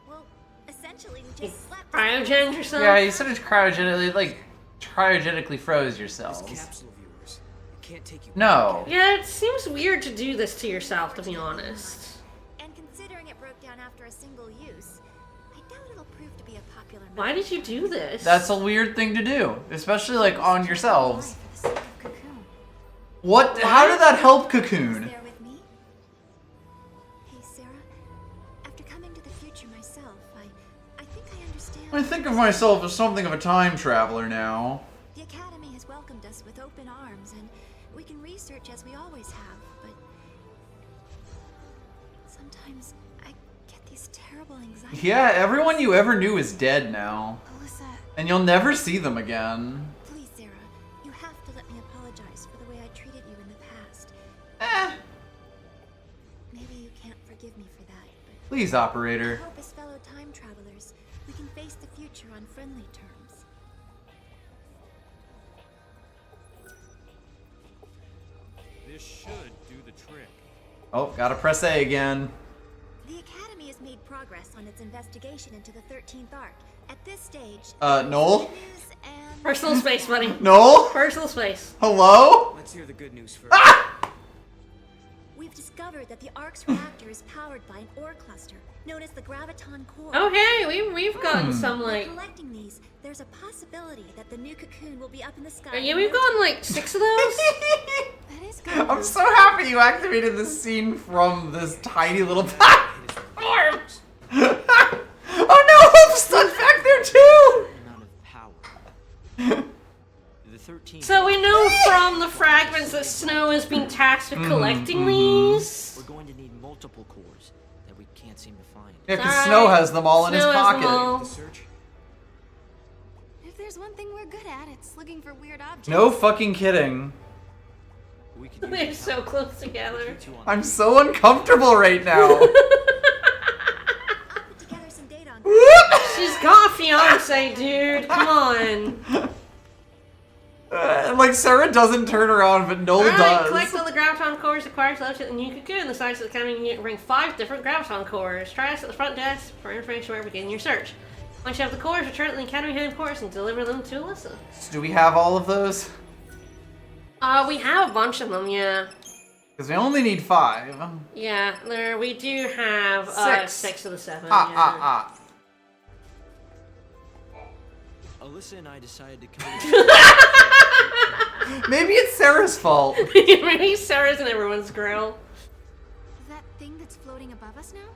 well, essentially we just slept. Cryogen yourself? Yeah, you said it's cryogenically froze yourselves. This capsule of yours, it can't take you. No. Yeah, it seems weird to do this to yourself, to be honest. And considering it broke down after a single use, I doubt it'll prove to be a popular method. Why did you do this? That's a weird thing to do, especially like on yourselves. What? How did that help Cocoon? There with me? Hey, Sarah. After coming to the future myself, I think I understand. I think of myself as something of a time traveler now. The Academy has welcomed us with open arms, and we can research as we always have, but sometimes I get these terrible anxieties. Yeah, everyone you ever knew is dead now. Alyssa. And you'll never see them again. Please, Sarah, you have to let me apologize for the way I treated you in the past. Maybe you can't forgive me for that, but Please, operator. I hope as fellow time travelers, we can face the future on friendly terms. This should do the trick. Oh, gotta press A again. The Academy has made progress on its investigation into the 13th Ark. At this stage, Noel? news and Personal space, buddy. Noel? Personal space. Hello? Let's hear the good news first. we've discovered that the Ark's reactor is powered by an ore cluster known as the graviton core. Okay, we've gotten some By like. collecting these, there's a possibility that the new cocoon will be up in the sky. Yeah, we've gotten like 6 of those. That is good. I'm so happy you activated this scene from this tiny little platform. Oh no, Hope's stuck back there too! Amount of power. The 13th. So we know from the fragments that Snow has been tasked with collecting these. We're going to need multiple cores that we can't seem to find. Yeah, because Alright. Snow has them all in his Snow has them pocket. all. The search. If there's one thing we're good at, it's looking for weird objects. No fucking kidding. We could use They're the so help close of together. you two on I'm so uncomfortable right now. I'll put together some data on She's got a fiance, dude. Come on. like Sarah doesn't turn around, but Noel does. Collect all the graviton cores required to locate the new cocoon. The size of the counting unit bring 5 different graviton cores. Try us at the front desk for information where to begin your search. Once you have the cores, return to the Academy headquarters and deliver them to Alyssa. So do we have all of those? We have a bunch of them, yeah. Because we only need 5. Yeah, we do have 6 of the 7. Alyssa and I decided to come. Maybe it's Sarah's fault. Maybe Sarah's in everyone's grill. That thing that's floating above us now?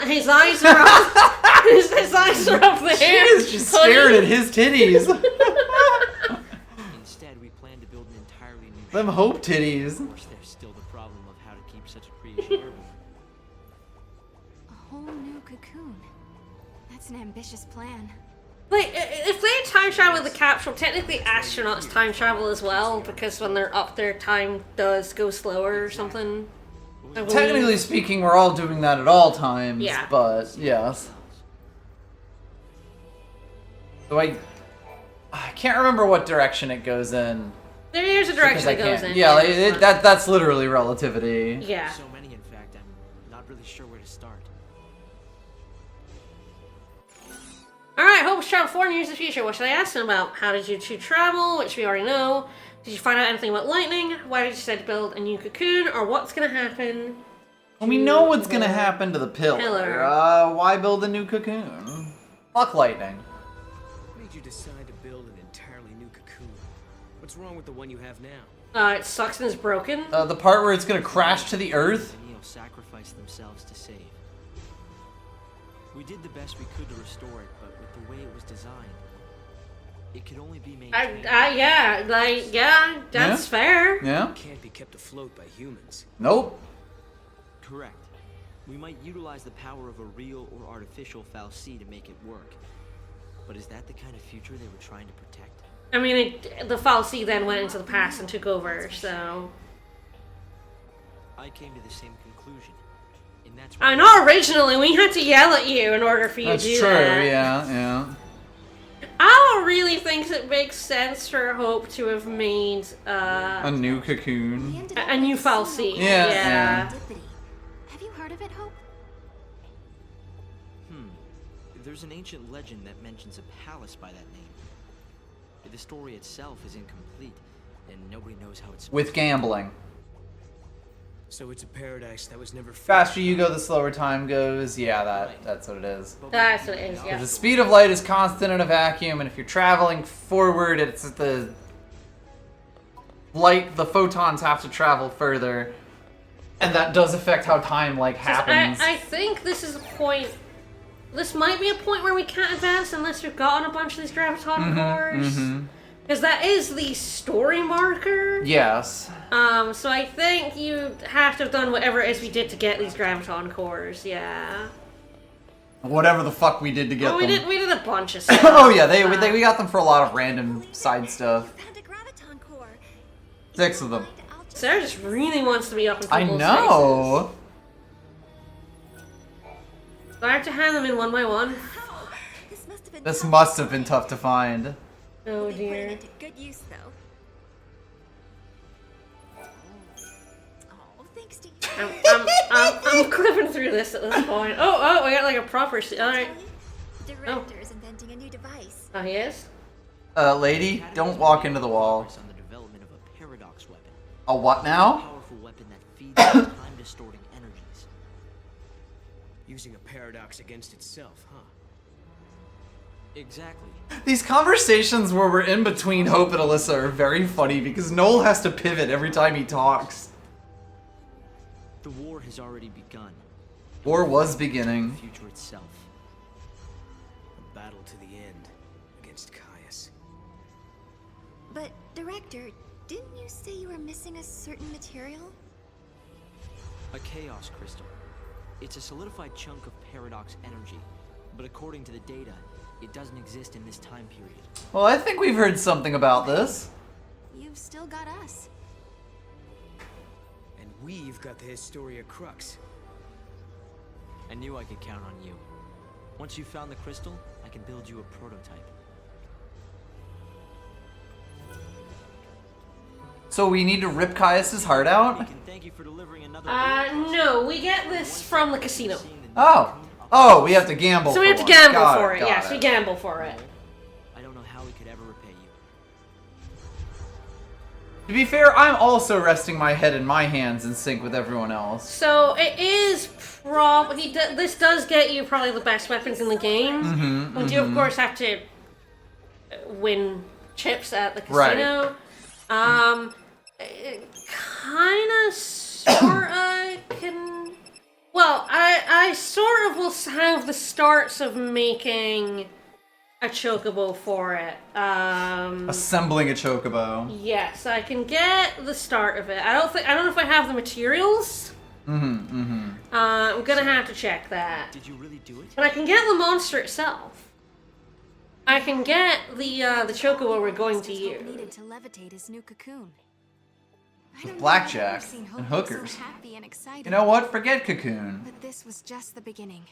His eyes are up. his eyes are up there. She is just staring at his titties. Instead, we plan to build an entirely new. Them hope titties. Of course, there's still the problem of how to keep such a creation airborne. A whole new cocoon. That's an ambitious plan. Like, if they time travel with the capsule, technically astronauts time travel as well, because when they're up there, time does go slower or something. Technically speaking, we're all doing that at all times. Yeah. But yes. So I can't remember what direction it goes in. There's a direction it goes in. Yeah, like, that's literally relativity. Yeah. So many, in fact, I'm not really sure where to start. Alright, Hope's traveled 4 years in the future. What should I ask him about? How did you 2 travel? Which we already know. Did you find out anything about lightning? Why did you decide to build a new cocoon? Or what's gonna happen? Well, we know what's gonna happen to the pillar. Why build a new cocoon? Fuck lightning. What made you decide to build an entirely new cocoon? What's wrong with the one you have now? It sucks and is broken. The part where it's gonna crash to the earth? The Neo sacrificed themselves to save. We did the best we could to restore it, but with the way it was designed, it could only be maintained. That's fair. Yeah. It can't be kept afloat by humans. Nope. Correct. We might utilize the power of a real or artificial fal'Cie to make it work. But is that the kind of future they were trying to protect? I mean, the fal'Cie then went into the past and took over, so... I came to the same conclusion. And that's I know originally we had to yell at you in order for you to do that. That's true, yeah. I don't really think it makes sense for Hope to have made a new cocoon. A new fal'Cie. Yeah. Have you heard of it, Hope? There's an ancient legend that mentions a palace by that name. The story itself is incomplete, and nobody knows how it's... With gambling. So it's a paradise that was never... Faster you go, the slower time goes. Yeah, that's what it is. That's what it is, yeah. The speed of light is constant in a vacuum, and if you're traveling forward, it's the photons have to travel further. And that does affect how time, happens. I think this is a point... This might be a point where we can't advance unless we've gotten a bunch of these graviton cores. Because that is the story marker. Yes. So I think you have to have done whatever it is we did to get these graviton cores, yeah. Whatever the fuck we did to get them. We did a bunch of stuff. Oh yeah, we got them for a lot of random side stuff. 6 of them. Sarah just really wants to be up in people's I know. faces. Do I have to hand them in one by one? This must have been tough to find. Oh dear. Good use, though. Oh, thanks, Steve. I'm clipping through this at this point. Oh, we got a proper. All right. Director's inventing a new device. Oh, he is. Lady, don't walk into the wall. On the development of a paradox weapon. A what now? A powerful weapon that feeds on time-distorting energies. Using a paradox against itself, huh? Exactly. These conversations where we're in between Hope and Alyssa are very funny because Noel has to pivot every time he talks. The war has already begun. War was beginning. The future itself. A battle to the end against Caius. But, Director, didn't you say you were missing a certain material? A chaos crystal. It's a solidified chunk of paradox energy, but according to the data, it doesn't exist in this time period. Well, I think we've heard something about this. You've still got us. And we've got the Historia Crux. I knew I could count on you. Once you found the crystal, I can build you a prototype. So we need to rip Caius's heart out? No, we get this from the casino. Oh. Oh, we have to gamble. So we have to gamble for it. Yes, we gamble for it. I don't know how we could ever repay you. To be fair, I'm also resting my head in my hands in sync with everyone else. So it is this does get you probably the best weapons in the game. But you of course have to win chips at the casino. Right. Kinda sorta can. Well, I sort of will have the starts of making a chocobo for it. Assembling a chocobo. Yes, I can get the start of it. I don't know if I have the materials. I'm gonna have to check that. Did you really do it? But I can get the monster itself. I can get the chocobo we're going to use. Needed to levitate his new cocoon. With blackjack and hookers. You know what? Forget Cocoon. But this was just the beginning.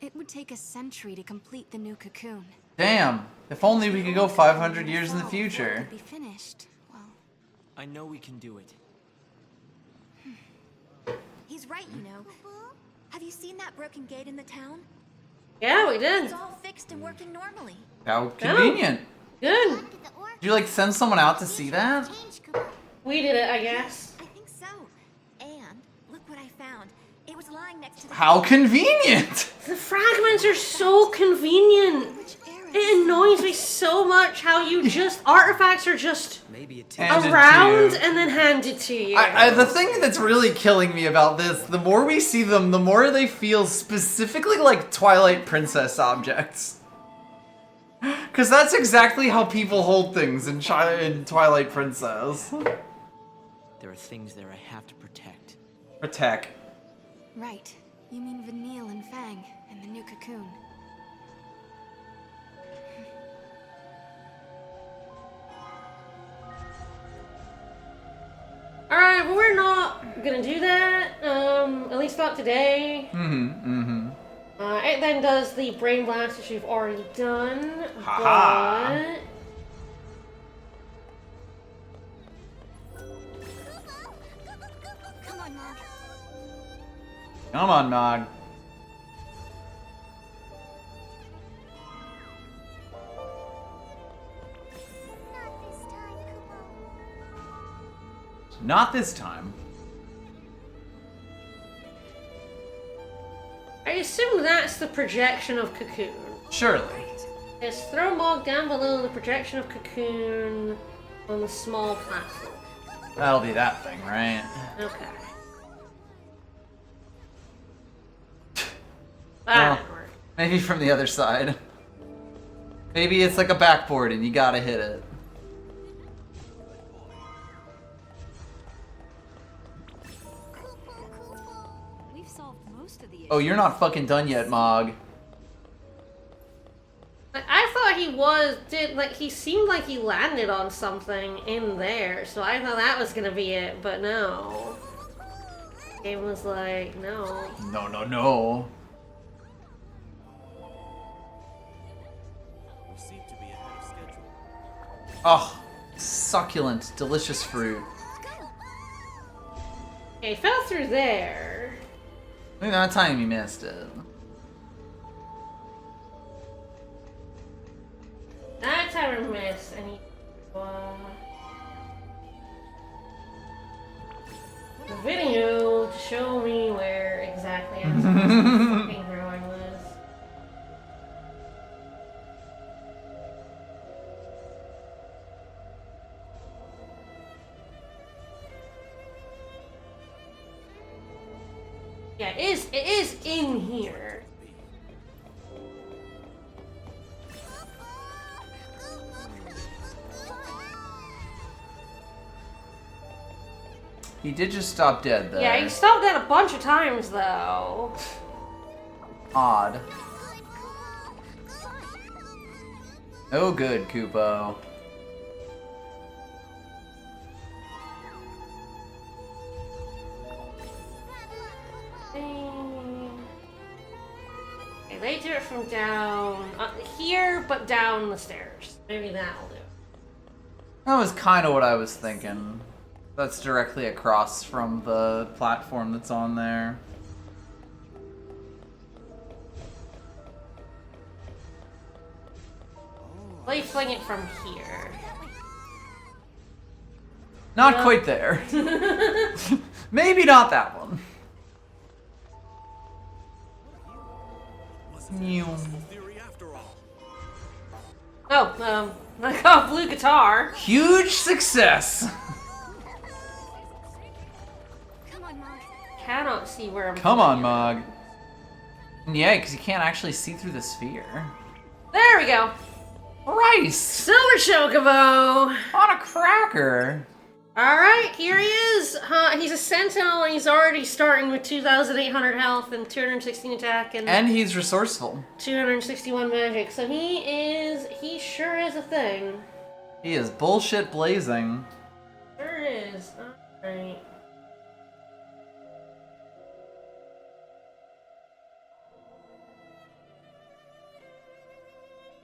It would take a century to complete the new cocoon. Damn. If only we could go 500 years in the future. Be finished. Well, I know we can do it. He's right, you know. Have you seen that broken gate in the town? Yeah, we did. It's all fixed and working normally. How convenient. Good. Did you like send someone out to see that? We did it, I guess. I think so. And look what I found. It was lying next to the How convenient! The fragments are so convenient. It annoys me so much how you just artifacts are just around and then handed to you. The thing that's really killing me about this, the more we see them, the more they feel specifically like Twilight Princess objects. Because that's exactly how people hold things in Twilight Princess. There are things there I have to protect. Protect. right. You mean Vanille and Fang and the new cocoon. Alright, well we're not gonna do that. At least not today. It then does the brain blast, which we've already done. Ha-ha. Come on, Mog. Come on, Nog. Not this time. I assume that's the projection of Cocoon. Surely. Yes, throw Mog down below the projection of Cocoon on the small platform. That'll be that thing, right? Okay. Well, maybe from the other side. Maybe it's like a backboard and you gotta hit it. We've solved most of the Oh, you're not fucking done yet, Mog. I thought he seemed like he landed on something in there, so I thought that was gonna be it, but no. Game was like, no. No. We seem to be ahead of schedule. Oh, succulent, delicious fruit. Okay, he fell through there. Look at that time you missed it. That time I missed, and he the video to show me where exactly I was fucking throwing this. Yeah, it is in here. He did just stop dead, though. Yeah, he stopped dead a bunch of times, though. Odd. Oh, good, Kupo. Okay, they do it from down here, but down the stairs. Maybe that'll do. That was kind of what I was thinking. That's directly across from the platform that's on there. Let me fling it from here. Not quite there. Maybe not that one. Oh, I got a blue guitar. Huge success. Cannot see where I'm Come on, Mog. Yeah, because you can't actually see through the sphere. There we go. Rice. Silver Chocobo. On a cracker. Alright, here he is. He's a sentinel and he's already starting with 2,800 health and 216 attack and he's resourceful. 261 magic. So he sure is a thing. He is bullshit blazing. Sure is. Alright.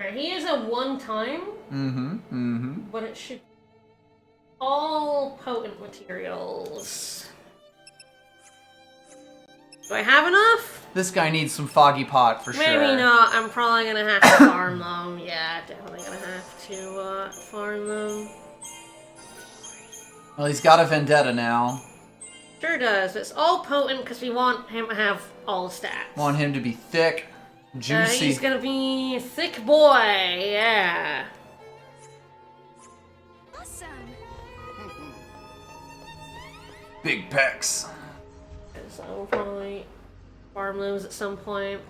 Alright, he is a one-time. But it should all potent materials. Do I have enough? This guy needs some foggy pot for sure. Maybe not. I'm probably gonna have to farm them. Yeah, definitely gonna have to farm them. Well, he's got a vendetta now. Sure does. It's all potent because we want him to have all the stats. Want him to be thick, juicy. He's gonna be a thick boy. Yeah. Big pecs. So we'll probably farm those at some point.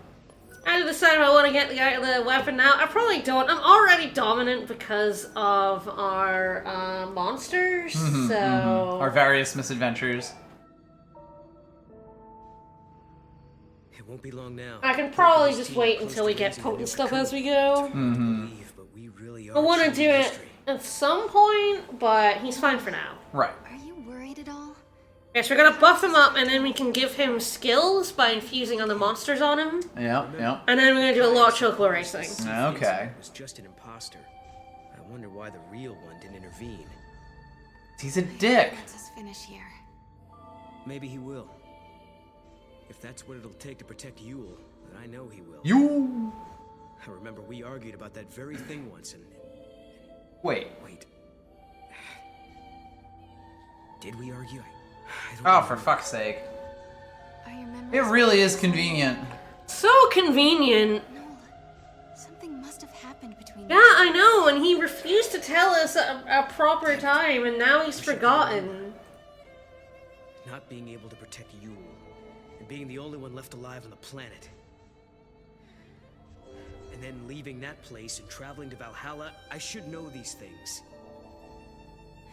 I had to decide if I want to get the weapon now. I probably don't. I'm already dominant because of our monsters. So our various misadventures. It won't be long now. I can probably just wait until we get potent stuff as we go. I want to do it at some point, but he's fine for now. Right. Are you worried at all? Yes, we're gonna buff him up, and then we can give him skills by infusing other monsters on him. Yeah. And then we're gonna do a lot of chocolate racing. Okay. Was just an imposter. I wonder why the real one didn't intervene. He's a dick. Let's just finish here. Maybe he will. If that's what it'll take to protect Yule, then I know he will. You. I remember we argued about that very thing once, and Wait. Did we argue? Oh, for fuck's sake. It really is convenient. So convenient. Something must have happened between Yeah, I know, and he refused to tell us a proper time, and now he's forgotten. Not being able to protect Yule, and being the only one left alive on the planet. And then leaving that place and traveling to Valhalla, I should know these things.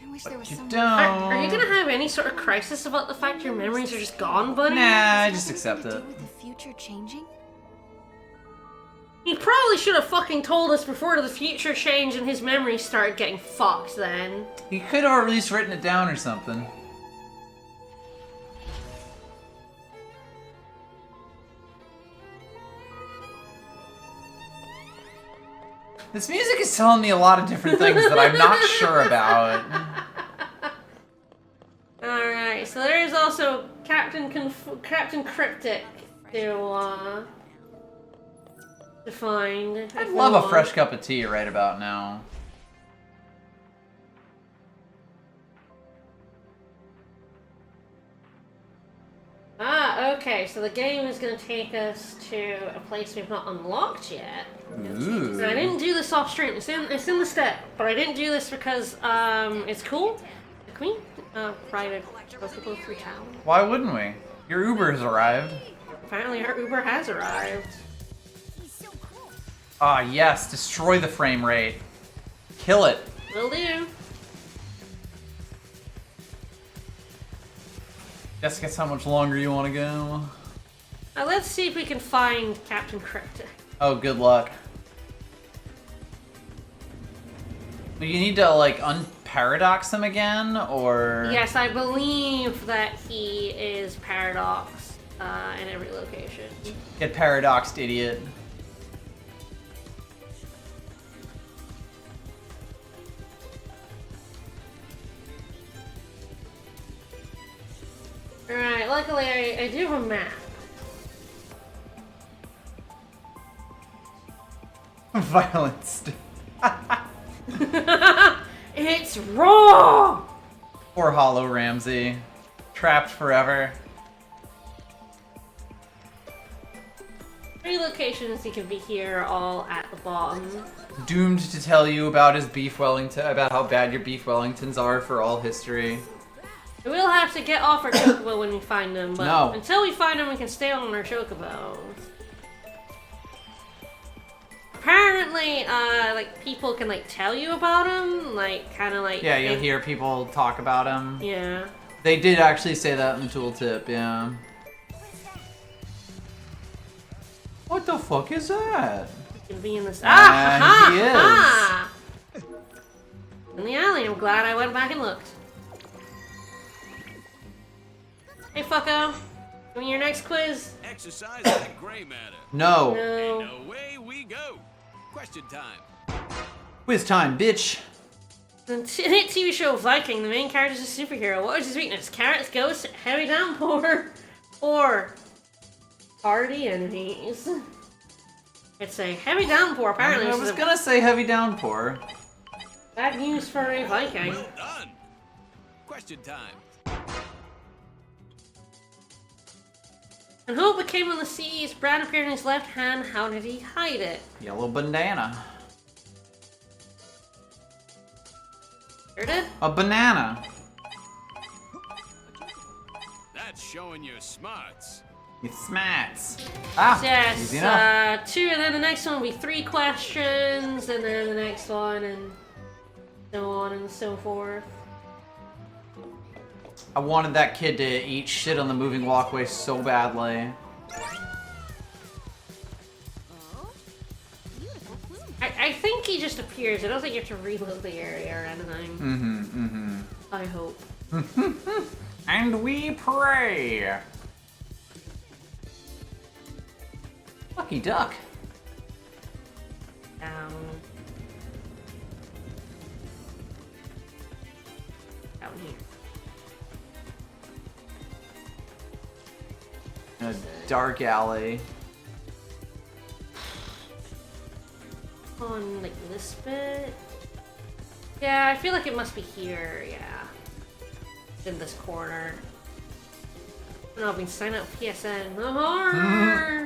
I wish there was someone. Are you gonna have any sort of crisis about the fact your memories are just gone, buddy? Nah, I just accept it. With the future changing? He probably should have fucking told us before the future changed and his memories started getting fucked then. He could have at least written it down or something. This music is telling me a lot of different things that I'm not sure about. Alright, so there's also Captain Cryptic to find. I'd love a fresh cup of tea right about now. Okay, so the game is going to take us to a place we've not unlocked yet. Ooh. So I didn't do this off stream. It's in the step, but I didn't do this because it's cool. Can we private supposed to go through town? Why wouldn't we? Your Uber has arrived. Apparently our Uber has arrived. Ah, yes, destroy the frame rate. Kill it. Will do. Guess how much longer you want to go? Let's see if we can find Captain Cryptic. Oh, good luck. You need to, like, unparadox him again, or...? Yes, I believe that he is paradoxed in every location. Get paradoxed, idiot. luckily I do have a map. Violence. It's raw! Poor Hollow Ramsey. Trapped forever. 3 locations he can be here, all at the bottom. Doomed to tell you about his beef Wellington, about how bad your beef Wellingtons are for all history. We will have to get off our chocobo when we find them, but No. until we find them, we can stay on our chocobos. Apparently, like, people can, like, tell you about them, like, kind of like... Yeah, you'll hear people talk about him. Yeah. They did actually say that in the tooltip, yeah. What the fuck is that? He can be in this... He is. Ah! In the alley, I'm glad I went back and looked. Hey, fucko. Give me your next quiz. Exercise that gray matter. No. No. And away we go. Question time. Quiz time, bitch. In the hit TV show Viking, the main character is a superhero. What was his weakness? Carrots, ghosts, heavy downpour, or hardy enemies? It's a heavy downpour, apparently. I was gonna say heavy downpour. Bad news for a Viking. Well done. Question time. And Hope became on the seas. Brad appeared in his left hand. How did he hide it? Yellow bandana. Sure did? A banana. That's showing your smarts. It's smarts. Ah, Yes, easy enough. 2, and then the next one will be 3 questions, and then the next one, and so on and so forth. I wanted that kid to eat shit on the moving walkway so badly. I think he just appears. I don't think you have to reload the area or anything. I hope. And we pray. Lucky duck. Down. Down here. In a dark alley. On like this bit. Yeah, I feel like it must be here. Yeah, in this corner. No, I've been signing up PSN.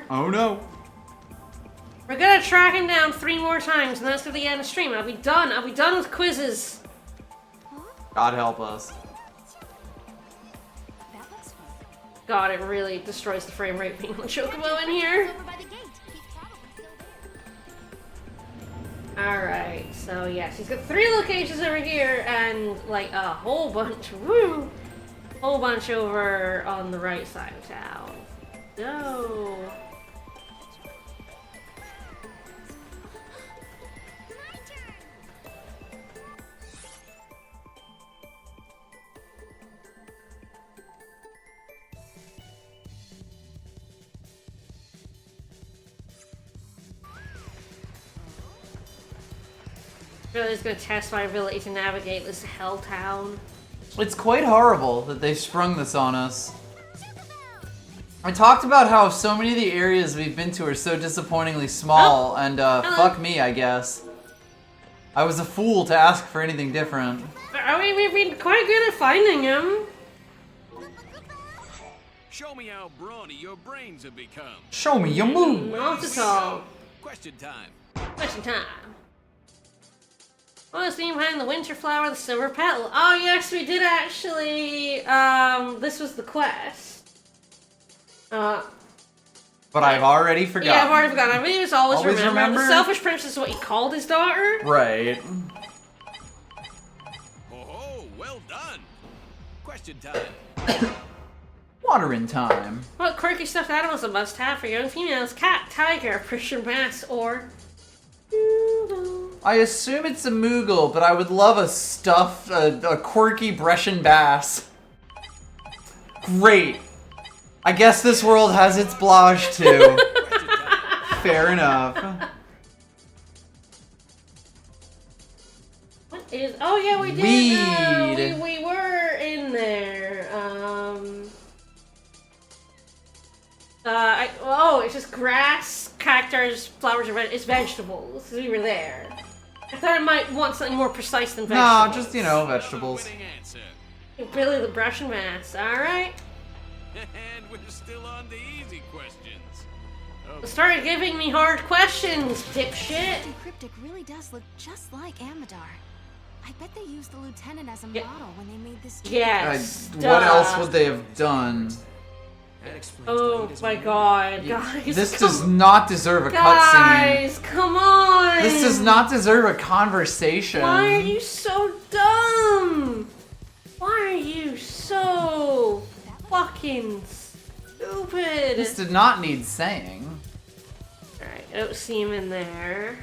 Oh no. We're gonna track him down 3 more times, and that's gonna be the end of the stream. I'll be done. I'll be done with quizzes. God help us. God, it really destroys the frame rate being on Chocobo in here. Alright, so yeah, she's got 3 locations over here and like a whole bunch, woo! Whole bunch over on the right side of town. Go! Really just gonna test my ability to navigate this hell town. It's quite horrible that they sprung this on us. I talked about how so many of the areas we've been to are so disappointingly small, and fuck me, I guess. I was a fool to ask for anything different. I mean, we've been quite good at finding him. Show me how brawny your brains have become. Show me your moves. Not at all. Question time. Question time. What was the name behind the winter flower, the silver petal? Oh yes, we did actually. This was the quest. But I've already forgotten. Yeah, I've already forgotten. I mean, it's always remember. remember. The selfish princess is what he called his daughter. Right. Oh, well done. Question time. Watering time. What quirky stuffed animals a must-have for young females? Cat, tiger, Persian bass, or... I assume it's a Moogle, but I would love a stuffed, a quirky Brescian bass. Great. I guess this world has its blage too. Fair enough. What is... Oh yeah, we did. Weed. We were in there. Oh, it's just grass, cactus, flowers, and it's vegetables. We were there. I thought I might want something more precise than vegetables. No, just, you know, vegetables. Billy the Brush and Mass, alright? And we're still on the easy questions. Start giving me hard questions, dipshit! The cryptic really does look just like Amadar. I bet they used the lieutenant as a model when they made this. Yes. What else would they have done? Oh my god, guys. This does not deserve a cutscene. Guys, come on! This does not deserve a conversation. Why are you so dumb? Why are you so fucking stupid? This did not need saying. Alright, I don't see him in there.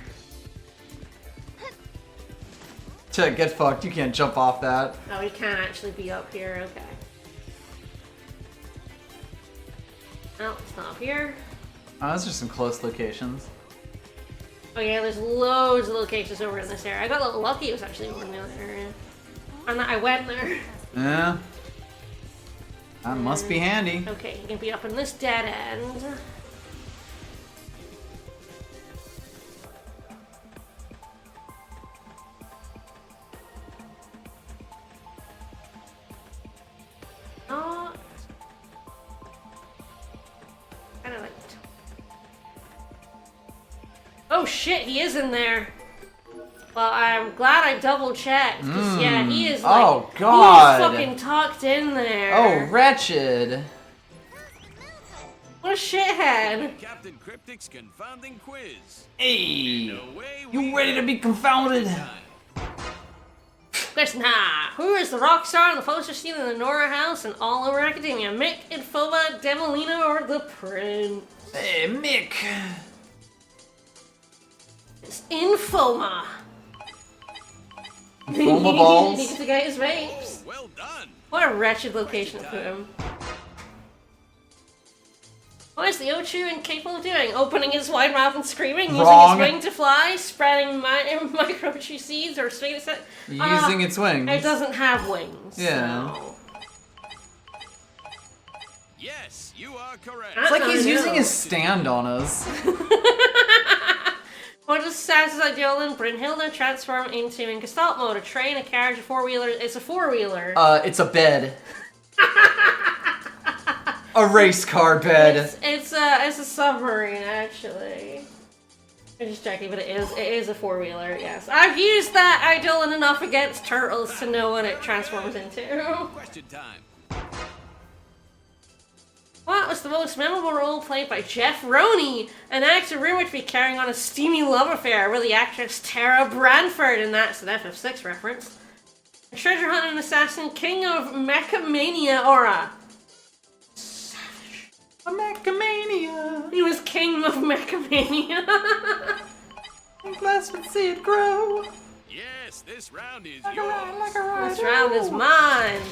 Check, get fucked. You can't jump off that. Oh, he can't actually be up here, okay. No, it's not up here. Oh, those are some close locations. Oh yeah, there's loads of locations over in this area. I got a little lucky it was actually over in the other area. And I went there. Yeah. That must be handy. Okay, he can be up in this dead end. Not. Kinda like. Oh shit, he is in there. Well, I'm glad I double checked. Cause yeah, he is like. Oh god. He is fucking tucked in there. Oh, wretched. What a shithead. Captain Cryptic's confounding quiz. Hey, you ready to be confounded? Listen, who is the rock star on the poster seen in the Nora house and all over academia? Mick, Infoma, Demelina, or the Prince? Hey, Mick. It's Infoma. Infoma balls. He needs to get his vapes. Well done. What a wretched location to put him. What is the O2 incapable of doing? Opening his wide mouth and screaming? Wrong. Using his wing to fly? Spreading microchi seeds? Or Using its wings. It doesn't have wings. Yeah. So. Yes, you are correct. It's like he's using his stand on us. What does Sass's Ideolin Brynhilda transform into in Gestalt mode? A train, a carriage, a four-wheeler? It's a four-wheeler. It's a bed. A race car bed. It's a submarine, actually. I'm just checking, but it is a four-wheeler, yes. I've used that Eidolon enough against turtles to know what it transforms into. Question time. What was the most memorable role played by Jeff Roney, an actor rumored to be carrying on a steamy love affair with the actress Tara Branford, and that's an FF6 reference. A treasure hunting assassin, king of Mechamania aura. A Mechamania. He was king of Mechamania. I'm blessed to see it grow. Yes, this round is like yours. This round is mine.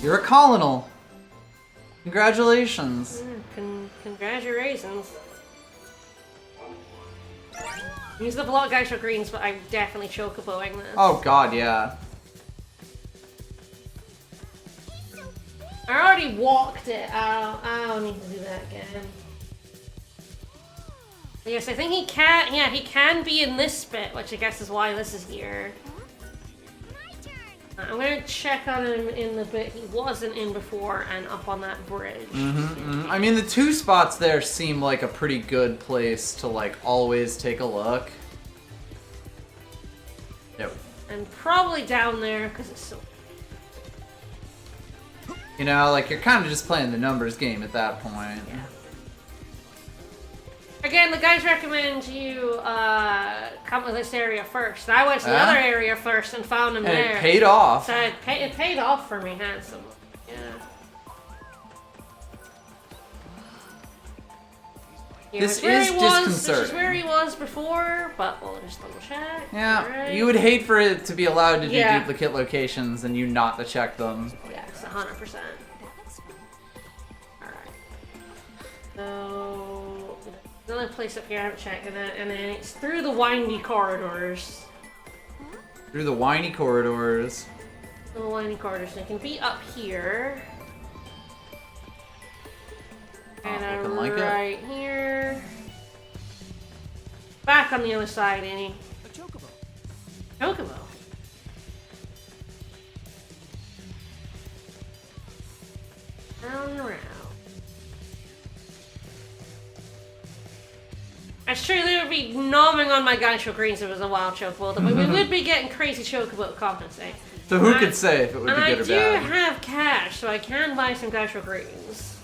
You're a colonel. Congratulations. Congratulations. Use the block guys for greens, but I'm definitely chocoboing this. Oh god, yeah. I already walked it. I don't need to do that again. Yes, I think he can. Yeah, he can be in this bit, which I guess is why this is here. I'm gonna check on him in the bit he wasn't in before and up on that bridge. I mean, the two spots there seem like a pretty good place to like always take a look. Yep. And probably down there because it's so. You know, like you're kind of just playing the numbers game at that point. Yeah. Again, the guys recommend you come to this area first. I went to the other area first and found him there. And it paid off. So it paid off for me handsomely. Yeah. This is disconcerting. This is where he was before, but we'll just double check. Yeah, right. you would hate for it to be allowed to do duplicate locations and you not to check them. Yes, 100%. Alright. So, another place up here I haven't checked, and then it's through the windy corridors. Through the windy corridors. The windy corridors, and it can be up here. And I like it. Right here. Back on the other side, Annie. A chocobo. Chocobo. Round and round. That's true, they would be nomming on my Gaisho greens if it was a wild chocobo. We would be getting crazy chocobo to compensate. So who could say if it would be good or bad? And I do have cash, so I can buy some Gaisho greens.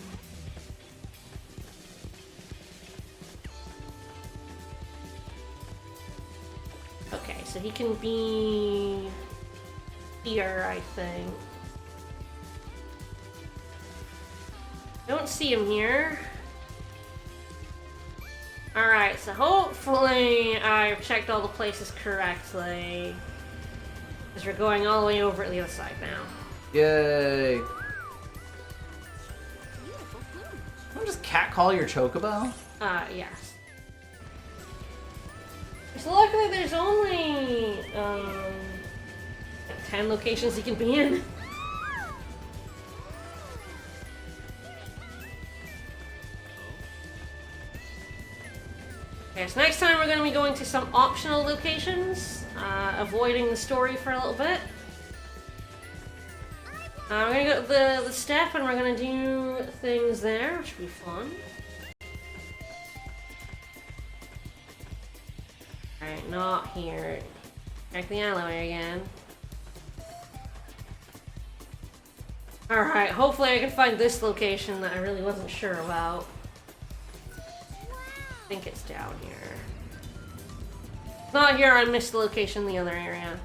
Okay, so he can be here, I think. Don't see him here. Alright, so hopefully I've checked all the places correctly. Because we're going all the way over to the other side now. Yay! Don't just catcall your chocobo? Yes. It's luckily there's only 10 locations he can be in. Okay, so next time we're going to be going to some optional locations, avoiding the story for a little bit. We're going to go to the step and we're going to do things there, which will be fun. Alright, not here. Check the alleyway again. Alright, hopefully I can find this location that I really wasn't sure about. I think it's down here. If not here, I missed the location in the other area.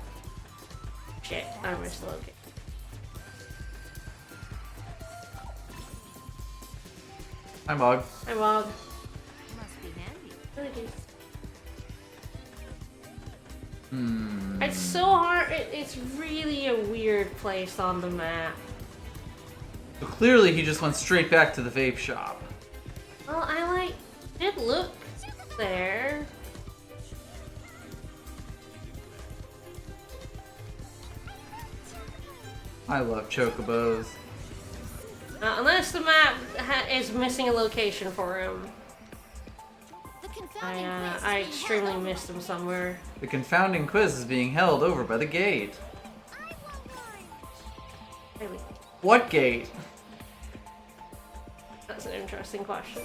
Shit, I missed the location. Hi, Mog. Hi, Mog. Must be handy. Really Hmm. It's so hard. It's really a weird place on the map. So clearly he just went straight back to the vape shop. Well, I did look there. I love chocobos. Unless the map is missing a location for him. I extremely missed him somewhere. The confounding quiz is being held over by the gate. Maybe. What gate? That's an interesting question.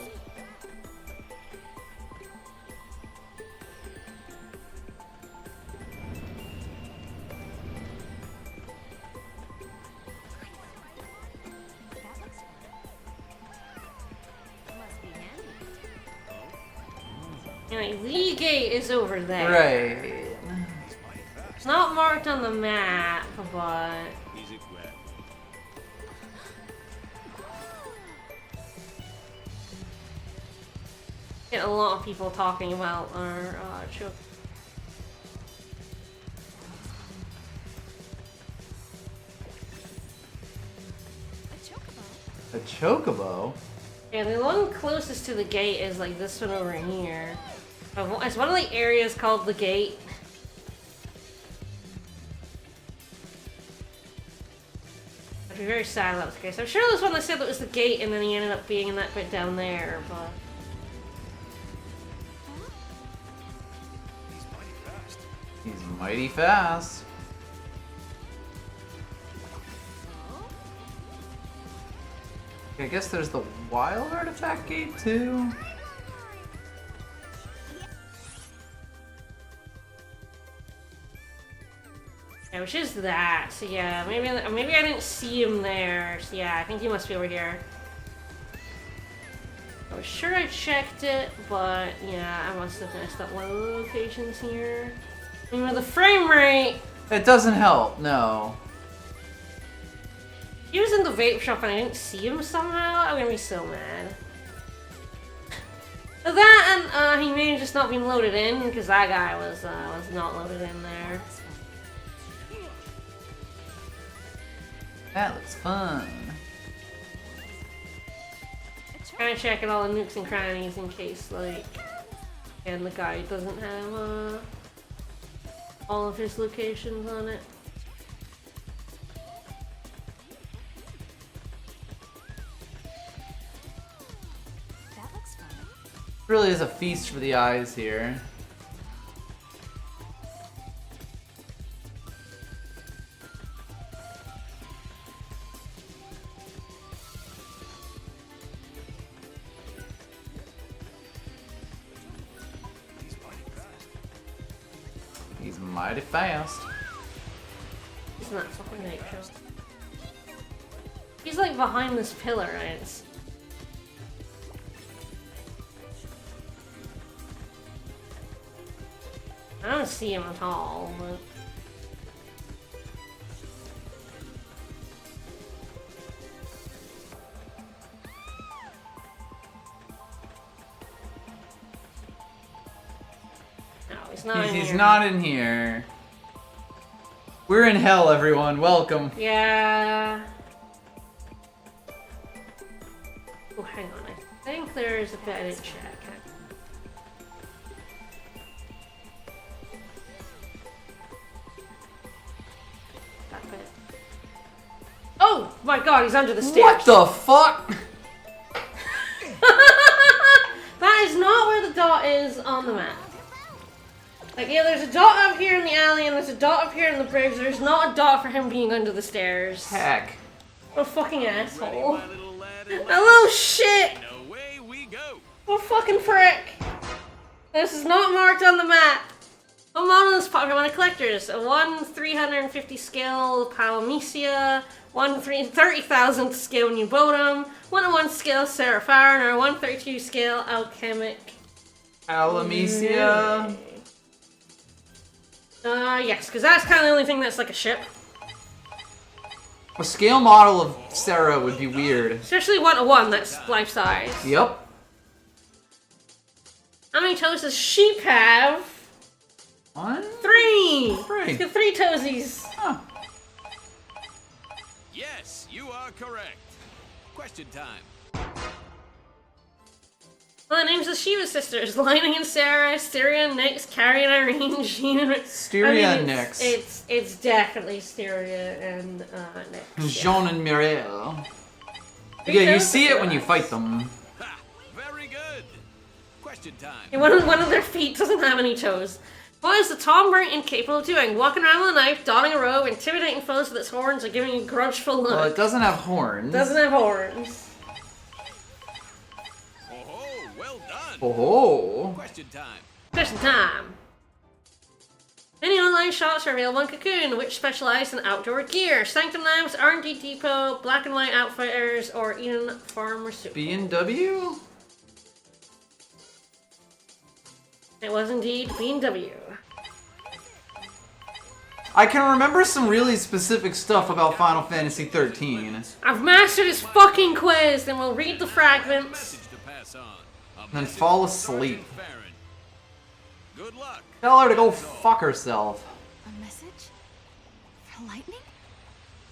Anyway, the gate is over there. Right. It's not marked on the map, but... Get a lot of people talking about our chocobo. A chocobo? Yeah, the one closest to the gate is like this one over here. It's one of the areas called the gate. I'd be very sad if that was the case. I'm sure there's one that said that was the gate and then he ended up being in that bit down there, but... He's mighty fast. I guess there's the wild artifact gate too. Yeah, which is that. So yeah, maybe I didn't see him there. So yeah, I think he must be over here. I was sure I checked it, but yeah, I must have messed up one of the locations here. I mean, with the frame rate, It doesn't help, no. he was in the vape shop and I didn't see him somehow. I'm gonna be so mad. That and he may have just not been loaded in because that guy was not loaded in there. That looks fun. Kind of checking all the nooks and crannies in case, like, and the guide doesn't have all of his locations on it. That looks Really is a feast for the eyes here. He's mighty fast. He's not fucking nature. He's like behind this pillar, right? I don't see him at all, but... No, he's not in here. He's not in here. We're in hell, everyone. Welcome. Yeah. Oh, hang on. I think there's a better check. Oh my god, he's under the stairs. What the fuck? That is not where the dot is on the map. Like, yeah, there's a dot up here in the alley and there's a dot up here in the bridge. There's not a dot for him being under the stairs. Heck. What a fucking asshole. A little shit! Away we go. What a fucking prick. This is not marked on the map. I'm on this Pokemon collectors. A 1 350 scale Palamecia, 1 30,000th scale Newbodum, 1/1 scale Seraphara, and a 132 scale Alchemic. Palamecia? Yes, because that's kind of the only thing that's like a ship. A scale model of Sarah would be weird. Especially 1/1, that's life size. Yep. How many toes does sheep have? 1? 3! 3. He's got 3 toesies. Huh. Yes, you are correct. Question time. Well, the names of the Shiva sisters: Lightning and Sarah, Styria, Nyx, Carrie and Irene, Jean and... Styria and Nyx. It's definitely Styria and Nyx. Jean and Mireille. Yeah, you see it when you fight them. Ha! Very good. Question time. Yeah, one of their feet doesn't have any toes. What is the Tom Burnt incapable of doing? Walking around with a knife, donning a robe, intimidating foes with its horns, or giving a grudgeful look? Well, it doesn't have horns. Doesn't have horns. Oh, well done. Oh. Question time. Question time. Many online shops are available in Cocoon, which specialize in outdoor gear. Sanctum Labs, R&D Depot, Black and White Outfitters, or Eden Pharmaceutical. B&W? It was indeed B&W. I can remember some really specific stuff about Final Fantasy XIII. I've mastered his fucking quiz, and we'll read the fragments. Then fall asleep. Good luck. Tell her to go fuck herself. A message? For Lightning?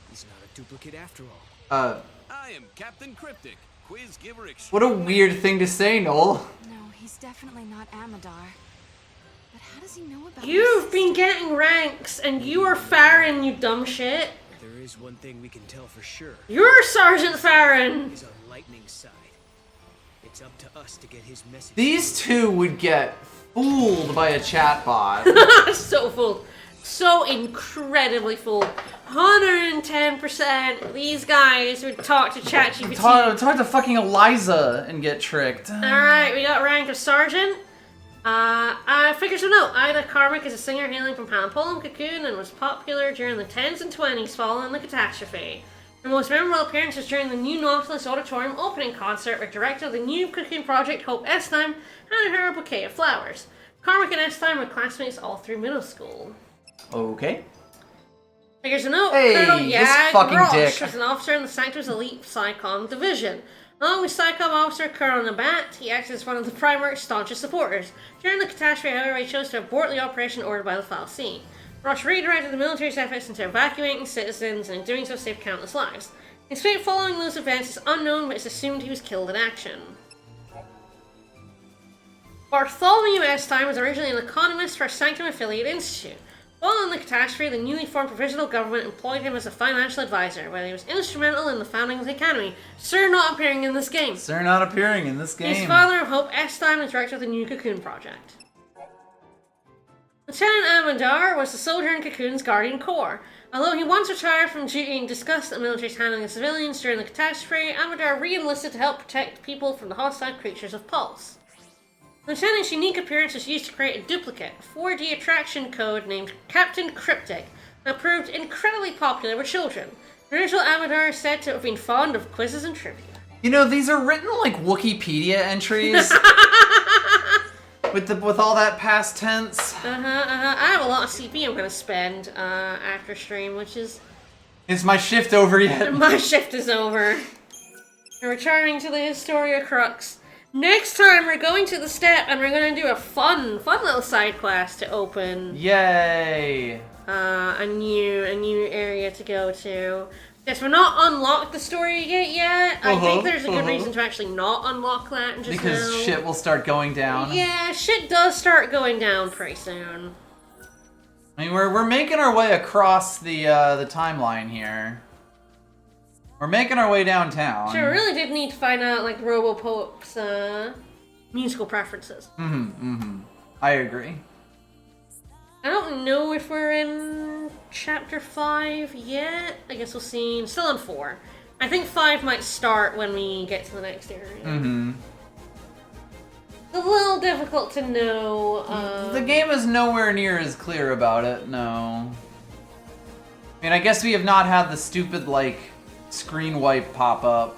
He's not a duplicate after all. I am Captain Cryptic, quiz giver What a weird thing to say, Noel. No, he's definitely not Amadar. But how does he know about You've been getting ranks, and you are Farron, you dumb shit. There is one thing we can tell for sure. You're Sergeant Farron. He's on Lightning's side. It's up to us to get his message. These two would get fooled by a chatbot. So fooled. So incredibly fooled. 110%. These guys would talk to ChatGPT. Talk to fucking Eliza and get tricked. Alright, we got rank of Sergeant. Figures of note. Ida Carmick is a singer hailing from Palampolum Cocoon and was popular during the 10s and 20s following the catastrophe. Her most memorable appearance was during the new Nautilus Auditorium opening concert where director of the new Cocoon project, Hope Estime, handed her a bouquet of flowers. Carmick and Estime were classmates all through middle school. Okay. Figures of note. Hey, Colonel this Yag fucking Rosh dick. was an officer in the Sanctum's elite PsyCom division. Along with PsyCom officer Colonel Nabat, he acted as one of the Primarch's staunchest supporters. During the catastrophe, however, he chose to abort the operation ordered by the Foul Sea. Rosh redirected the military's efforts into evacuating citizens, and in doing so saved countless lives. His fate following those events is unknown, but it's assumed he was killed in action. Bartholomew Estime was originally an economist for a Sanctum affiliate institute. Following the catastrophe, the newly formed provisional government employed him as a financial advisor, where he was instrumental in the founding of the academy. Sir not appearing in this game. Sir not appearing in this game. He's father of Hope S-Time and director of the new Cocoon project. Lieutenant Amadar was the soldier in Cocoon's Guardian Corps. Although he once retired from duty and discussed the military's handling of civilians during the catastrophe, Amadar re-enlisted to help protect people from the hostile creatures of Pulse. Lieutenant's unique appearance was used to create a duplicate, 4D attraction code named Captain Cryptic, that proved incredibly popular with children. The original Amadar is said to have been fond of quizzes and trivia. You know, these are written like Wikipedia entries. with all that past tense. I have a lot of CP I'm gonna spend after stream, which is... Is my shift over yet? My shift is over. We're returning to the Historia Crux. Next time we're going to the step and we're gonna do a fun little side quest to open. Yay! A new area to go to. Yes, we're not unlocked the story gate yet. I think there's a good reason to actually not unlock that just because now. Shit will start going down. Yeah, shit does start going down pretty soon. I mean, we're making our way across the timeline here. We're making our way downtown. Sure, we really did need to find out like Robopope's musical preferences. I agree. I don't know if we're in chapter 5 yet. I guess we'll see. Still in 4. I think 5 might start when we get to the next area. It's a little difficult to know. The game is nowhere near as clear about it, no. I mean, I guess we have not had the stupid, like, screen wipe pop up.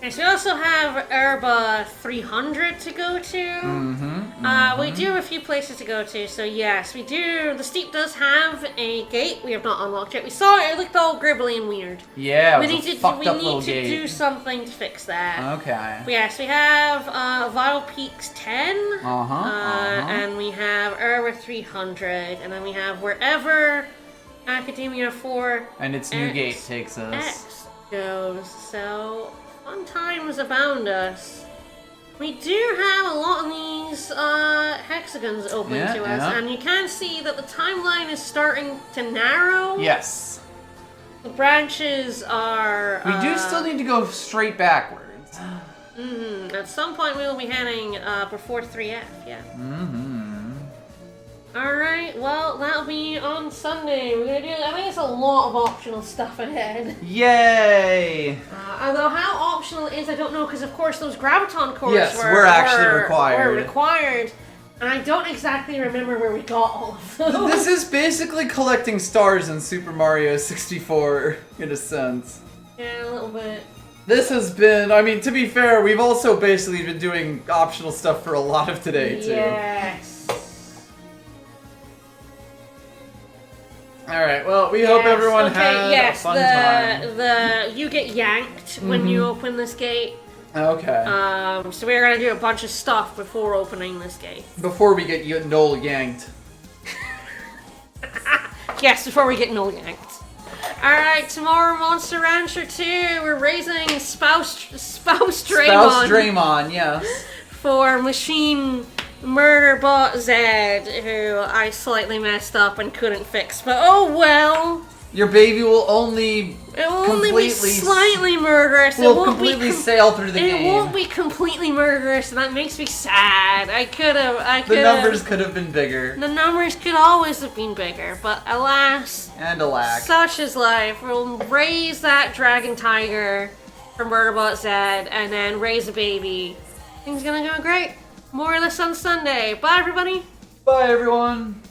Okay, so we also have Erba 300 to go to. We do have a few places to go to, so yes, we do. The Steep does have a gate we have not unlocked yet. We saw it looked all gribbly and weird. Yeah, we need to do something to fix that. Okay. But yes, we have Vital Peaks 10, and we have Erba 300, and then we have wherever Academia 4 and its new gate takes us. X goes, so... Fun times abound us. We do have a lot of these hexagons open to us, and you can see that the timeline is starting to narrow. Yes. The branches are... We do still need to go straight backwards. At some point we will be heading before 3F, yeah. Alright, well, that'll be on Sunday. We're gonna do, I think it's a lot of optional stuff ahead. Yay! Although how optional it is, I don't know, because of course those graviton cores were actually required. Were required, and I don't exactly remember where we got all of those. This is basically collecting stars in Super Mario 64, in a sense. Yeah, a little bit. This has been, I mean, to be fair, we've also basically been doing optional stuff for a lot of today, too. Yes. Alright, well, we hope everyone had a fun time. You get yanked when you open this gate. Okay. So we're gonna do a bunch of stuff before opening this gate. Before we get Noel yanked. Yes, before we get Noel yanked. Alright, tomorrow Monster Rancher 2, we're raising Spouse Draymon. Spouse Draymon, yes. For Machine Murderbot Zed, who I slightly messed up and couldn't fix, but oh well. Your baby will only be slightly murderous. Will completely sail through the game. It won't be completely murderous, and that makes me sad. The numbers could have been bigger. The numbers could always have been bigger, but alas. And alack. Such is life. We'll raise that dragon tiger from Murderbot Zed, and then raise a baby. Things gonna go great. More of this on Sunday. Bye, everybody. Bye, everyone.